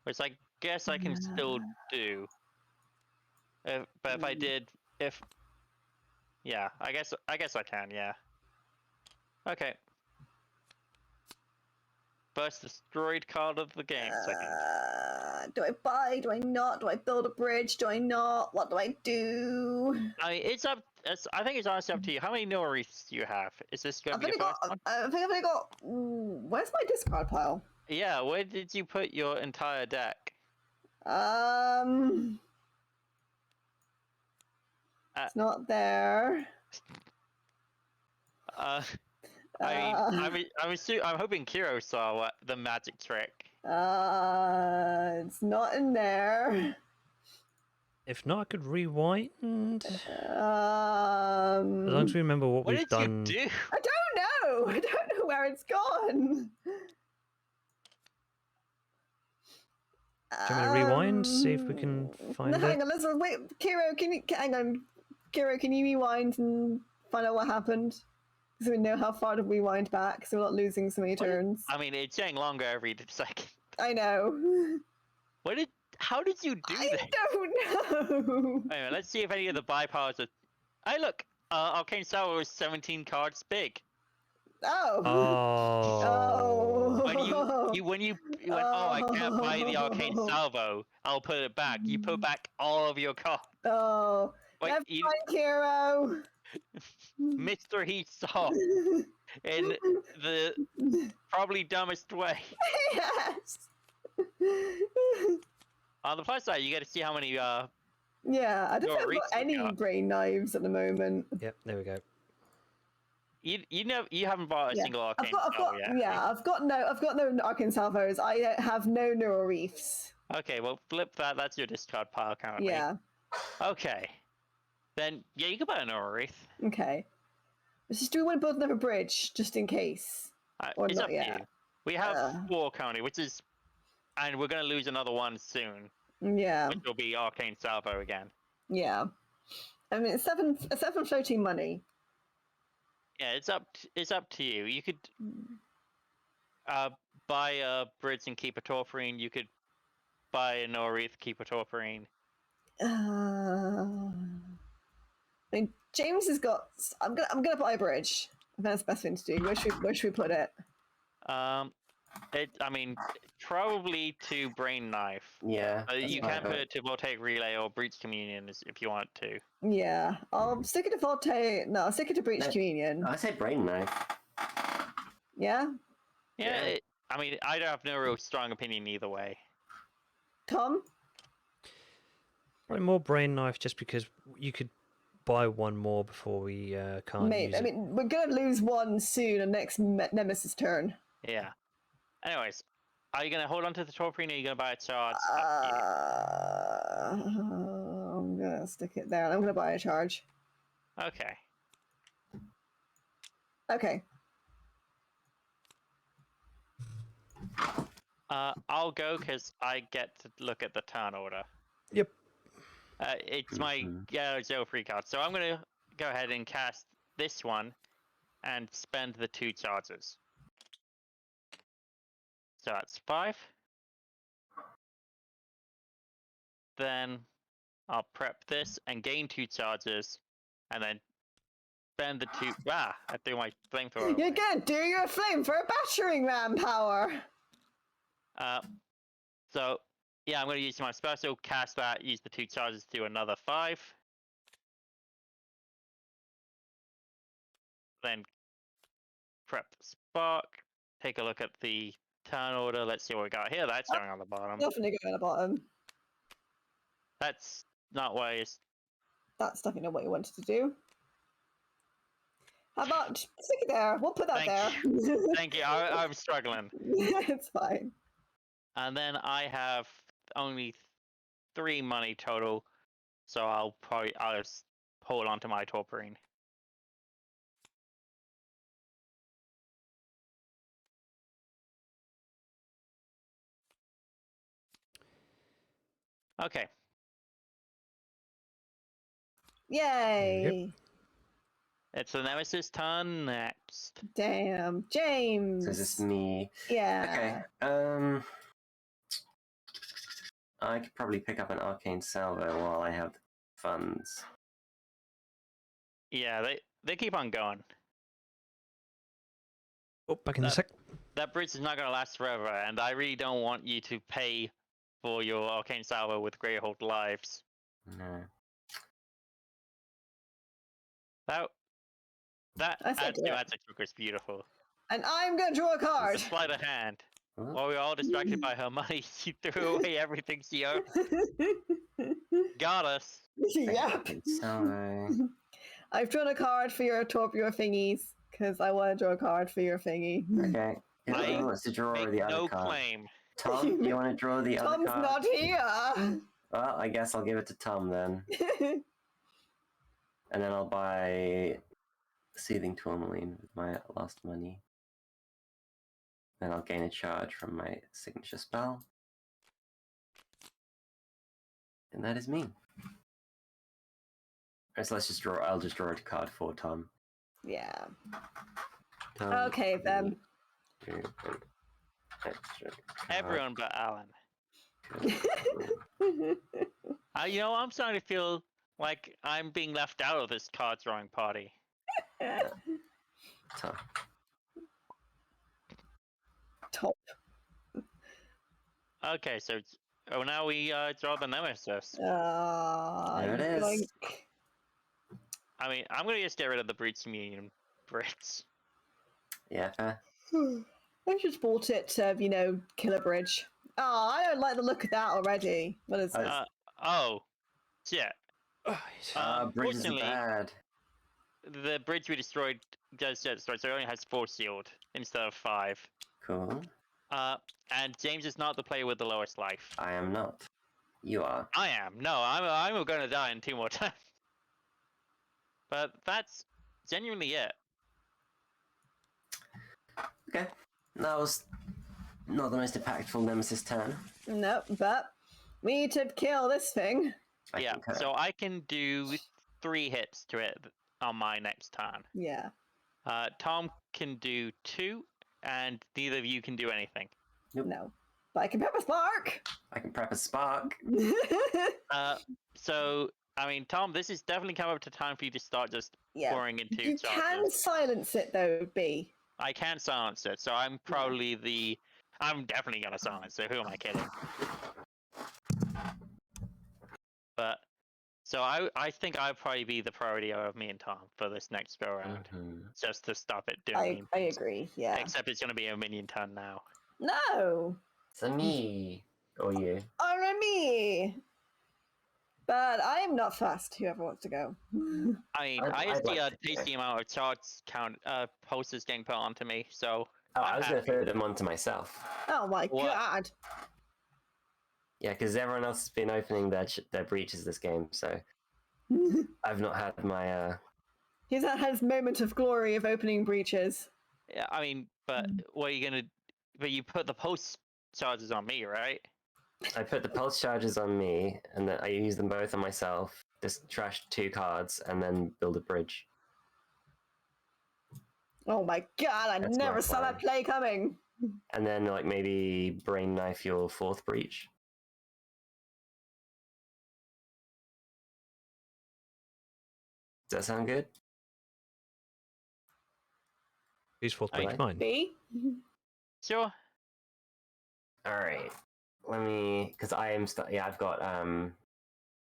Which I guess I can still do. But if I did, yeah, I guess I can, yeah. Okay. First destroyed card of the game. Second. Do I buy? Do I not? Do I build a bridge? Do I not? What do I do? I mean, I think it's honestly up to you. How many no wreaths do you have? Is this going to be your first one? I think I've only got. Where's my discard pile? Yeah, where did you put your entire deck? It's not there. I'm hoping Kiro saw the magic trick. It's not in there. If not, I could rewind. As Um, long as we remember what we've done. What did you do? I don't know. I don't know where it's gone. Do you want me to rewind? See if we can find no, it. hang on. Let's wait. Kiro, hang on? Kiro, can you rewind and find out what happened? So we know how far to rewind back, so we're not losing so many turns. I mean, it's getting longer every second. I know. How did you do that? I don't know. Anyway, let's see if any of the buy powers are. Hey, look! Arcane Salvo is 17 cards big. Oh. Oh. When you went, oh, I can't buy the Arcane Salvo, I'll put it back. You put back all of your cards. Oh. Wait, Never mind, Kiro. Mr. He saw in the probably dumbest way. Yes. On the plus side, you get to see how many. Yeah, I don't think I've got any brain knives at the moment. Yep, there we go. You haven't bought a single arcane salvo yet. Yeah, I've got no arcane salvos. I have no neural reefs. Okay, well flip that. That's your discard pile currently. Yeah. Okay. Then yeah, you can buy a neural wreath. Okay. Do we want to build another bridge just in case? Or it's not up to yet? you. We have 4 currently, and we're gonna lose another one soon. Yeah. Which will be arcane salvo again. Yeah. I mean, it's 7 floating money. Yeah, it's up to you. You could buy a bridge and keep a torphrine. You could buy a no wreath, keep a torphrine. I mean, James has got. I'm gonna buy a bridge. That's the best thing to do. Where should we put it? I mean, probably to Brain Knife. Yeah. You can put it to Voltaic Relay or Breach Communion if you want to. Yeah, I'll stick it to Voltaic. No, I'll stick it to Breach Communion. I said Brain Knife. Yeah? Yeah, I mean, I don't have no real strong opinion either way. Tom? Probably more Brain Knife just because you could buy one more before we can't use it. I mean, we're going to lose one soon on next Nemesis turn. Yeah. Anyways, are you going to hold on to the torphrine or are you going to buy a charge? I'm going to stick it there. I'm going to buy a charge. Okay. Okay. I'll go because I get to look at the turn order. Yep. It's my 0-3 card. So I'm going to go ahead and cast this one and spend the 2 charges. So that's 5. Then I'll prep this and gain 2 charges, and then spend the 2. I threw my flamethrower. You're gonna do your flame for a battering ram power. So yeah, I'm gonna use my special, cast that, use the 2 charges to do another 5. Then prep the spark. Take a look at the turn order. Let's see what we got here. That's going on the bottom. Definitely going on the bottom. That's not what it's... That's definitely not what you wanted to do. How about stick it there? We'll put that there. Thank you. I'm struggling. It's fine. And then I have only 3 money total, so I'll just hold on to my torphrine. Okay. Yay! It's the Nemesis turn next. Damn, James. So is this me? Yeah. Okay. I could probably pick up an arcane salvo while I have funds. Yeah, they keep on going. Oh, back in a sec. That bridge is not going to last forever, and I really don't want you to pay for your arcane salvo with Greyhold lives. No. That adds to magic is beautiful. And I'm gonna draw a card. It's a sleight of hand. Huh? While we were all distracted by her money, she threw away everything she owned. Got us. Yep. Arcane salvo. I've drawn a card for your thingies because I want to draw a card for your thingy. Okay. Who wants to draw Make the other no card? claim. Tom, do you want to draw the other Tom's card? not here. Well, I guess I'll give it to Tom then. And then I'll buy Seething Tourmaline with my last money. Then I'll gain a charge from my signature spell. And that is me. Alright, so let's just draw. I'll just draw a card for Tom. Yeah. Tom, Okay then. do an extra card. Everyone but Alan. You know, I'm starting to feel like I'm being left out of this card drawing party. Tom. Top. Okay, so now we draw the Nemesis. There it is. yoink. I mean, I'm gonna just get rid of the Breed Communion Brits. Yeah, fair. I just bought it to, kill a bridge. Oh, I don't like the look of that already. What is this? Oh, shit. Bridges are Fortunately, bad. the bridge we destroyed does get destroyed, so it only has 4 sealed instead of 5. Cool. And James is not the player with the lowest life. I am not. You are. I am. No, I'm gonna die in 2 more times. But that's genuinely it. Okay. That was not the most impactful Nemesis turn. No, but we need to kill this thing. Yeah, concur. so I can do 3 hits to it on my next turn. Yeah. Tom can do 2, and neither of you can do anything. Nope. No. But I can prep a spark. I can prep a spark. So, I mean, Tom, this is definitely come up to time for you to start just pouring into You charges. can silence it though, B. I can silence it, so I'm probably I'm definitely gonna silence it. Who am I kidding? But so I think I'd probably be the priority of me and Tom for this next go round, just to stop it doing. I agree. Yeah. Except it's gonna be a minion turn now. No. So me. Or you. Or me. But I am not fast. Whoever wants to go. I mean, I I'd just see like a to go. tasty amount of charts count posters getting put onto me. So Oh, I was going to throw them onto myself. Oh my What? god. Yeah, because everyone else has been opening their breaches this game, so I've not had my. He's had his moment of glory of opening breaches. yeah, I mean, but what are you gonna? But you put the post charges on me, right? I put the pulse charges on me, and then I use them both on myself. Just trash 2 cards, and then build a bridge. Oh my god, I That's never my saw that plan. play coming. And then, like, maybe brain knife your 4th breach. Does that sound good? Who's fourth I- breach? Mine. B? Sure. All right. Let me, because I am. I've got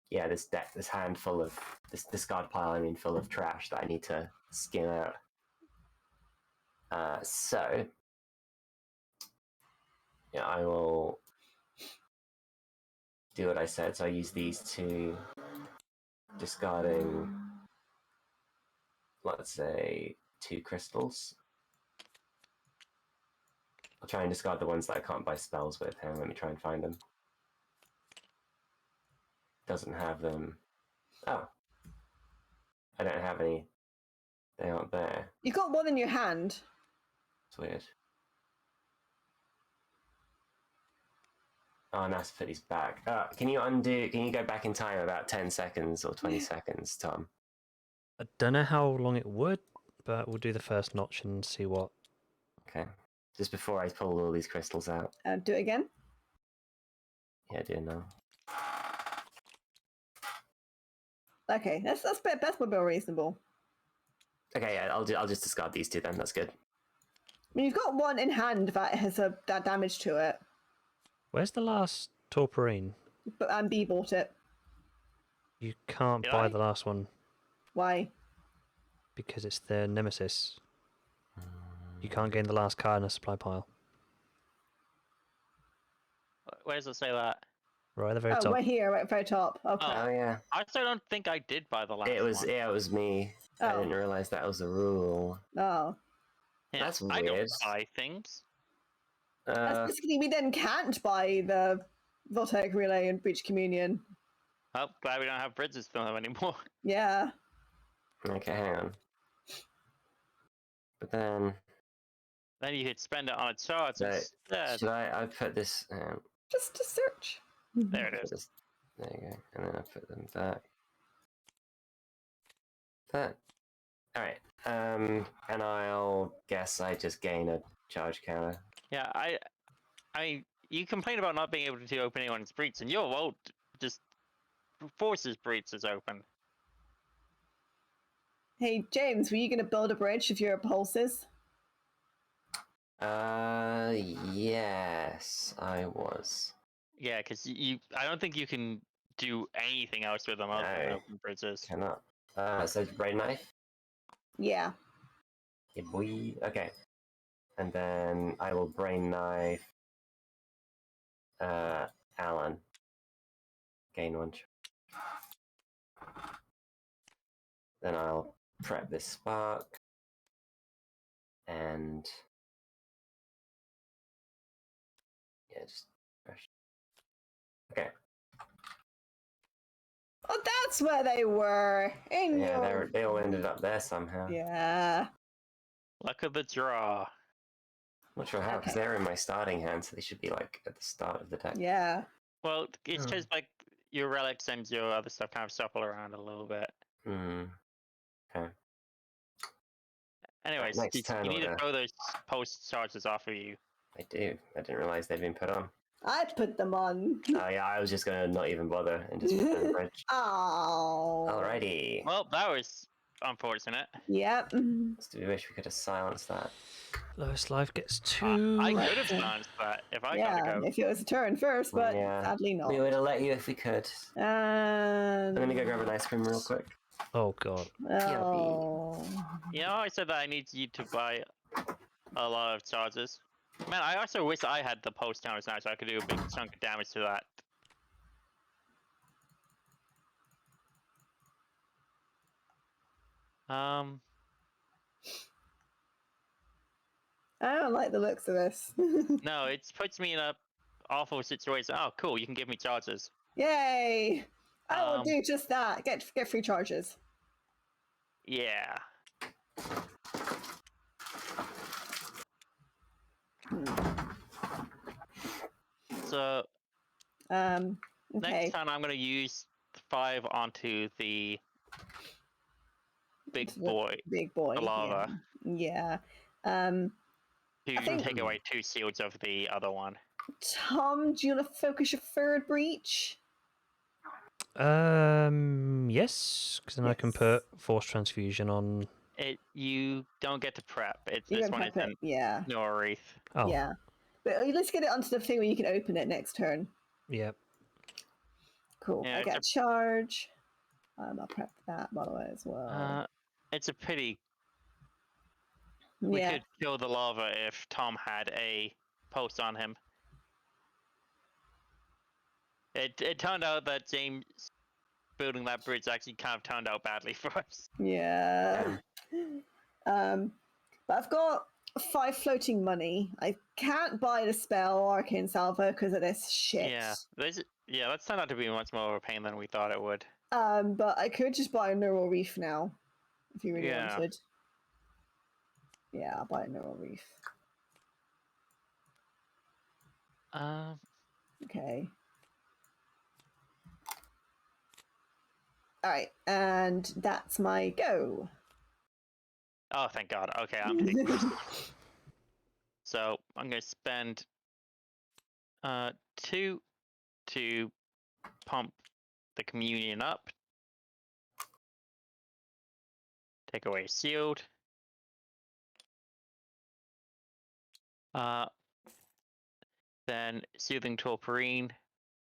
this deck, this hand full of this discard pile. I mean, full of trash that I need to skim out. So yeah, I will do what I said. So I use these 2, discarding, let's say, 2 crystals. I'll try and discard the ones that I can't buy spells with. Hang on, let me try and find them. Doesn't have them. Oh. I don't have any. They aren't there. You got one in your hand. It's weird. Oh, nice to put these back. Can you go back in time about 10 seconds or 20 seconds, Tom? I don't know how long it would, but we'll do the first notch and see what. Okay. Just before I pull all these crystals out. Do it again. Yeah, do it now. Okay, that's more reasonable. Okay, yeah, I'll just discard these two then. That's good. I mean, you've got one in hand that has that damage to it. Where's the last Torporine? But B bought it. You can't Did buy I? the last one Why? because it's the nemesis. You can't gain the last card in a supply pile. Where does it say that? Right at the very Oh, top. we're here, right at the very top. Okay. Oh. Oh yeah. I still don't think I did buy the last It was one. it was me. I Oh. didn't realize that was a rule. Oh. Yeah, That's I don't weird. buy things. That's basically, we then can't buy the Voltaic Relay and Breach Communion. Oh, glad we don't have bridges for them anymore. Yeah. Okay, hang on. But then Then you could spend it on a charge so, instead. should I put this Just to search. There it put is. this there you go. And then I put them back. That alright. And I'll guess I just gain a charge counter. Yeah, I mean, you complain about not being able to open anyone's breach, and your vote just forces breaches open. Hey, James, were you going to build a bridge if you're pulses? Yes, I was. Yeah, because I don't think you can do anything else with them other than No. open bridges. Cannot. So brain knife? Yeah. Yeah, boy. Okay. And then I will brain knife Alan. Gain one. Then I'll prep this spark. And yeah, just fresh. Okay. Oh, that's where they were. In Yeah, your... they all ended up there somehow. Yeah. Luck of the draw. Not sure how, because Okay. they're in my starting hand, so they should be like at the start of the deck. Yeah. Well, it's just like your relics and your other stuff kind of shuffle around a little bit. Hmm. Okay. Anyways, Next turn you need to order. throw those post charges off of you. I do. I didn't realize they'd been put on. I'd put them on. Oh yeah, I was just gonna not even bother and just put them in the bridge. Oh. Alrighty. Well, that was unfortunate. Yep. Do we wish we could have silenced that? Lowest life gets 2. I could have silenced that if I Yeah, got to go. if it was a turn first, but Yeah. sadly not. We would have let you if we could. And... Let me go grab an ice cream real quick. Oh god. Oh. You know, I said that I need you to buy a lot of charges. Man, I also wish I had the post counters now so I could do a big chunk of damage to that. I don't like the looks of this. No, it puts me in a awful situation. Oh, cool, you can give me charges. Yay! I will do just that. Get free charges. Yeah. So Okay. next time I'm gonna use 5 onto the big boy, Big boy. the lava, Yeah. to think- take away 2 shields of the other one. Tom, do you want to focus your third breach? Yes, because then I can put force transfusion on. You don't get to prep. It's You this can one prep it, isn't yeah. no wreath. Oh, Yeah. But let's get it onto the thing where you can open it next turn. yep. Cool. Yeah, I it's get a charge. I'll prep that, by the way, as well. It's a pity. We could kill the lava if Tom had a post on him. It turned out that James building that bridge actually kind of turned out badly for us. Yeah. But I've got 5 floating money. I can't buy the spell Arcane Salvo because of this shit. Yeah, that's turned out to be much more of a pain than we thought it would. But I could just buy a Neural Reef now, if you really wanted. Yeah, I'll buy a Neural Reef. Okay. All right, and that's my go. Oh, thank God. Okay, I'm taking this. So I'm going to spend 2 to pump the communion up. Take away sealed. Then soothing torporine,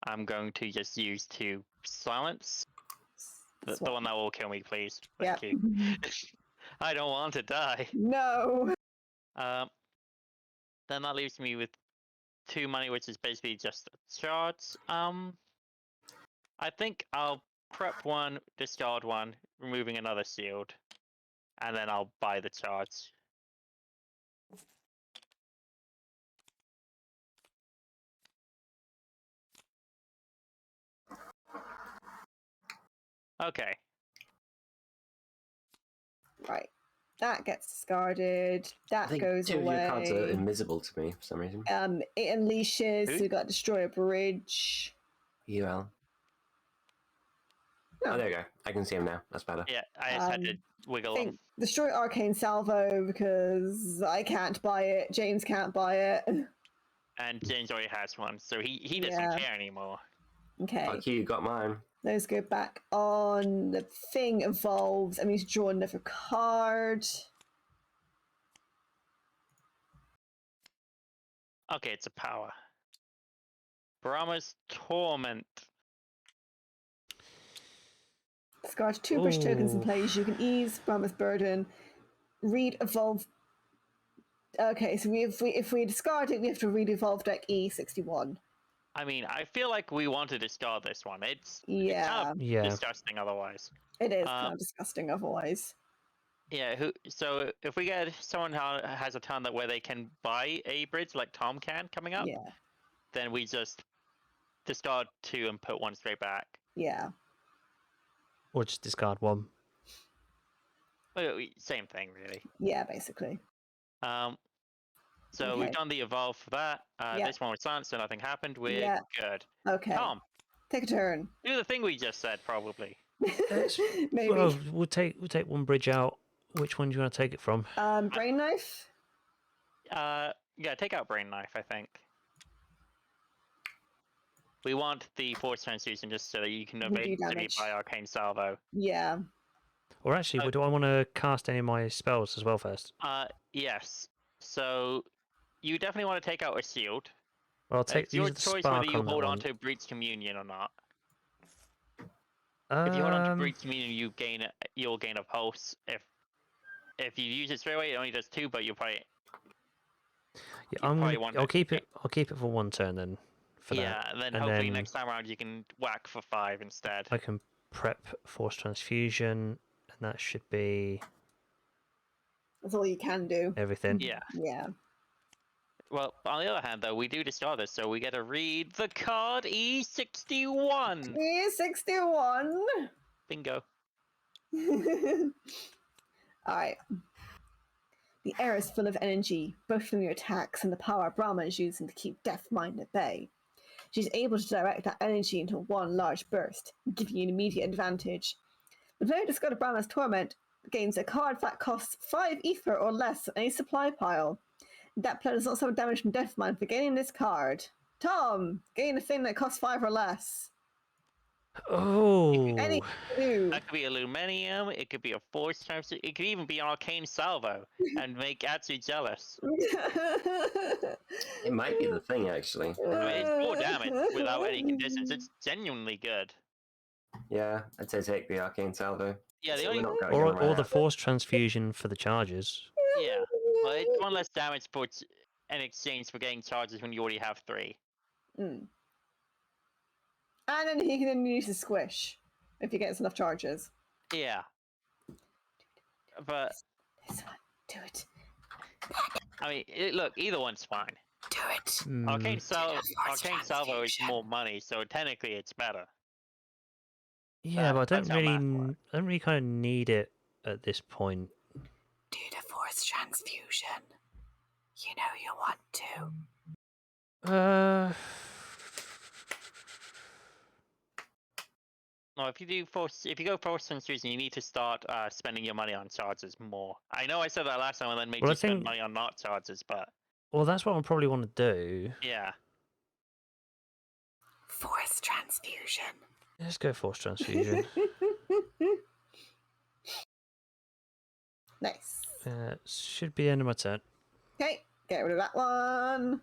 I'm going to just use to silence. The one that will kill me, please. Thank you. I don't want to die. No. Then that leaves me with 2 money, which is basically just shards. I think I'll prep 1, discard 1, removing another sealed, and then I'll buy the shards. Okay. Right. That gets discarded. That I think goes 2 away. of your cards are invisible to me for some reason. It unleashes. Who? So we got destroy a bridge. UL. Oh, there you go. I can see him now. That's better. Yeah, I just had to wiggle them. Destroy arcane salvo because I can't buy it. James can't buy it. And James already has one, so he doesn't care anymore. Okay. Fuck you, got mine. Those go back on. The thing evolves. I need to draw another card. Okay, it's a power. Brahma's Torment. Discard 2 bridge tokens in place. You can ease Brahma's burden. Read evolve. Okay, so if we discard it, we have to read evolve deck E61. I mean, I feel like we want to discard this one. It's kind of disgusting otherwise. It is kind of disgusting otherwise. Yeah. So if we get someone who has a turn where they can buy a bridge like Tom can coming up, then we just discard 2 and put 1 straight back. Yeah. Or just discard 1. Well, same thing, really. Yeah, basically. So we've done the evolve for that. This one was silent, so nothing happened. We're good. Okay. Tom, take a turn. Do the thing we just said, probably. Maybe. Well, we'll take 1 bridge out. Which one do you want to take it from? Brain knife. Yeah, take out brain knife. I think. We want the force transfusion just so that you can evade me by arcane salvo. Yeah. Or actually, do I want to cast any of my spells as well first? Yes. So you definitely want to take out a shield. Well, I'll take it's your choice whether you hold on to Breach Communion or not. If you hold on to Breach Communion, you'll gain a pulse. If you use it straight away, it only does 2, but you'll probably. I'll keep it. I'll keep it for 1 turn then. And then hopefully next time around you can whack for 5 instead. I can prep Force Transfusion, and that should be. That's all you can do. Everything. Yeah. Yeah. Well, on the other hand, though, we do discard this, so we get to read the card E61. E61. Bingo. Alright. The air is full of energy, both from your attacks and the power Brahma is using to keep Death Mind at bay. She's able to direct that energy into 1 large burst, giving you an immediate advantage. The player discarded Brahma's Torment gains a card that costs 5 ether or less on any supply pile. That player does not suffer damage from Death Mind for gaining this card. Tom, gain a thing that costs 5 or less. Oh. Any clue? That could be Aluminium, it could be a Force Transfer, it could even be an Arcane Salvo and make Atsu jealous. It might be the thing, actually. I mean, it's 4 damage without any conditions. It's genuinely good. Yeah, I'd say take the Arcane Salvo. Yeah, the only... or the Force Transfusion for the charges. Yeah, well, it's 1 less damage for in exchange for getting charges when you already have 3. And then he can use his squish if he gets enough charges. Yeah. But... This one. Do it. I mean, look, either one's fine. Do it. Arcane Salvo is more money, so technically it's better. Yeah, but I don't really kind of need it at this point. Do the Force Transfusion. You know you want to. No, if you go force transfusion, you need to start spending your money on charges more. I know I said that last time and then made you spend money on not charges, but well, that's what I probably want to do. yeah. Force transfusion. Let's go force transfusion. Nice. Should be the end of my turn. Okay, get rid of that one.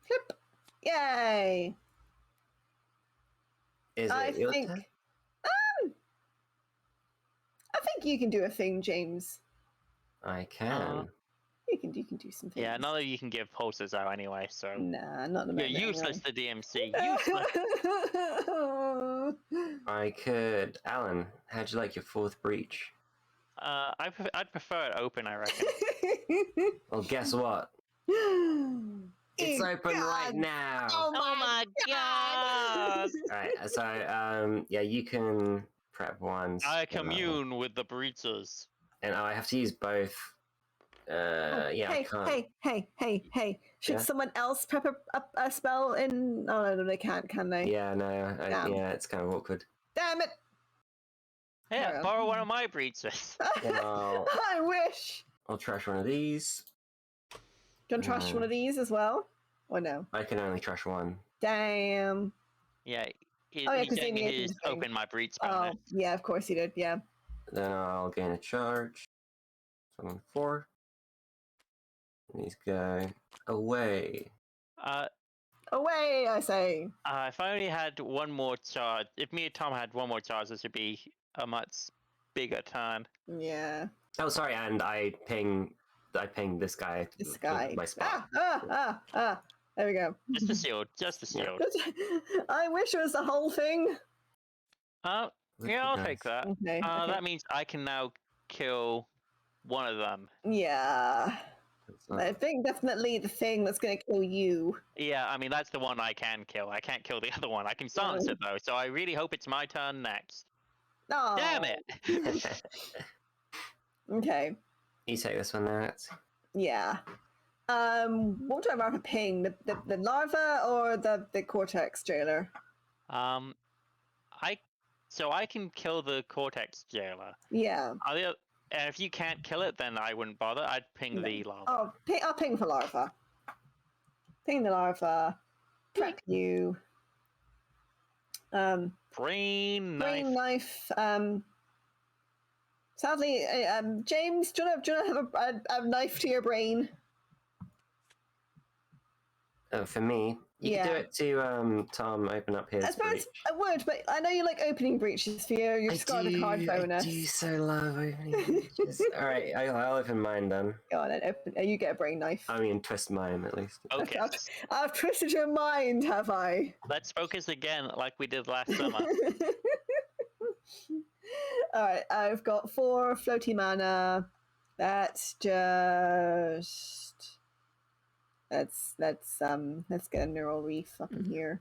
Flip. Yay. I think you can do a thing, James. I can. You can do some things. Yeah, none of you can give pulses out anyway, so Nah, not the moment. you're useless to DMC. Useless. I could. Alan, how'd you like your 4th breach? I'd prefer it open, I reckon. Well, guess what? It's open right now. Oh my god! Alright, so yeah, you can prep ones. I commune with the breaches. And I have to use both. Yeah, I can't. Hey! Should Yeah? someone else prep a spell in? Oh no, they can't, can they? Yeah, no, yeah, it's kind of awkward. Damn it! Yeah, borrow one of my breaches. Well, I wish. I'll trash one of these. Do you want to trash one of these as well? Or no? I can only trash one. Damn. Yeah, he's because getting he his needs to open my breach Oh, bonus. yeah, of course he did, yeah. Then I'll gain a charge. So I'm on 4. And these go away. Away, I say. If I only had one more charge, if me and Tom had one more charge, this would be a much bigger turn. Yeah. Oh, sorry, and I ping this guy. This guy. My spot. There we go. Just a shield, just a shield. I wish it was the whole thing. Yeah, I'll take that. Okay, That means I can now kill one of them. Yeah. I think definitely the thing that's going to kill you. Yeah, I mean, that's the one I can kill. I can't kill the other one. I can silence it, though, so I really hope it's my turn next. Oh. Damn it! Okay. You take this one now. Yeah. What would I rather ping? The larva or the cortex jailer? So I can kill the cortex jailer. Yeah. And if you can't kill it, then I wouldn't bother. I'd ping the larva. Oh, I'll ping for larva. Ping the larva. Prep you. Brain knife. Sadly, James, do you want to have a knife to your brain? For me, you can do it to Tom. Open up his. I suppose breach. I would, but I know you like opening breaches for your Scarlet card bonus. I do so love opening breaches. All right, I'll open mine then. Go on, then open. You get a brain knife. I mean, twist mine at least. Okay. I've twisted your mind, have I? Let's focus again, like we did last summer. All right, I've got 4 floaty mana. That's just. Let's get a neural reef up in here.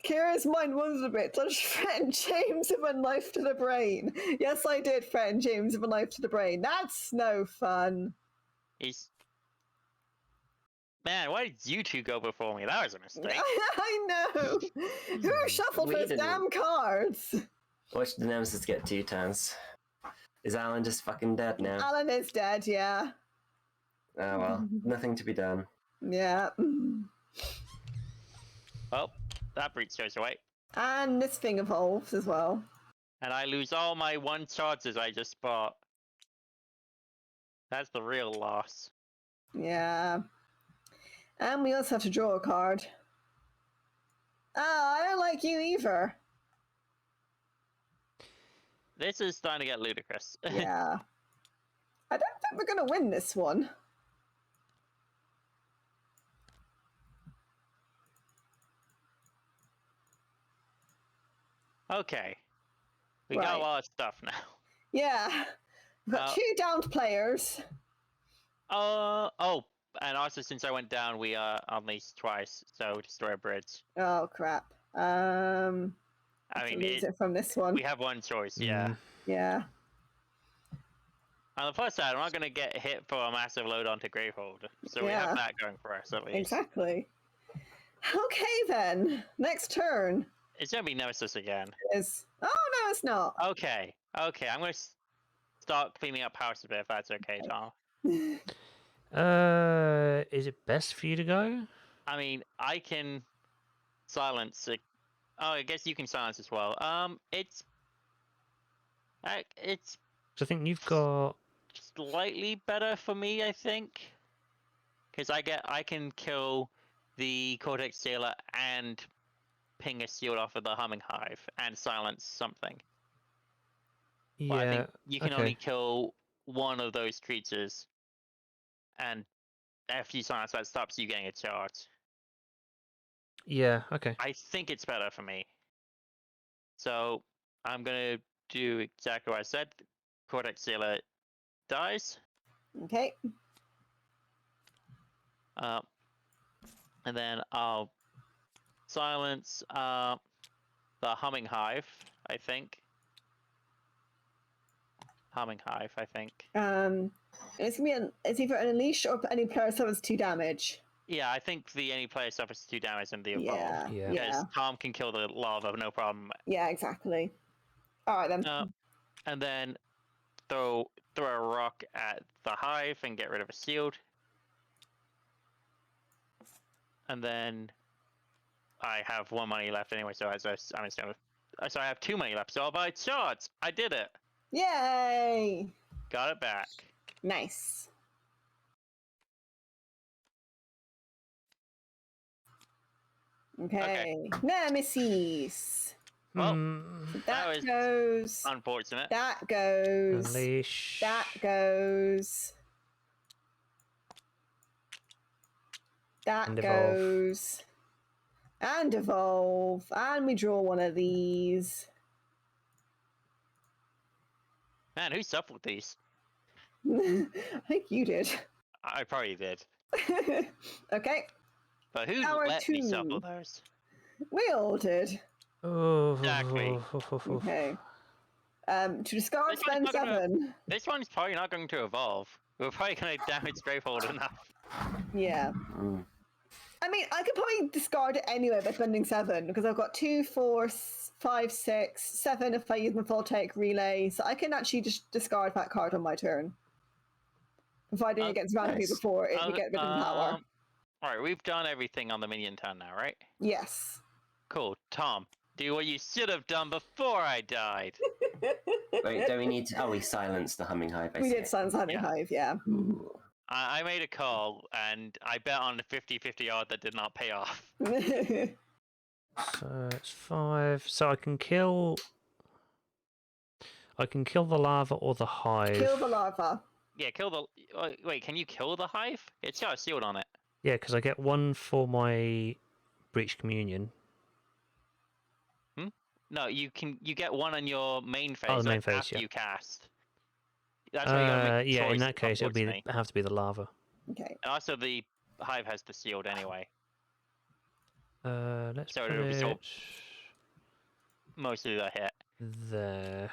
Kira's mind wanders a bit. Did you threaten James with a knife to the brain? Yes, I did threaten James with a knife to the brain. That's no fun. Man, why did you two go before me? That was a mistake. I know. Who shuffled those damn cards? Watch the Nemesis get 2 turns. Is Alan just fucking dead now? Alan is dead, yeah. Oh well, nothing to be done. Yeah. Well, that breach goes away. And this thing evolves as well. And I lose all my 1 charges I just bought. That's the real loss. Yeah. And we also have to draw a card. I don't like you either. This is starting to get ludicrous. Yeah. I don't think we're going to win this one. Okay. We got a lot of stuff now. Yeah. We've got 2 downed players. Oh, and also since I went down, we unleashed twice, so destroy a bridge. Oh, crap. I mean, lose it from this one. we have one choice, yeah. Yeah. On the plus side, I'm not going to get hit for a massive load onto Gravehold, so we have that going for us at least. Exactly. Okay then, next turn. It's going to be Nemesis again. It is. Oh no, it's not. Okay, I'm going to start cleaning up house a bit, if that's okay, Tom. Is it best for you to go? I mean, I can silence it. Oh, I guess you can silence as well. It's So I think you've got slightly better for me, I think, because I can kill the Cortex Sailor and ping a shield off of the Humming Hive and silence something. yeah. But I think you can only kill one of those creatures, and after you silence that, stops you getting a charge. Yeah. Okay. I think it's better for me. So I'm gonna do exactly what I said. Cortex Sailor dies. Okay. And then I'll silence the Humming Hive, I think. Humming Hive, I think. It's gonna be it's either an unleash or any player suffers 2 damage. Yeah, I think the any player suffers 2 damage in the evolve. Yeah. Because Tom can kill the lava, no problem. Yeah, exactly. Alright then. And then throw a rock at the hive and get rid of a shield. And then I have 1 money left anyway, so I'm just gonna. So I have 2 money left, so I'll buy shards. I did it. Yay! Got it back. Nice. Okay. Nemesis. Well, So that goes. Unfortunate. That goes. Unleash. That goes. That And goes. And evolve. And we draw one of these. Man, who suffered these? I think you did. I probably did. Okay. But who Power let me 2. suffer those? We all did. Oh. Exactly. Okay. To discard, This one's spend not gonna- 7. This one's probably not going to evolve. We're probably going to damage Gravehold enough. Yeah. I mean, I could probably discard it anyway by spending 7 because I've got 2, 4, 5, 6, 7 if I use my full take relay. So I can actually just discard that card on my turn. Providing it gets random nice. before it we get rid of the power. Alright, we've done everything on the minion turn now, right? Yes. Cool. Tom, do what you should have done before I died. Wait, don't we need to... Oh, we silenced the Humming Hive. We did silence the Humming Hive, yeah. Ooh. I made a call, and I bet on the 50-50 odd that did not pay off. So it's 5. So I can kill. I can kill the lava or the hive. Kill the lava. Yeah, kill the... Wait, can you kill the hive? It's got a shield on it. Yeah, because I get 1 for my breach communion. No, you get 1 on your main phase, Oh, the main phase, after yeah. you cast. That's why you gotta make a yeah, choice, in that case, it'll unfortunately. have to be the lava. Okay. Also, the hive has the shield anyway. Let's So put it'll absorb it most of the hit. there.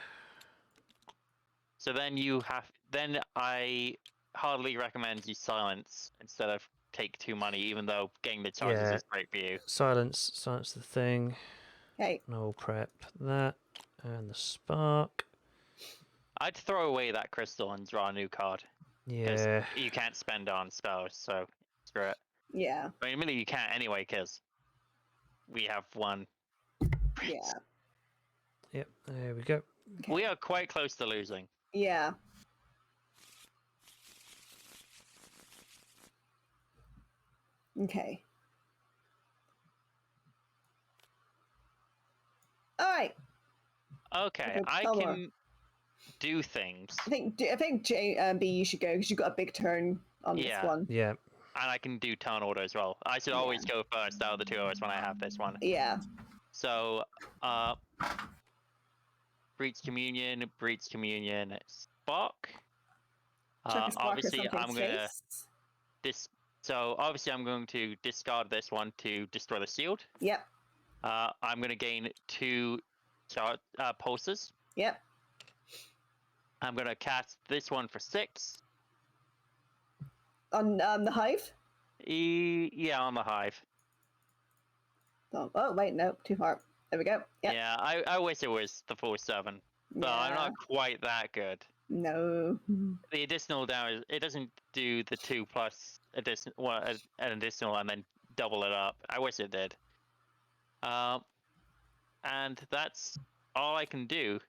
So then I hardly recommend you silence instead of take 2 money, even though getting the charges is great for you. Silence the thing. Okay. And I'll prep that and the spark. I'd throw away that crystal and draw a new card. Yeah. You can't spend on spells, so screw it. Yeah. I mean, really, you can't anyway, because we have 1. Yeah. Yep. There we go. Okay. We are quite close to losing. Yeah. Okay. All right. Okay, I can do things. I think B, you should go because you've got a big turn on this one. Yeah. And I can do turn order as well. I should always go first out of the 2 of us when I have this one. Yeah. So, Breach Communion, Spark. Obviously, I'm gonna obviously, I'm going to discard this one to destroy the shield. Yep. I'm gonna gain 2 pulses. Yep. I'm gonna cast this one for 6. On the hive? Yeah, on the hive. Oh, wait, no, too far. There we go. Yep. Yeah, I wish it was the full 7. But I'm Yeah. not quite that good. No. The additional damage, it doesn't do the 2 plus an additional and then double it up. I wish it did. And that's all I can do,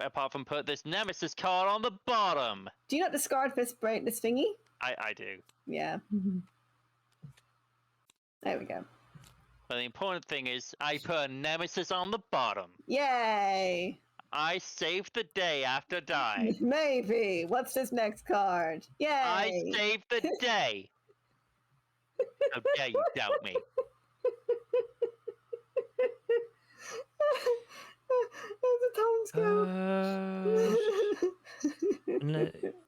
apart from put this Nemesis card on the bottom. Do you not discard this thingy? I do. Yeah. There we go. But the important thing is, I put a Nemesis on the bottom. Yay! I saved the day after dying. Maybe. What's this next card? Yay! I saved the day. How dare you doubt me? That's a Tom's go.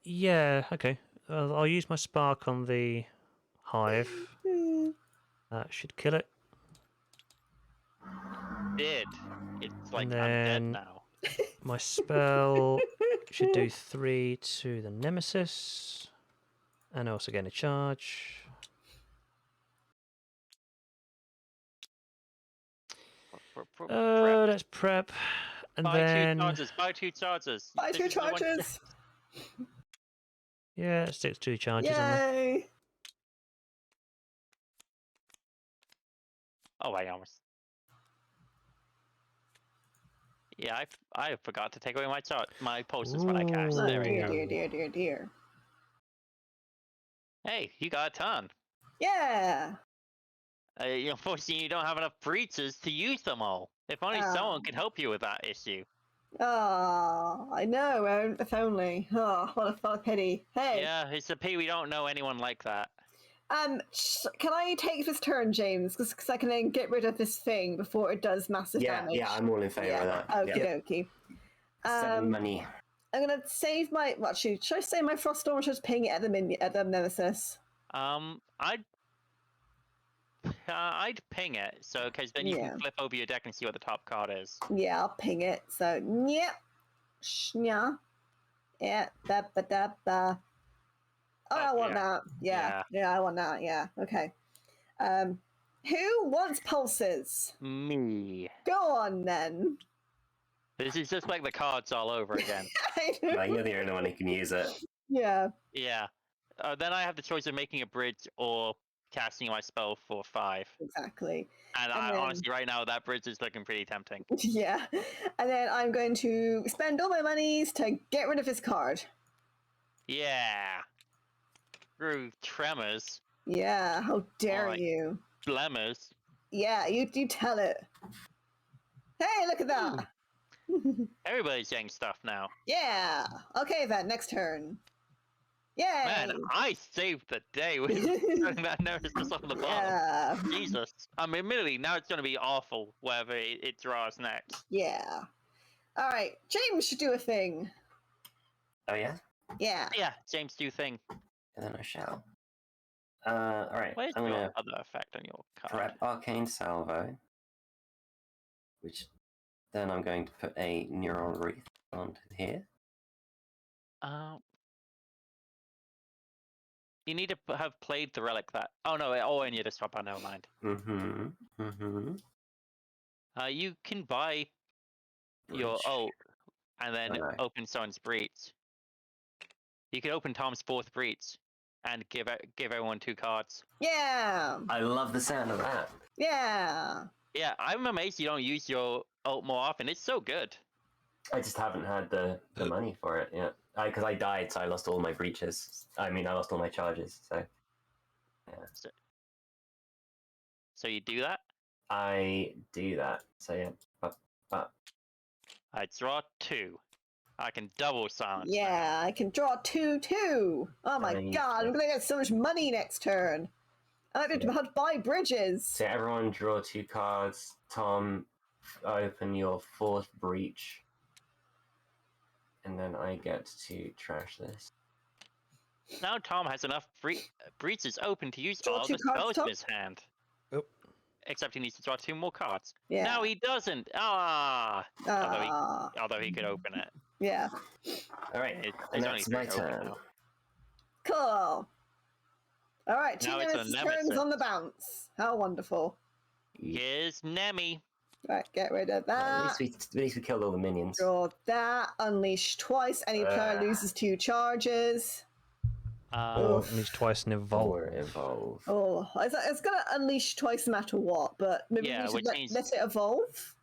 Yeah, okay. I'll use my spark on the hive. That should kill it. It's like And I'm dead then now. my spell should do 3 to the Nemesis. And also gain a charge. Let's prep. And then... Buy 2 charges. Buy 2 charges! Yeah, it sticks 2 charges in there. Yay! Oh, I almost... Yeah, I forgot to take away my pulses when I cast. Oh, There we go. dear. Hey, you got a ton. Yeah! Unfortunately, you don't have enough breaches to use them all. If only someone could help you with that issue. Oh, I know, if only. Oh, what a pity. Hey! Yeah, it's a pity we don't know anyone like that. Can I take this turn, James? Because I can then get rid of this thing before it does massive damage. Yeah, I'm all in favour of that. Okie dokie. 7 money. I'm gonna save my... What, should I save my Froststorm or should I just ping it at the Nemesis? I'd ping it, so because then you can flip over your deck and see what the top card is. Yeah, I'll ping it. So, yep. Shnya. Yeah, da. Oh, I want that. Yeah, I want that. Yeah, okay. Who wants pulses? Me. Go on, then. This is just like the cards all over again. Well, you're the only one who can use it. Yeah. Yeah. Then I have the choice of making a bridge or casting my spell for 5. Exactly. And honestly, right now, that bridge is looking pretty tempting. Yeah. And then I'm going to spend all my monies to get rid of his card. Yeah. Through tremors. Yeah, how dare you. Blemmers. Yeah, you tell it. Hey, look at that. Everybody's getting stuff now. Yeah. Okay then, next turn. Yay! Man, I saved the day with putting that notice on the bottom. Yeah. Jesus. Admittedly, now it's going to be awful wherever it draws next. Yeah. Alright, James should do a thing. Oh, yeah? Yeah. Yeah, James, do thing. And then I shall. Alright, Where's I'm your going to other effect on your card? prep Arcane Salvo, which then I'm going to put a Neural Wreath onto here. You need to have played the relic that... Oh, no, and you just swap out, never mind. You can buy your ult and then open someone's breach. You can open Tom's 4th breach and give everyone 2 cards. Yeah! I love the sound of that. Yeah! Yeah, I'm amazed you don't use your ult more often. It's so good. I just haven't had the money for it yet. Because I died, so I lost all my breaches. I lost all my charges, so... Yeah. So you do that? I do that, so yeah. But... I draw 2. I can double silence. Yeah, I can draw 2 too. Oh my god, I'm gonna get so much money next turn. I don't have to buy bridges. So everyone draw 2 cards. Tom, open your 4th breach. And then I get to trash this. Now Tom has enough breaches open to use Draw all 2 the cards, spells Tom? in his hand. Oh. except he needs to draw 2 more cards. Yeah. No, he doesn't. Although he could open it. Yeah. All right, It's and only that's my 3 open turn. now. Cool. All right, 2 Now it's a nemesis turns nemesis. on the bounce. How wonderful. Here's Nemi. Right, get rid of At that. least we killed all the minions. Draw that. Unleash twice. Any player loses 2 charges. Or unleash twice and evolve. Or evolve. Oh, it's going to unleash twice no matter what, but maybe Yeah, we should which means- let it evolve.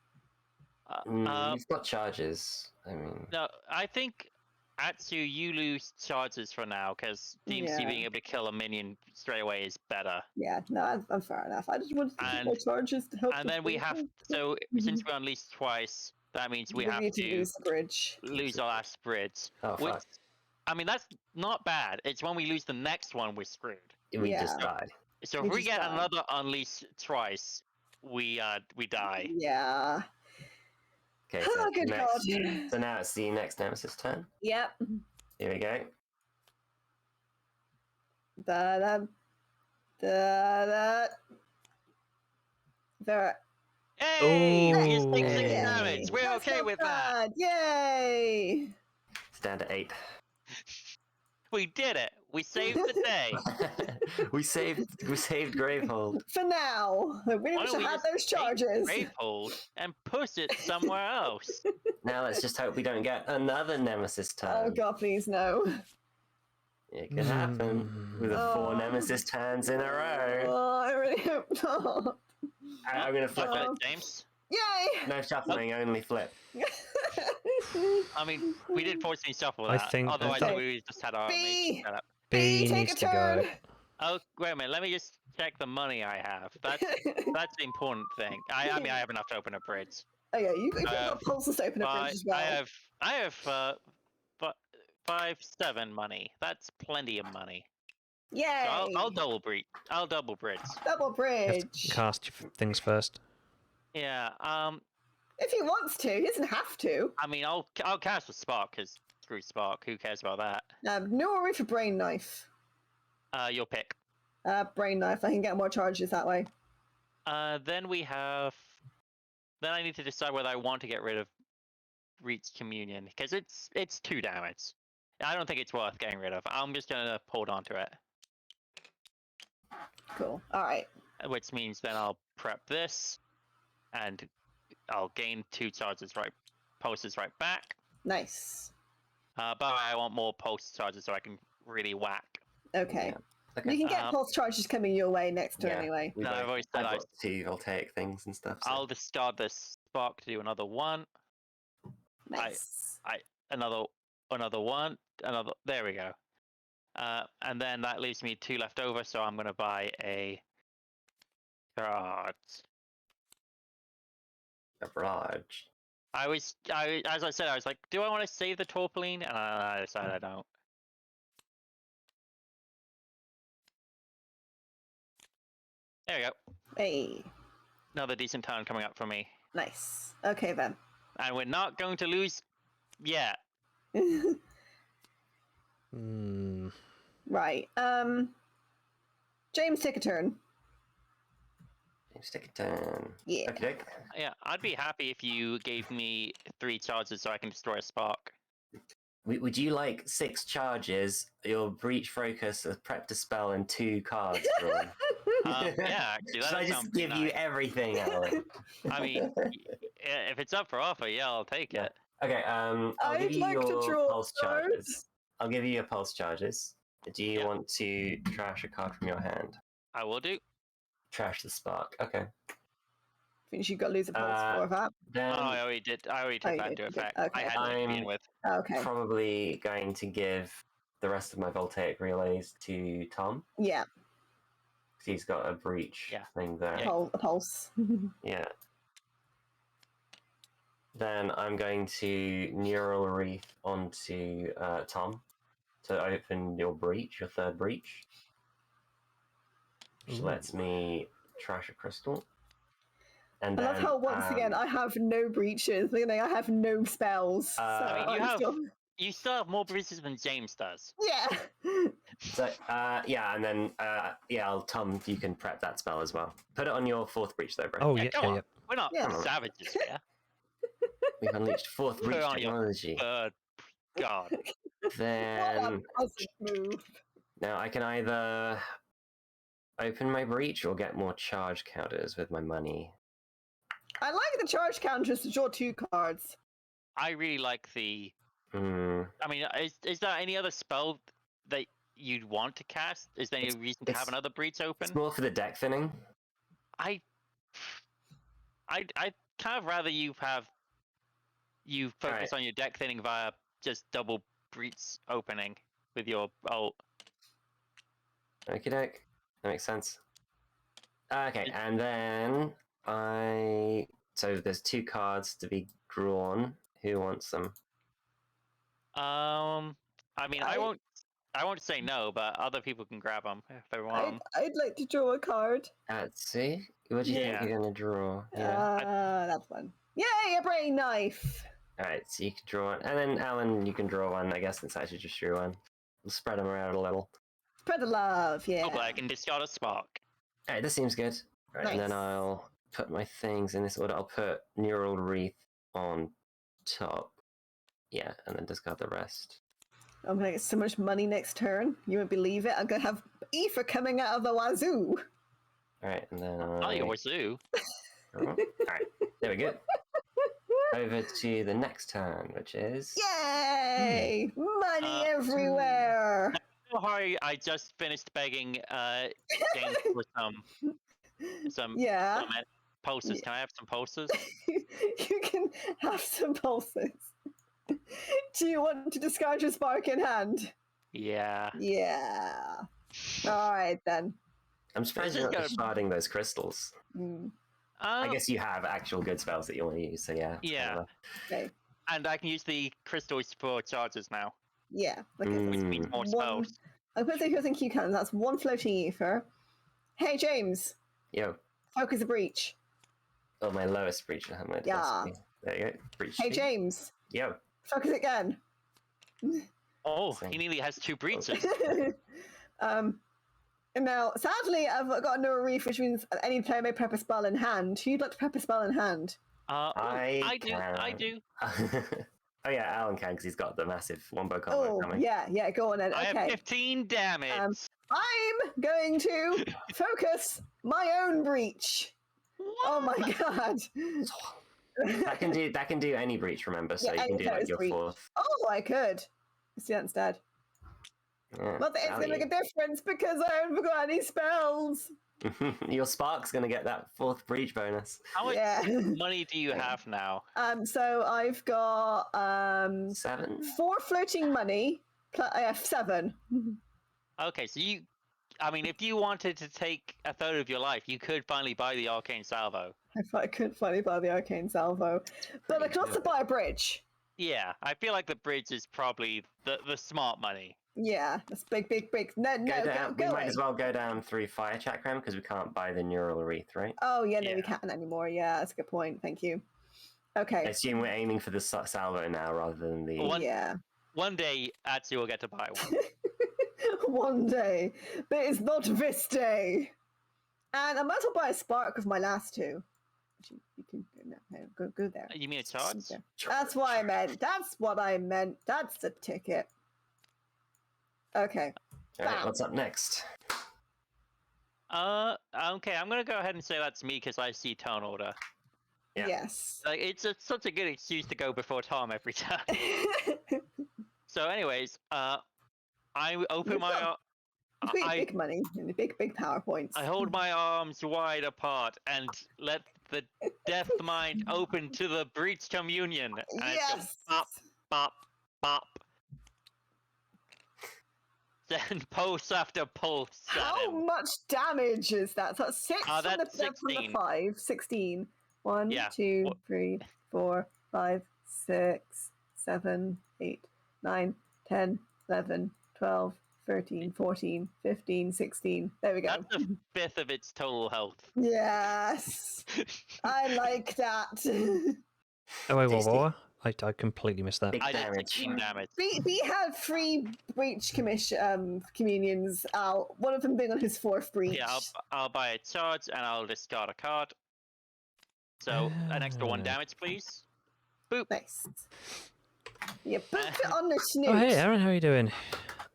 You've got charges. I mean, No, I think Atsu, you lose charges for now because DMC Yeah. being able to kill a minion straight away is better. Yeah, no, I'm fair enough. I just wanted to get more charges to help. And then we have since we unleashed twice, that means we have need to to lose the bridge. lose our last bridge. oh Which, fuck, I mean, that's not bad. It's when we lose the next one we're screwed. we Yeah. just died. So We if we just get die. another unleash twice, we die. Yeah. Okay, Oh, so good next, God. so now it's the next nemesis turn. Yep. Here we go. Da da da da. There. Hey, we just take 6 Hey. damage. We're That's okay not with that. bad. Yay! It's down to 8. We did it. We saved the day. we saved Gravehold. For now, we Why should don't we have just those take charges. Gravehold and push it somewhere else? Now let's just hope we don't get another nemesis turn. Oh God, please no. It could happen with the 4 nemesis turns in a row. Oh, I really hope not. I'm gonna flip Flip it. it, James. Yay! No shuffling, only flip. I mean, we did force me shuffle I that. think- Otherwise, Okay. we just had our B. mates set up. B take needs a to turn. go. Oh, wait a minute. Let me just check the money I have. That's the important thing. I mean, I have enough to open a bridge. Oh yeah, you've got pulses to open a I bridge as well. I have 5-7 money. That's plenty of money. Yay! So I'll double bridge. I'll double bridge. Double You have bridge. to cast your things first. Yeah. If he wants to, he doesn't have to. I mean, I'll cast a spark because screw spark. Who cares about that? No worry for brain knife. Your pick. Brain knife. I can get more charges that way. Then we have. Then I need to decide whether I want to get rid of Reach Communion because it's 2 damage. I don't think it's worth getting rid of. I'm just gonna hold on to it, Cool. All right. which means then I'll prep this, and I'll gain 2 charges pulses right back. Nice. But I want more pulse charges so I can really whack. Okay. Yeah. Okay. You can get pulse charges coming your way next turn Yeah. anyway. We No, both- I've always I've said got 2 voltaic things and stuff. So. I'll discard this spark to do another 1, Nice. another 1, another. There we go. And then that leaves me 2 left over, so I'm gonna buy a card. A barrage. As I said, I was like, do I want to save the Torpeline? And I decided I don't. There we go. Hey. Another decent turn coming up for me. Nice. Okay then. And we're not going to lose yet. Right. James, take a turn. Stick a turn. Yeah. Okay. Yeah, I'd be happy if you gave me 3 charges so I can destroy a spark. Would you like 6 charges, your breach focus, a prep to spell, and 2 cards drawn? Yeah, actually, Should that I just sounds give nice. you everything, Alan? I mean, if it's up for offer, yeah, I'll take Yeah. it. Okay, I'll I'd give you like to your draw pulse cards. charges. I'll give you your pulse charges. Do you Yeah. want to trash a card from your hand? I will do. Trash the spark. Okay. Think you've got to lose a pulse for that. Then I already did. I already took you that did, into you did. effect. Okay. I had one to begin I'm- with. Okay. probably going to give the rest of my voltaic relays to Tom. Yeah. 'Cause he's got a breach Yeah. thing there. Yeah. A pulse. Yeah. Then I'm going to neural reef onto Tom to open your breach, your 3rd breach. Which Ooh. lets me trash a crystal. And I love then, how once again I have no breaches, meaning I have no spells. I mean, you I'm have- still... You still have more breaches than James does. Yeah. So, yeah, and then, Tom, you can prep that spell as well. Put it on your 4th breach, though, bro. Oh, Yeah, yeah, come yeah, on. yeah. We're not Yeah. savages here. We've unleashed 4th Put breach it on your technology. third. God. Then, Puzzle move. now I can either open my breach or get more charge counters with my money. I like the charge counters to draw 2 cards. I really like the. Hmm. I mean, is there any other spell that you'd want to cast? Is there any reason to have it's- another breach It's open? more for the deck thinning. I'd kind of rather you focus Alright. on your deck thinning via just double breach opening with your ult. Okie doke. That makes sense. Okay, and then so there's 2 cards to be drawn. Who wants them? I mean, I won't say no, but other people can grab them if they want them. I'd like to draw a card. Let's see. What do you think Yeah. you're gonna draw? Yeah. That's fun. Yay, a brain knife! Alright, so you can draw one. And then Alan, you can draw one, I guess, since I should just drew one. We'll spread them around a little. Spread the love, yeah. Oh, but I can discard a spark. Alright, this seems good. Right, and then Nice. I'll put my things in this order. I'll put Neural Wreath on top. Yeah, and then discard the rest. I'm gonna get so much money next turn. You won't believe it. I'm gonna have ether coming out of the wazoo. Alright, and then Oh, you wazoo. Alright, there we go. Over to the next turn, which is... Yay! Money everywhere! Oh, hi, I just finished begging James for some Yeah. pulses. Can I have some pulses? You can have some pulses. Do you want to discard your spark in hand? Yeah. Yeah. Alright then. I'm surprised This you're is not gonna- discarding those crystals. I guess you have actual good spells that you want to use, so yeah. Yeah. Okay. And I can use the crystals for charges now, Yeah. Okay, so which means more One- spells. I'm going to say who I think you can. That's 1 floating ether. Hey, James. Yo. Focus a breach. Oh, my lowest breach. I have my Yeah. density. There you go. Breach. Hey, 2. James. Yo. Focus again. Oh, Same. he nearly has 2 breaches. And now, sadly, I've got a no reef, which means any player may prep a spell in hand. Who'd like to prep a spell in hand? I do. can. Oh yeah, Alan can because he's got the massive wombo combo Oh, coming. yeah, go on then. I have Okay. 15 damage. I'm going to focus my own breach. Oh my god. That can do any breach, remember? So Yeah, you can any do like player's your breach. 4th. Oh, I could. Let's do that instead. Yeah, But it's going to make a difference because I haven't got any spells. your spark's gonna get that 4th breach bonus. How much Yeah. money do you have now? So I've got 7. 4 floating money. I have 7. Okay, so I mean, if you wanted to take a third of your life, you could finally buy the Arcane Salvo. If I could finally buy the Arcane Salvo. But I could also buy a bridge. Yeah, I feel like the bridge is probably the smart money. Yeah, that's big. No, Go down. go We might away. as well go down through Fire Chakram because we can't buy the Neural Wreath, right? Oh, yeah, no, we Yeah. can't anymore. Yeah, that's a good point. Thank you. I Okay. assume we're aiming for the Salvo now rather than the. Yeah. One day, Atsu will get to buy one. One day. But it's not this day. And I might as well buy a spark with my last 2. Actually, you can go there. You mean a charge? There. That's what I meant. That's what I meant. That's the ticket. Okay. Alright, what's up next? Okay, I'm gonna go ahead and say that's me because I see Turn Order. Yeah. Yes. Like, it's such a good excuse to go before Tom every time. So, anyways, I open You've my. got big money and big PowerPoints. I hold my arms wide apart and let the Death Mind open to the Breach Communion. And it goes Yes. bop, bop, bop. Then pulse after pulse. at How him. much damage is that? So that's 6 from, That's from the 16. 5. 16. 1, Yeah. 2, 3, 4, 5, 6, 7, 8, 9, 10, 11, 12, 13, 14, 15, 16. There we go. That's a fifth of its total health. Yes. I like that. Oh, wait, Tasty. whoa. I completely missed that. Big I did damage. 16 damage. We had 3 breach communions out. One of them being on his 4th breach. Yeah, I'll buy a charge and I'll discard a card. So an extra 1 damage, please. Boop. Nice. Yeah, boop it on the snoot. Oh, hey, Aaron, how are you doing?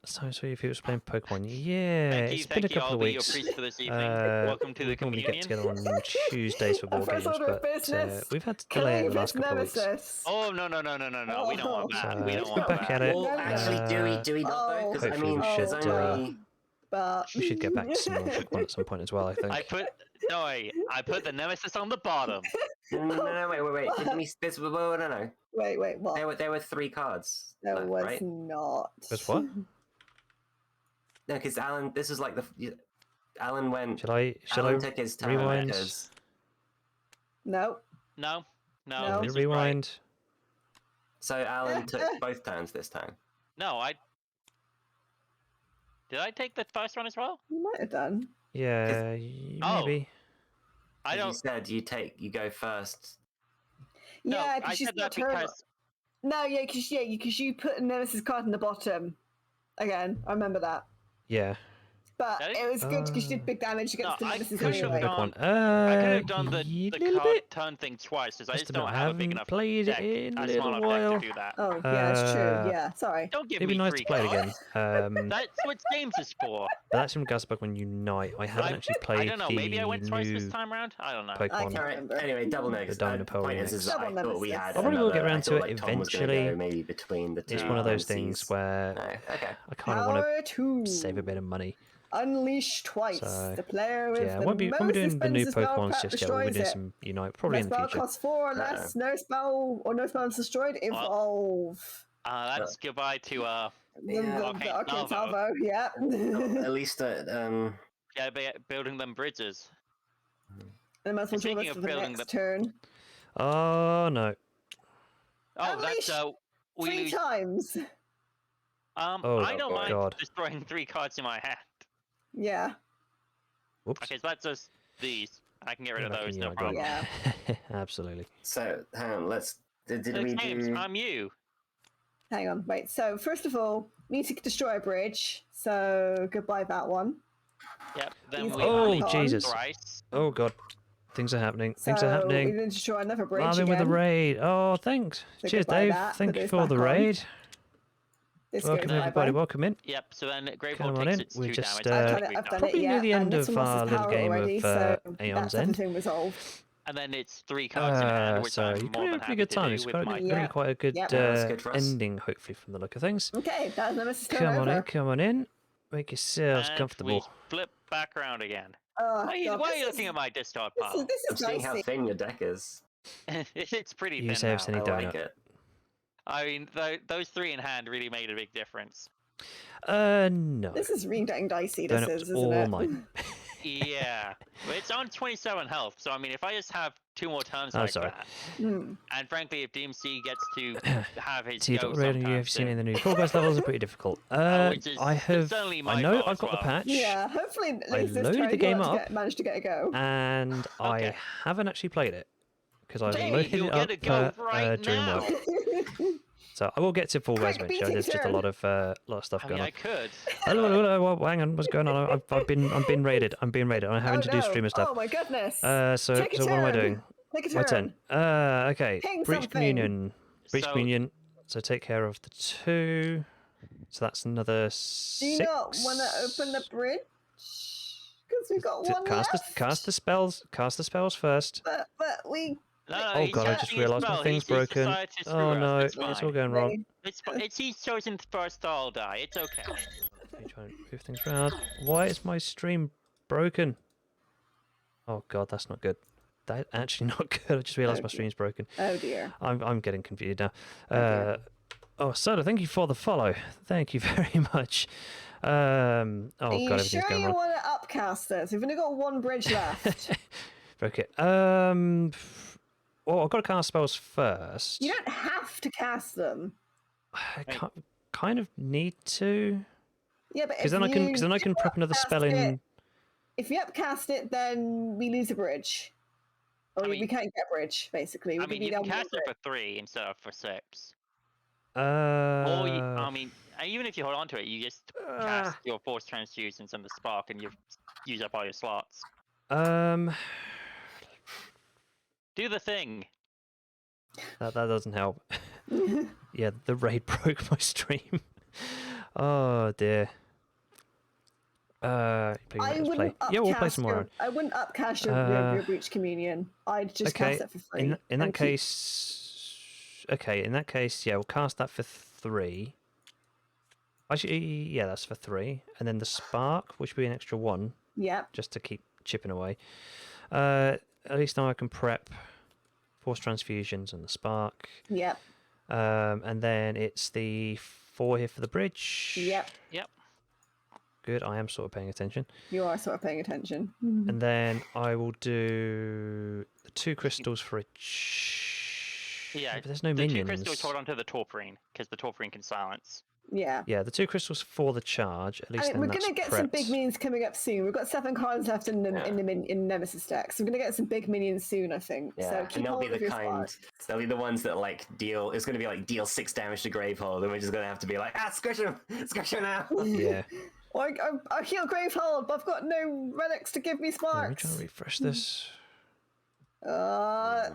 Last time I saw you, people playing Pokemon. Yeah, it's been a couple I'll of be your weeks. priest for this evening. Welcome to the we normally communion. get together on Tuesdays for board First games, order of but business, we've had to delay it the last couple of weeks. nemesis. Oh no! We don't want that. So, We don't we're want back that. at it. Well, actually, do we not though? Because I hopefully mean, we should, there's only. But We should get back to some more Pokemon at some point as well, I think. I put the nemesis on the bottom. No, wait. Didn't we? No. Wait, what? There were 3 cards. There left, was right? not. Was what? No, because Alan. This is like the. Alan went. Should I took his turn rewind? because- No. No. No. This is Rewind. So Alan took both turns this time. No, Did I take the first one as well? You might have done. Yeah, Oh. maybe. I don't. You said you go first. No, Yeah, I because she's said got that turbo. because No, yeah, because you put a nemesis card in the bottom. Again, I remember that. Yeah. But Did it was good because you did big damage against the I nemesis could've anyway. gone- Pokemon. I could have done the little card bit. turn thing twice because I Must just admit, don't I have a big haven't enough played deck, it in a a small little enough deck while. to do that. Oh, yeah, it's true. Uh, Yeah, sorry. Don't give It'd me be nice 3 to play it cards. again. That's what games is for. But that's from Gus Pokemon Unite. I haven't actually played I don't know. Maybe I went twice this new time around. I don't know. I Pokemon. can't Alright, remember. anyway, double The next. Dino The point is Double I thought we nemesis. had. I'll probably will get another- around I to thought, it like, Tom was gonna eventually. go maybe between the 2. It's one of those MCs. things where No, okay. I kind of want Power 2. to save a bit of money. Unleash twice. So, The player with Yeah, the won't be most doing the new expensive spell Pokemons prep just yet. We'll be destroys doing it. some Unite probably in No the spell future. costs 4 or less. No spells destroyed. Evolve. That's goodbye to Yeah. The Okay, Arcane Salvo. Salvo, yeah. At least building them bridges. And might as well do Speaking this of for the building next turn. Oh no. Oh, that's Unleash we 3 lose. times. Oh, I don't mind God. destroying 3 cards in my hand. Yeah. Whoops. Okay, so that's just these. I can get rid of Back in those, you, no I got problem. it. Absolutely. So hang on. Let's. Did So, we James, do? I'm you. Hang on, wait. So first of all, we need to destroy a bridge. So goodbye that one. Yep. Then He's we Oh, unleash Jesus. thrice. Oh god. Things are happening. So Things are we happening. need to destroy another bridge Marvin with the again. raid. Oh, thanks. So Cheers, goodbye Dave. that, Thank put you this for the back on. raid. This Welcome, goes everybody. bye-bye. Welcome in. Yep. So then Great Come Ball on takes in. its We're 2 just, damage. I've I done think it. we've I've done done Probably it. near Yeah, the end and this of one our lost little power game already, of so Aeon's that's End. everything resolved. And then it's 3 cards in hand, which So I'm you're more going to than have a happy good to time. do It's with going my to be Yeah. quite a good, Yep. Yeah, that's good for us. ending, hopefully, from the look of things. Okay, that's Nemesis turn Come on in. over. Come on in. Make yourselves And comfortable. we flip back around again. Oh, Why God, are this you is- looking at my discard This is, pile? this I'm is seeing how dicey. thin your deck is. It's pretty You thin say now. everything. I Any like donut. it. I mean, those 3 in hand really made a big difference. No. This is really getting dicey, this Donut's is, isn't all it? mine. Yeah, but it's on 27 health, so I mean, if I just have 2 more turns Oh, like sorry. that, Hmm. and frankly, if DMC gets to have his See, go you sometime have seen in soon, the news. Progress levels are pretty difficult. which is I have. certainly I my know fault I've as got the well. patch. Yeah, hopefully at I least this loaded turn the you game want to up. manage to get a go. And I Okay. haven't actually played it because I've Jamie, loaded you'll it get up a go right during now. work. So I will get to full res Quick, eventually. beating There's just a turn. lot of stuff I going mean, on. I could. Hello, hang on, what's going on? I'm being raided. I'm being raided. I'm having to do streamer stuff. Oh my goodness. So Take a what am I turn. doing? Take a My turn. turn. Okay. Ping Breach something. communion. Breach So- communion. So take care of the 2. So that's another 6. Do you not want to open the bridge? Because we've got one left. Cast the spells. Cast the spells first. But we... No, Oh he's god, I casting just his realised my spell. thing's He's broken. decided to screw Oh us. no, It's it's all fine. going wrong. It's he's chosen first. I'll die. It's okay. Let me try and move things around. Why is my stream broken? Oh god, that's not good. That's actually not good. I just realised my stream's broken. Oh dear. I'm getting confused now. dear. Soda, thank you for the follow. Thank you very much. Oh Are god, you everything's sure going you wrong. want to upcast this? We've only got one bridge left. Okay. Well, I've got to cast spells first. You don't have to cast them. I kind of need to, Yeah, but because then I can prep another spell in. If you upcast it, then we lose a bridge. Oh, we can't get bridge, basically. I mean, you can cast it for 3 instead of for 6. Or, even if you hold on to it, you just cast your Force Transfusions and the Spark, and you use up all your slots. Do the thing. That doesn't help. Yeah, the raid broke my stream. Oh dear. I wouldn't we'll play some more. I wouldn't upcast your Breach Communion. I'd just cast it for 3. In that case, yeah, we'll cast that for 3. Actually, yeah, that's for 3, and then the Spark, which will be an extra 1. Yeah. Just to keep chipping away. At least now I can prep Force Transfusions and the Spark. Yep. And then it's the 4 here for the bridge. Yep. Good, I am sort of paying attention. You are sort of paying attention. And then I will do the 2 crystals for a... Yeah, but there's no the minions. 2 crystals hold on to the Torphrine, because the Torphrine can silence. Yeah. Yeah, the 2 crystals for the charge. At least we're going to get some big minions coming up soon. We've got 7 cards left in Nemesis decks. So we're going to get some big minions soon, I think. Yeah, so keep and they'll be the kind. They'll be the ones that deal. It's going to be deal 6 damage to Gravehold, and we're just going to have to be squish him now. Yeah. I heal Gravehold, but I've got no relics to give me sparks. Let me try to refresh this. Why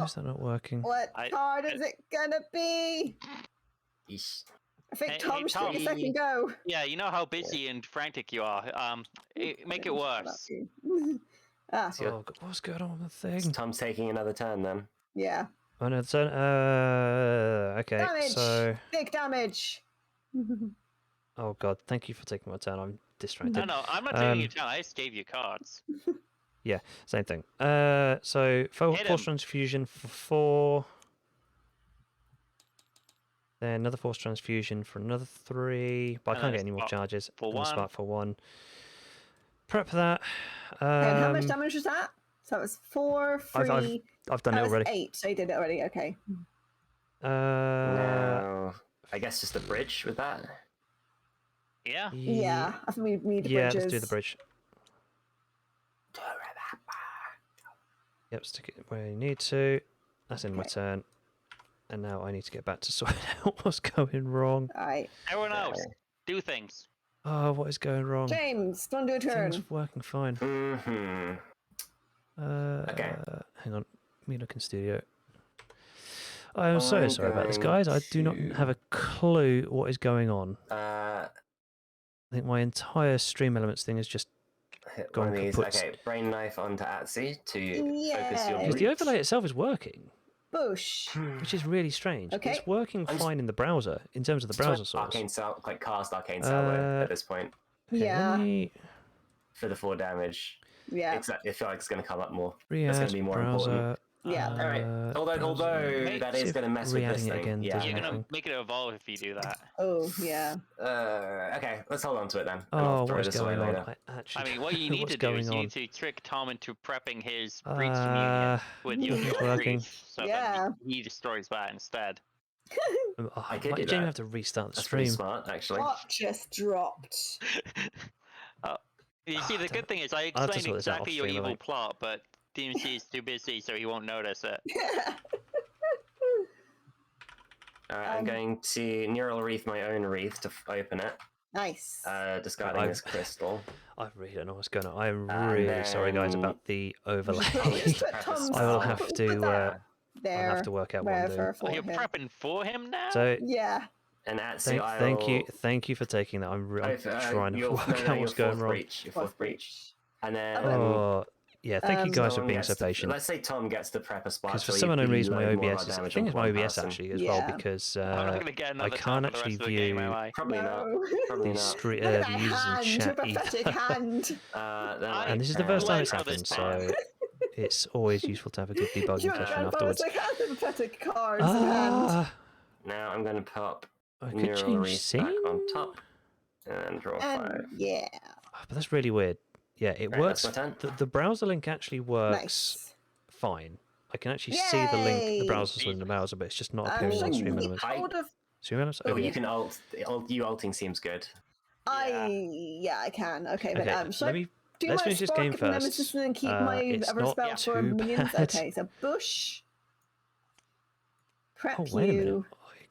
is that not working? What card is it gonna be? Eesh. I think Tom's took a second go. Yeah, you know how busy and frantic you are. Make it worse. Oh, what's going on with the thing? Tom's taking another turn then. Yeah. Another turn. Okay, damage. So big damage. Oh god, thank you for taking my turn. I'm distracted. No, I'm not taking your turn. I just gave you cards. Yeah, same thing. So Force Transfusion for 4. Then another Force Transfusion for another 3. But I can't get any more charges. For 1. Spark for 1. Prep that. And how much damage was that? So it was 4, 3. I've done it already. 8. So you did it already. Okay. No, I guess just the bridge with that. Yeah. Yeah, I think we need the bridges. Yeah, let's do the bridge. Yep, stick it where you need to. That's in my turn. And now I need to get back to sorting out what's going wrong. Alright. Everyone else, do things. Oh, what is going wrong? James, don't do a turn. Things working fine. Mm-hmm. Okay. Hang on. Me looking studio. I am so sorry about this, guys. I do not have a clue what is going on. I think my entire Stream Elements thing is just gone kaput. Okay, Brain Knife onto Atsi to focus your... Because the overlay itself is working. Bush. Which is really strange. Okay. It's working fine in the browser, in terms of the browser source. Cast Arcane Salvo at this point. Yeah. For the 4 damage. Yeah. I feel like it's going to come up more. Re-add it's going to be more browser, important. Yeah. All right. Although that is going to mess with this thing. Again, You're going to make it evolve if you do that. Oh, yeah. Okay, let's hold on to it then. Oh, what is going on? I mean, what you need to do is you need to trick Tom into prepping his Breach Communion with your Breach, so that he destroys that instead. I could do that. Jamie have to restart the That's stream. pretty smart, actually. What just dropped? You see, the good thing is I explained exactly your evil plot, but DMC is too busy, so he won't notice it. I'm going to Neural Wreath my own wreath to open it. Nice. Discarding this crystal. I really don't know what's going on. I'm really sorry, guys, about the overlay. I will have to. I'll have to work out what I'm doing. Oh, you're prepping for him now? So yeah. And thank you for taking that. I'm trying to work out what's going wrong. Your fourth breach. And then... yeah, thank you guys for being so patient. Let's say Tom gets to prep a spot. Because for some unknown reason, my OBS is... I think it's my OBS actually as well, because I can't actually view Probably not. the users in chat either. And this is the first time it's happened, so it's always useful to have a good debugging session afterwards. Like, how sympathetic cards in hand. Now I'm going to pop I could Neural change Wreath scene. back on top and draw 5. Yeah. But that's really weird. Yeah, it works. That's my turn. The browser link actually works fine. I can actually see the link, the browser in the browser, but it's just not appearing on Stream Elements. Stream Elements? Oh, you can alt. You alting seems good. I can. Okay, but let me do let's my finish this spark game and nemesis first. and then keep my It's ever not spell for too minions. bad. Okay, so bush. Prep Oh, wait a minute. you. Wait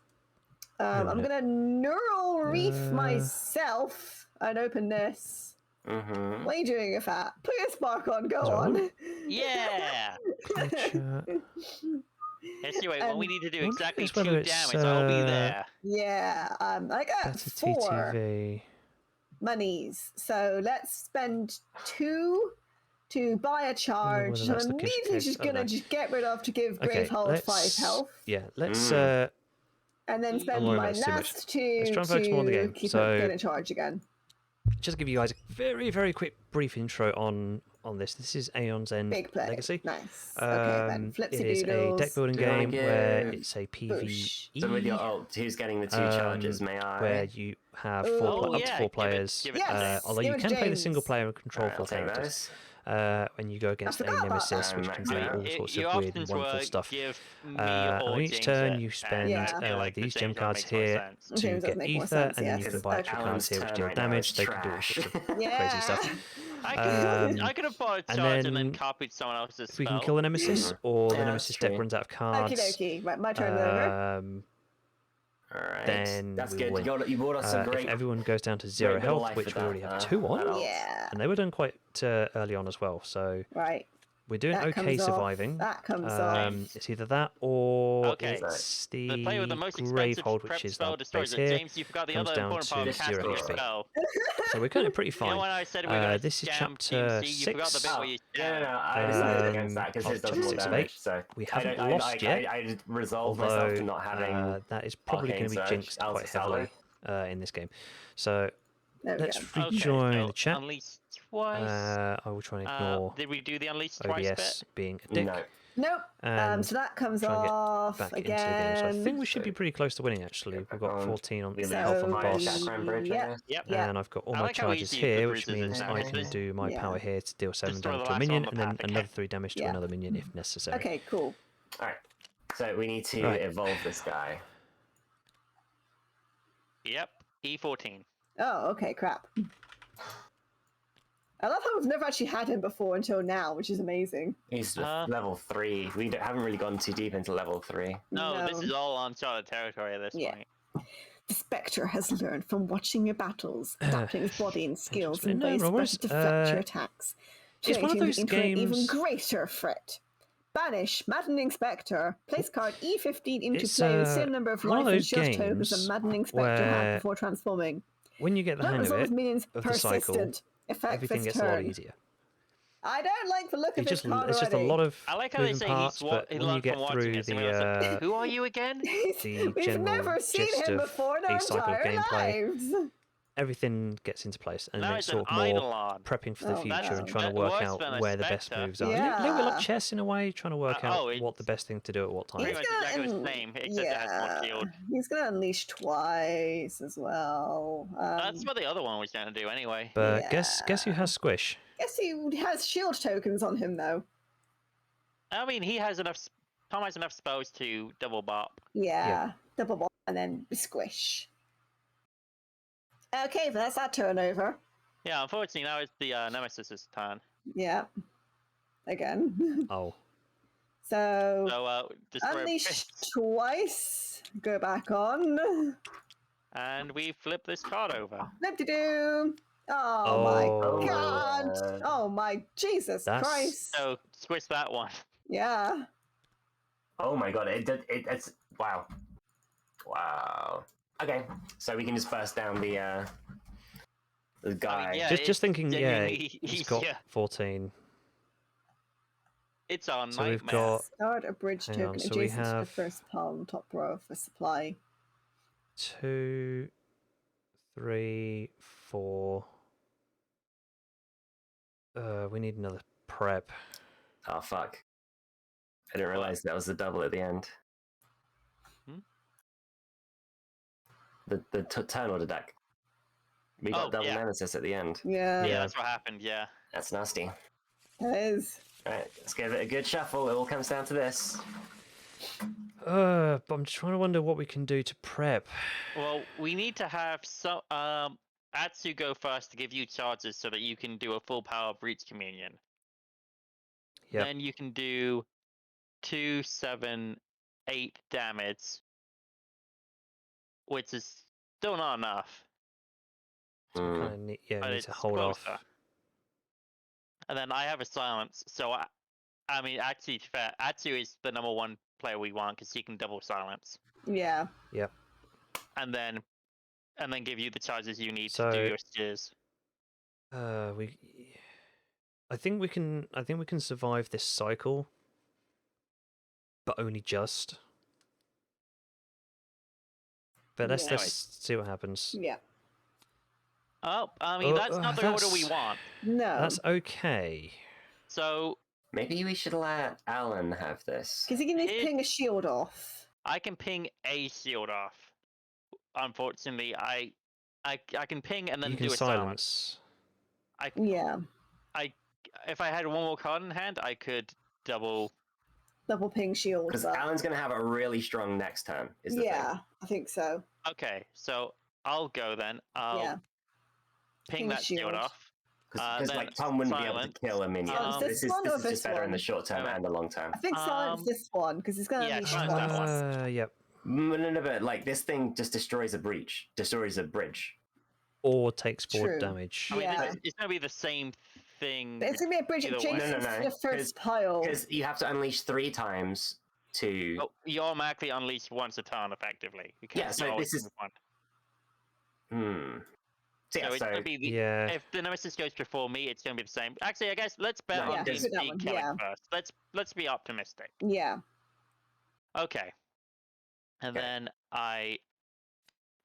a I'm minute. gonna neural reef myself and open this. Mm-hmm. What are you doing with that? Put your spark on. Go That's all on. right. Yeah. Anyway, when we need to do wonder exactly is whether 2 it's, damage, I'll be there. Yeah, I got Better 4 TTV. monies. So let's spend 2 to buy a charge. whether So that's I'm the kitchen immediately case. just I don't gonna know. just get rid of to give Okay, Gravehold 5 health. Yeah, let's And then spend worry my about this too much. last 2 Let's try and focus more on the game. keep So- getting a charge again. just give you guys a very, very quick brief intro on this. This is Aeon's End Big play. Legacy. Nice. Okay, then. It is a Flipsy-doodles. deck building Do you wanna game where give it's a Bush. PvE So with your ult, who's getting the 2 charges? May I? where you have Ooh. Oh, up to yeah, 4 give it- players. give it Yes. James. Although Give you it can to play the James. single player and control Alright, 4 I'll take characters. those. When you go against a forgot about nemesis, that. which can I do mean, all sorts Your of weird and options wonderful were stuff. give me On or each James turn, it, you and spend I feel like these the gem James one cards makes more here sense. to James does get make more ether, sense, and then you yes. can buy extra cards Alan's here which turn deal right now damage. is They can do all trash. sorts of Yeah. crazy stuff. I could have bought a and charge and then then copied someone else's If we can spell. kill the nemesis, or the Yeah, nemesis that's deck true. runs out of Okie cards, dokie. Right, my turn over. Alright. then That's we good. win. You bought us a If great. everyone goes down to 0 bit of health, life which with we already that, have 2 on, that ult. Yeah. and they were done quite early on as well, so Right. we're doing That okay comes off. surviving. That comes off. It's either that or Okay. it's The the player with the most expensive Gravehold, prep which is spell that destroys base it. here. James, you forgot the comes other down important part of to casting 0 your HP. spell. So we're kind of pretty You know fine. when I said we were going to This is jam chapter TMC, you forgot the 6. bit where you No, I decided against that of because his does chapter more 6 of damage. 8. So We I haven't don't- lost yet, I resolved myself although to not having. that is probably going to be Arcane Surge, jinxed quite Alpha heavily in this game. So There we let's go. rejoin so the chat. Unleashed twice. I will try and ignore Did we do the unleashed twice OBS bit? being a dick. No. Nope. And So that comes try and get off back again. into the game. So I think we should be So- pretty close to winning, actually. We've got 14 on Really health on So- boss. Chakram Bridge, I Yep. guess. Yep. Yeah. And I've got all I my like how charges easy the here, which bruises is means now. I can do my Yeah. power here to deal 7 Destroy damage the to a last minion, on and the then path, another okay. 3 damage to Yeah. another minion if necessary. Okay, cool. Alright. So we need to Right. evolve this guy. Yep. E14. Oh, okay, crap. I love how we've never actually had him before until now, which is amazing. He's Uh, level 3. We haven't really gone too deep into level 3. No, this is all uncharted territory at this Yeah. point. The Spectre has learned from watching your battles, adapting his body and skills in No, ways Robbers, better to deflect your attacks, it's one of creating those into an even games- greater threat. Banish Maddening Spectre. Place card E15 into It's, play with the same number of one of life and those shield tokens games a Maddening Spectre had where before transforming. When you get the Don't hang of resolve it, minions of the cycle, persistent. Effect everything this gets a lot turn. easier. I don't like the look of It's this just, card it's just a already. lot of I like how they moving say parts, he but when you learned get from watching through it. Somebody else said, Who are you again? the We've general never seen gist him of before in our a cycle of entire gameplay, lives. everything gets into place, and Now it's it's an sort of more Eidolon. prepping for the Oh, future no. and trying to That work worse out than a where the best Spectre. moves are. A little bit like Yeah. chess in a way, trying to work out oh, what the best thing to do at what time. Pretty much exactly the same, except it has more shield. He's gonna unleash twice as well. That's what the other one was going to do anyway. But guess who has squish? Guess he has shield tokens on him though. I mean, he has enough. Tom has enough spells to double bop. Yeah, double ball and then squish. Okay, but that's that turnover. Yeah, unfortunately, now it's the Nemesis's turn. Yeah, again. Oh, So So, destroy unleash twice. Go back on. and we flip this card over. Flip-de-doo. Oh Oh. my god! Oh my Jesus That's- Christ! So, switch that one. Yeah. Oh my god, it's wow. Wow. Okay, so we can just burst down the guy. yeah, just thinking, yeah, genuinely he's got easier. 14. It's on So we've nightmare. got Start a bridge Hang token on, so we adjacent to the have- first pile on top row for supply. 2, 3, 4. We need another prep. Oh fuck. I didn't realize that was the double at the end. Hmm? The turn order deck. We got Oh, double yeah. nemesis at the end. Yeah, Yeah, that's what happened. Yeah. That's nasty. it is. Alright, let's give it a good shuffle. It all comes down to this. But I'm just trying to wonder what we can do to prep. Well, we need to have some. Atsu go first to give you charges so that you can do a full power Breach Communion. Yep. Then you can do 2, 7, 8 damage, which is still not enough. So we kind of need, but need it's to hold closer. off. And then I have a silence, so I mean, actually, fair. Atsu is the number 1 player we want because he can double silence. Yeah. Yep. And then give you the charges you need So, to do your steers. I think we can survive this cycle, but only just. But let's see what happens. Yeah. Oh, I mean, that's not the order we want. No. That's okay. So maybe we should let Alan have this. Because he can ping a shield off. I can ping a shield off. Unfortunately, I can ping and then you do can a silence. If I had one more card in hand, I could double ping shield. Because Alan's going to have a really strong next turn. Is the thing. I think so. Okay, so I'll go then. I'll ping that shield off. Because like Tom wouldn't be able to kill a minion. This is just better in the short term and the long term. I think silence this one because it's going to be silence. Yep. No, but like this thing just destroys a bridge. Or takes 4 damage. I mean, it's going to be the same thing. But it's going to be a bridge adjacent to the first pile. Because you have to unleash 3 times to. Oh, you automatically unleash once a turn, effectively. So this is. So it's going to be if the Nemesis goes before me, it's going to be the same. Actually, I guess let's bet on DMC killing first. Let's be optimistic. Yeah. Okay. And then I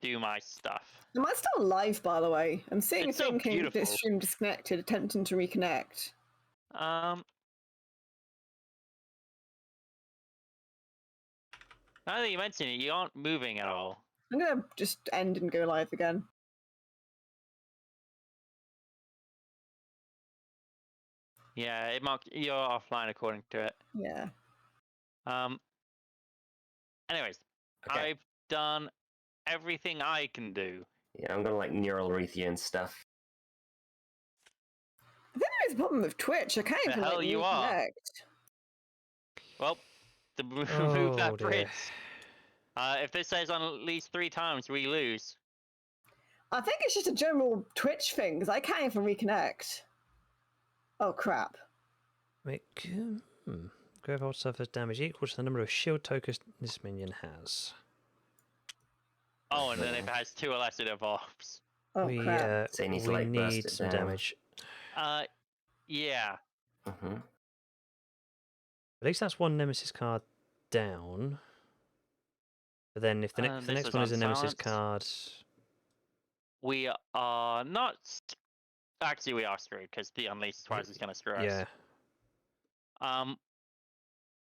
do my stuff. Am I still alive, by the way? I'm seeing it's a thing so this stream disconnected, attempting to reconnect. Now that you mention it, you aren't moving at all. I'm going to just end and go live again. Yeah, it marked you're offline according to it. Yeah. Anyways, I've done everything I can do. Yeah, I'm gonna like neural Rethian stuff. I think there's a problem with Twitch. I can't even the hell you reconnect. Well, to remove that bridge. If this says on at least 3 times, we lose. I think it's just a general Twitch thing because I can't even reconnect. Oh crap! Grave hold suffers damage equal to the number of shield tokens this minion has. Oh, and then if it has 2 or less, it evolves. Oh crap! So we need some damage. Yeah. At least that's 1 Nemesis card down. But then if the next one is a Nemesis card, we are not. Actually, we are screwed because the Unleashed twice is going to screw us. Yeah.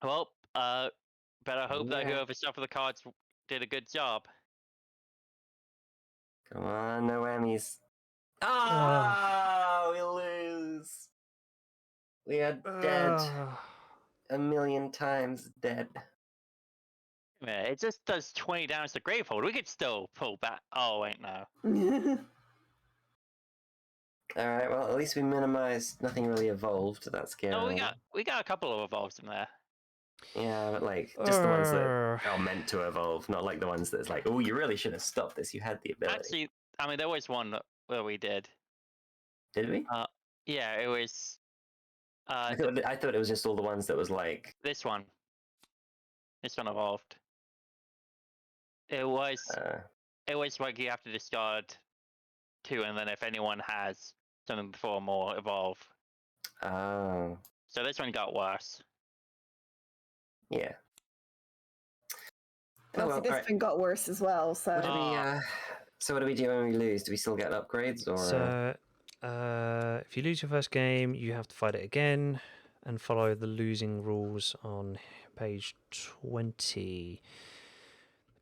Well, better hope that whoever shuffled the cards did a good job. Come on, no whammies. Oh, we lose. We are dead. A million times dead. Yeah, it just does 20 damage to Gravehold. We could still pull back. Oh, wait, no. Alright, well, at least we minimized. Nothing really evolved. That's scary. No, we got a couple of evolves in there. Yeah, but like, just the ones that are meant to evolve, not like the ones that's like, oh, you really should have stopped this. You had the ability. Actually, I mean, there was one where we did. Did we? Yeah, it was. I thought it was just all the ones that was like. This one. This one evolved. It was. It was like you have to discard 2, and then if anyone has something before more, evolve. Oh. So this one got worse. Yeah. Obviously, this one got worse as well. So. What do we do when we lose? Do we still get upgrades, or? So, if you lose your first game, you have to fight it again and follow the losing rules on page 20.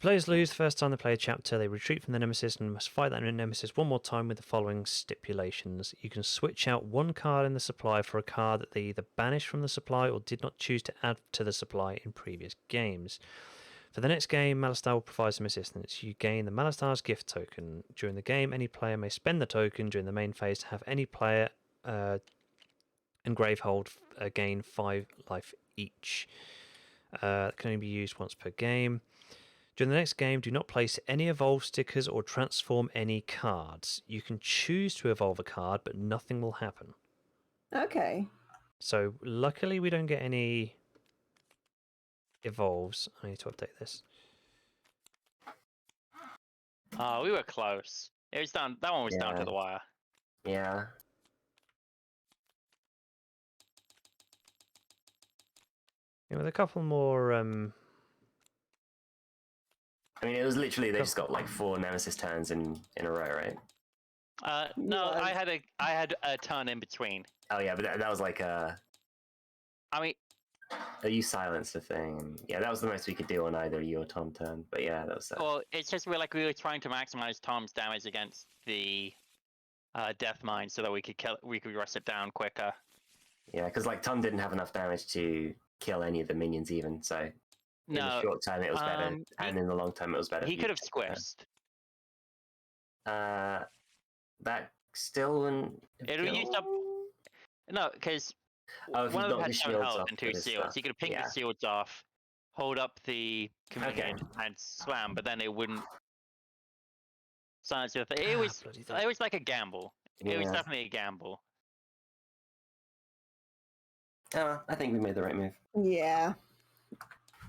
Players lose the first time they play a chapter. They retreat from the Nemesis and must fight that Nemesis one more time with the following stipulations. You can switch out 1 card in the supply for a card that they either banished from the supply or did not choose to add to the supply in previous games. For the next game, Malastar will provide some assistance. You gain the Malastar's gift token. During the game, any player may spend the token during the main phase to have any player and Gravehold gain 5 life each. That can only be used once per game. During the next game, do not place any evolve stickers or transform any cards. You can choose to evolve a card, but nothing will happen. Okay. So luckily we don't get any evolves. I need to update this. Oh, we were close. It was down. That one was down to the wire. Yeah. Yeah, with a couple more. I mean, it was literally they just got like 4 Nemesis turns in a row, right? No, I had a turn in between. Oh yeah, but that was like I mean, you silenced the thing. Yeah, that was the most we could do on either you or Tom turn. But yeah, that was. well, it's just we were trying to maximize Tom's damage against the death mine so that we could rush it down quicker. Yeah, because like Tom didn't have enough damage to kill any of the minions even. So in the short term it was better, and in the long term it was better. He could have squished. That still wouldn't. It'll use up. No, because one of them had 7 health and 2 shields. He could have pinged the shields off, hold up the communion, and slam, but then it wouldn't silence the thing. It was like a gamble. It was definitely a gamble. Oh, I think we made the right move. Yeah.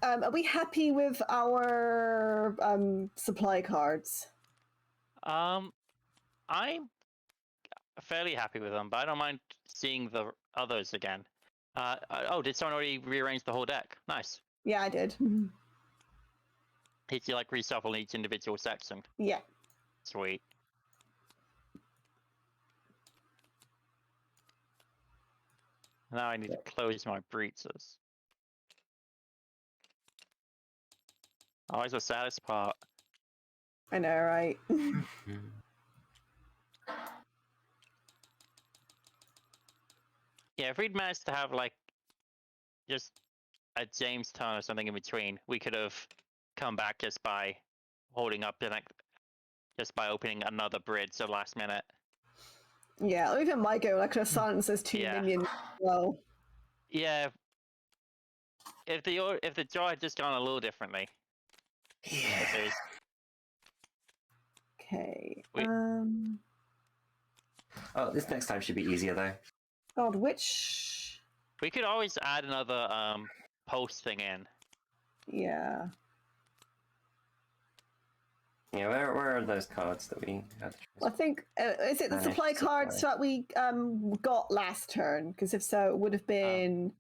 Are we happy with our supply cards? I'm fairly happy with them, but I don't mind seeing the others again. Did someone already rearrange the whole deck? Nice. Yeah, I did. Did you like reshuffle each individual section? Yeah. Sweet. Now I need to close my breaches. Always the saddest part. I know, right? Yeah, if we'd managed to have like just a James turn or something in between, we could have come back just by holding up just by opening another bridge at the last minute. Yeah, even my go, I could have silenced those 2 minions as well. Yeah. If the draw had just gone a little differently. Yeah. Okay. Oh, this next time should be easier though. God, which? We could always add another post thing in. Yeah. Yeah, where are those cards that we had? I think is it the supply cards that we got last turn? Because if so, it would have been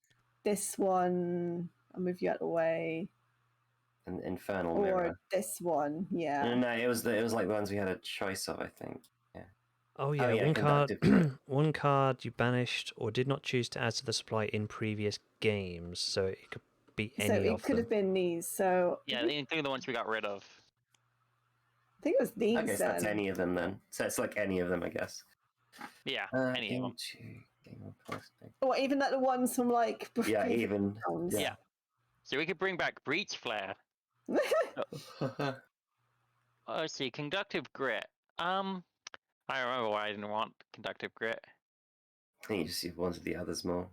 this one. I'll move you out of the way. An Infernal or Mirror. This one, yeah. No, it was like the ones we had a choice of, I think. Yeah. Oh yeah, one card. One card you banished or did not choose to add to the supply in previous games, so it could be any of them. So it could have been these. So yeah, including the ones we got rid of. I think it was these. Okay, so that's any of them then. So it's like any of them, I guess. Yeah, any of them. Or even the ones from like. Yeah, even. Yeah. So we could bring back Breach Flare. Let's see, Conductive Grit. I remember why I didn't want Conductive Grit. I think you just wanted the others more.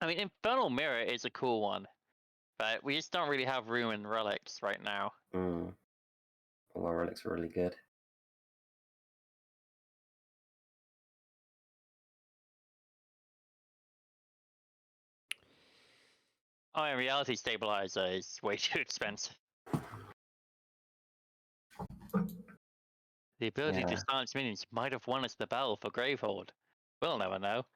I mean, Infernal Mirror is a cool one, but we just don't really have room in relics right now. All our relics are really good. Oh, and Reality Stabilizer is way too expensive. The ability to silence minions might have won us the battle for Gravehold. We'll never know.